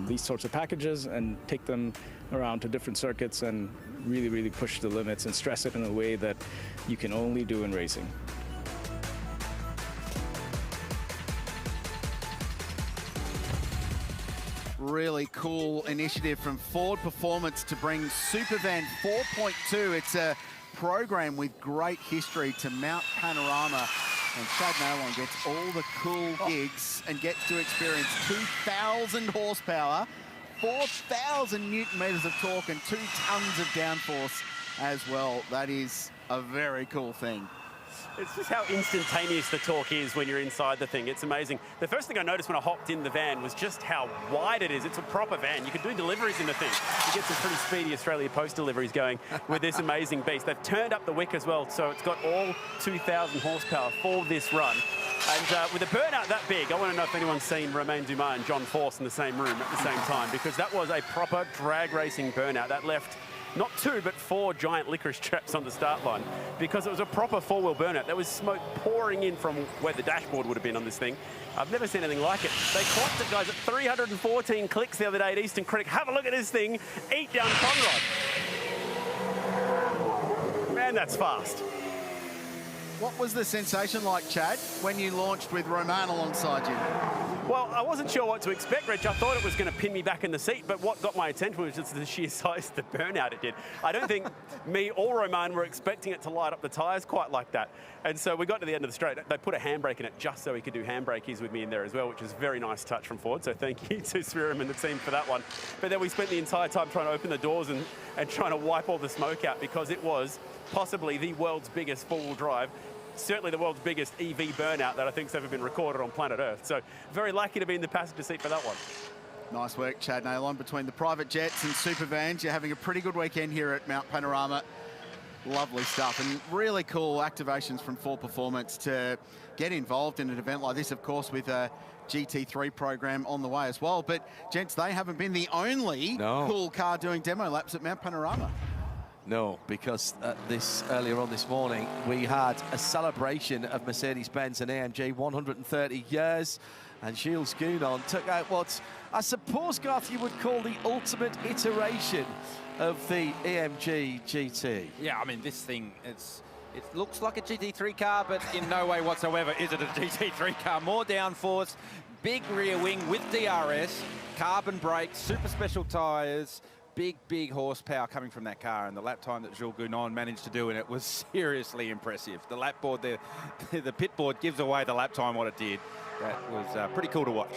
these sorts of packages and take them around to different circuits and really, really push the limits and stress it in a way that you can only do in racing. Really cool initiative from Ford Performance to bring Supervan 4.2. It's a program with great history to Mount Panorama. And Chad Nolan gets all the cool gigs and gets to experience 2,000 horsepower, 4,000 Newton meters of torque and 2 tons of downforce as well. That is a very cool thing. It's just how instantaneous the torque is when you're inside the thing. It's amazing. The first thing I noticed when I hopped in the van was just how wide it is. It's a proper van. You can do deliveries in the thing. You get some pretty speedy Australia Post deliveries going with this amazing beast. They've turned up the wick as well, so it's got all 2,000 horsepower for this run. And with a burnout that big, I want to know if anyone's seen Romain Dumas and John Force in the same room at the same time, because that was a proper drag racing burnout. That left not 2 but 4 giant licorice traps on the start line, because it was a proper 4-wheel burnout. There was smoke pouring in from where the dashboard would have been on this thing. I've never seen anything like it. They clocked it, guys, at 314 clicks the other day at Eastern Creek. Have a look at this thing eat down Conrod. Man, that's fast. What was the sensation like, Chad, when you launched with Roman alongside you? Well, I wasn't sure what to expect, Rich. I thought it was going to pin me back in the seat, but what got my attention was just the sheer size of the burnout it did. I don't think me or Roman were expecting it to light up the tyres quite like that. And so we got to the end of the straight. They put a handbrake in it just so he could do handbrakies with me in there as well, which is a very nice touch from Ford. So thank you to Spirim and the team for that one. But then we spent the entire time trying to open the doors and trying to wipe all the smoke out, because it was possibly the world's biggest four-wheel drive. Certainly the world's biggest EV burnout that I think's ever been recorded on planet Earth. So very lucky to be in the passenger seat for that one. Nice work, Chad Nailon. Between the private jets and super vans, you're having a pretty good weekend here at Mount Panorama. Lovely stuff, and really cool activations from Ford Performance to get involved in an event like this, of course, with a GT3 program on the way as well. But gents, they haven't been the only cool car doing demo laps at Mount Panorama. No, because earlier on this morning, we had a celebration of Mercedes-Benz and AMG 130 years, and Gilles Gounon took out what I suppose, Garth, you would call the ultimate iteration of the AMG GT. Yeah, I mean, this thing, it looks like a GT3 car, but in no way whatsoever is it a GT3 car. More downforce, big rear wing with DRS, carbon brakes, super special tyres, big horsepower coming from that car, and the lap time that Jules Gounon managed to do in it was seriously impressive. The lap board, the pit board gives away the lap time what it did. That was pretty cool to watch.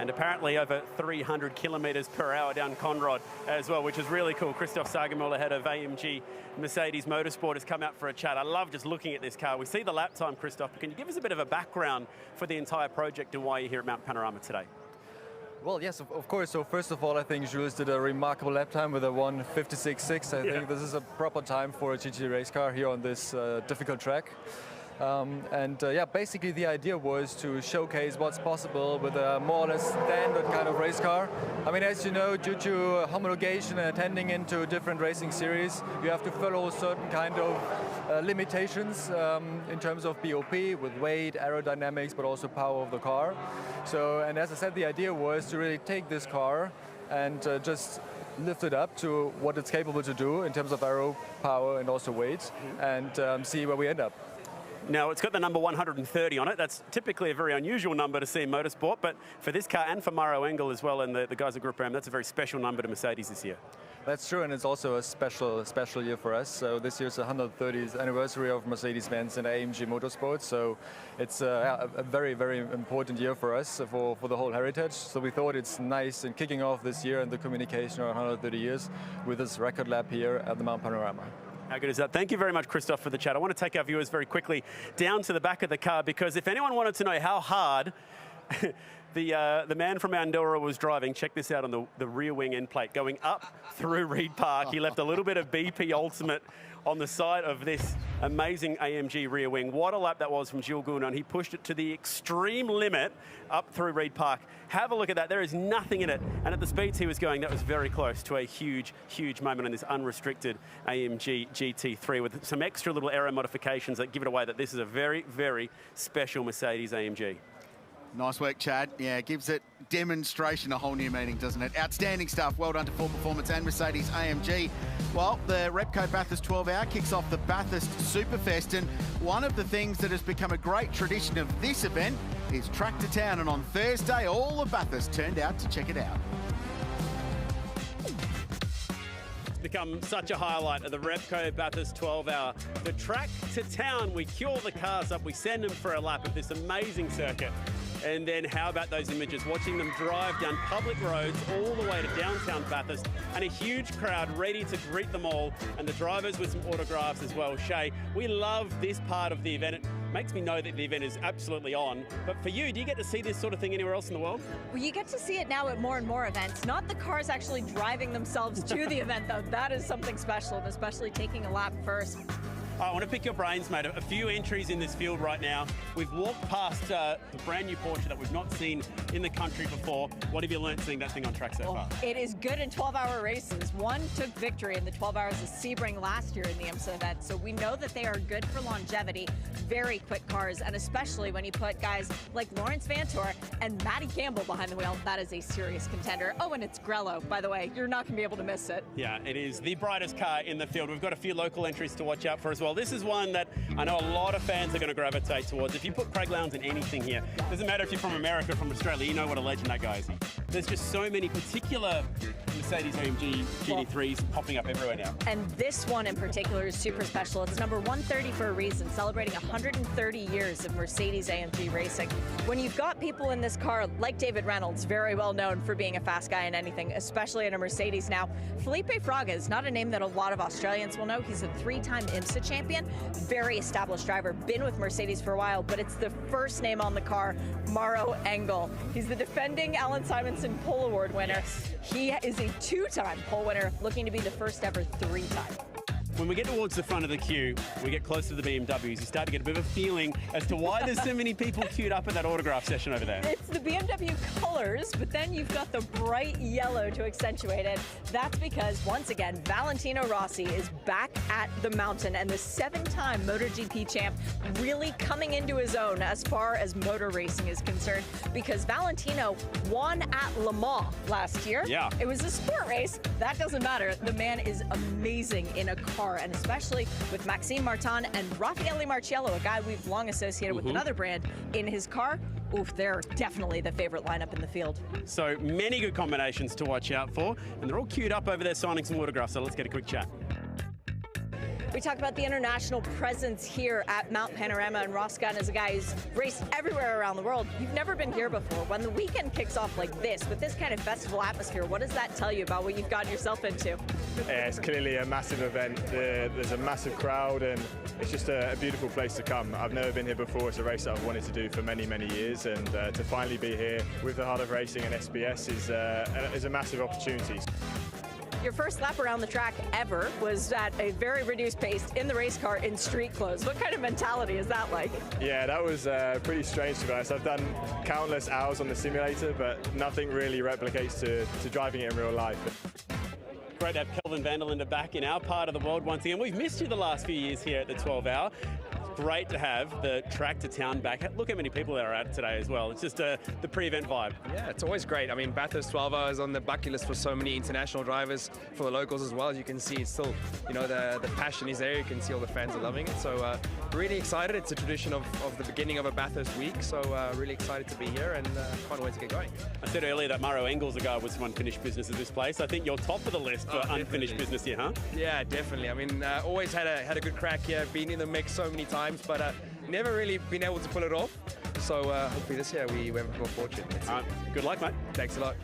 And apparently over 300 kilometres per hour down Conrod as well, which is really cool. Christoph Sagemüller, head of AMG Mercedes Motorsport, has come out for a chat. I love just looking at this car. We see the lap time, Christoph. Can you give us a bit of a background for the entire project and why you're here at Mount Panorama today? Well, yes, of course. So first of all, I think Jules did a remarkable lap time with a 1:56.6. I think this is a proper time for a GT race car here on this difficult track. Yeah, basically the idea was to showcase what's possible with a more or less standard kind of race car. I mean, as you know, due to homologation and attending into different racing series, you have to follow certain kind of limitations in terms of BOP with weight, aerodynamics, but also power of the car. So, and as I said, the idea was to really take this car and just lift it up to what it's capable to do in terms of aero power and also weight, and see where we end up. Now, it's got the number 130 on it. That's typically a very unusual number to see in motorsport, but for this car and for Mauro Engel as well and the guys at Group RAM, that's a very special number to Mercedes this year. That's true, and it's also a special year for us. So this year's the 130th anniversary of Mercedes-Benz and AMG Motorsports. So it's a very, very important year for us for the whole heritage. So we thought it's nice in kicking off this year and the communication around 130 years with this record lap here at the Mount Panorama. How good is that? Thank you very much, Christoph, for the chat. I want to take our viewers very quickly down to the back of the car, because if anyone wanted to know how hard the man from Andorra was driving, check this out on the rear wing end plate. Going up through Reed Park, he left a little bit of BP Ultimate on the side of this amazing AMG rear wing. What a lap that was from Jules Gounon. He pushed it to the extreme limit up through Reed Park. Have a look at that. There is nothing in it. And at the speeds he was going, that was very close to a huge moment in this unrestricted AMG GT3 with some extra little aero modifications that give it away that this is a very, very special Mercedes AMG. Nice work, Chad. Yeah, gives it demonstration a whole new meaning, doesn't it? Outstanding stuff. Well done to Ford Performance and Mercedes AMG. Well, the Repco Bathurst 12 Hour kicks off the Bathurst Superfest, and one of the things that has become a great tradition of this event is Track to Town, and on Thursday, all of Bathurst turned out to check it out. Become such a highlight of the Repco Bathurst 12 Hour. The Track to Town, we cure the cars up, we send them for a lap of this amazing circuit. And then how about those images, watching them drive down public roads all the way to downtown Bathurst, and a huge crowd ready to greet them all, and the drivers with some autographs as well. Shay, we love this part of the event. It makes me know that the event is absolutely on. But for you, do you get to see this sort of thing anywhere else in the world? Well, you get to see it now at more and more events. Not the cars actually driving themselves to the event, though. That is something special, and especially taking a lap first. I want to pick your brains, mate. A few entries in this field right now. We've walked past the brand new Porsche that we've not seen in the country before. What have you learned seeing that thing on track so far? It is good in 12-hour races. One took victory in the 12 hours of Sebring last year in the IMSA event, so we know that they are good for longevity, very quick cars, and especially when you put guys like Lawrence Vantor and Matty Campbell behind the wheel, that is a serious contender. Oh, and it's Grello, by the way. You're not going to be able to miss it. Yeah, it is the brightest car in the field. We've got a few local entries to watch out for as well. This is one that I know a lot of fans are going to gravitate towards. If you put Craig Lowndes in anything here, doesn't matter if you're from America or from Australia, you know what a legend that guy is. There's just so many particular Mercedes-AMG GT3s popping up everywhere now. And this one in particular is super special. It's number 130 for a reason, celebrating 130 years of Mercedes-AMG racing. When you've got people in this car like David Reynolds, very well known for being a fast guy in anything, especially in a Mercedes now. Felipe Fraga is not a name that a lot of Australians will know. He's a 3-time IMSA champion, very established driver, been with Mercedes for a while, but it's the first name on the car, Mauro Engel. He's the defending Alan Simonson Pole Award winner. Yes. He is a 2-time pole winner, looking to be the first ever 3-time. When we get towards the front of the queue, we get close to the BMWs, you start to get a bit of a feeling as to why there's so many people queued up at that autograph session over there. It's the BMW colors, but then you've got the bright yellow to accentuate it. That's because, once again, Valentino Rossi is back at the mountain, and the 7-time MotoGP champ really coming into his own as far as motor racing is concerned, because Valentino won at Le Mans last year. Yeah. It was a sport race. That doesn't matter. The man is amazing in a car, and especially with Maxime Martin and Raffaele Marciello, a guy we've long associated with another brand, in his car. Oof, they're definitely the favorite lineup in the field. So many good combinations to watch out for, and they're all queued up over there signing some autographs, so let's get a quick chat. We talk about the international presence here at Mount Panorama, and Ross Gunn is a guy who's raced everywhere around the world. You've never been here before. When the weekend kicks off like this, with this kind of festival atmosphere, what does that tell you about what you've gotten yourself into? Yeah, it's clearly a massive event. There's a massive crowd, and it's just a beautiful place to come. I've never been here before. It's a race that I've wanted to do for many, many years, and to finally be here with the Heart of Racing and SBS is a massive opportunity. Your first lap around the track ever was at a very reduced pace in the race car in street clothes. What kind of mentality is that like? Yeah, that was pretty strange to be honest. I've done countless hours on the simulator, but nothing really replicates to driving it in real life. Great to have Kelvin van der Linde back in our part of the world once again. We've missed you the last few years here at the 12 Hour. Great to have the track to town back. Look how many people there are at today as well. It's just the pre-event vibe. Yeah, it's always great. I mean, Bathurst 12 Hour is on the bucket list for so many international drivers, for the locals as well. As you can see, it's still, you know, the passion is there. You can see all the fans are loving it. So really excited. It's a tradition of the beginning of a Bathurst week. So really excited to be here, and can't wait to get going. I said earlier that Mauro Engel's a guy with some unfinished business at this place. I think you're top of the list for unfinished business here, huh? Yeah, definitely. I mean, always had a good crack here. Been in the mix so many times, but never really been able to pull it off. So hopefully this year we have more fortune. Good luck, mate. Thanks a lot.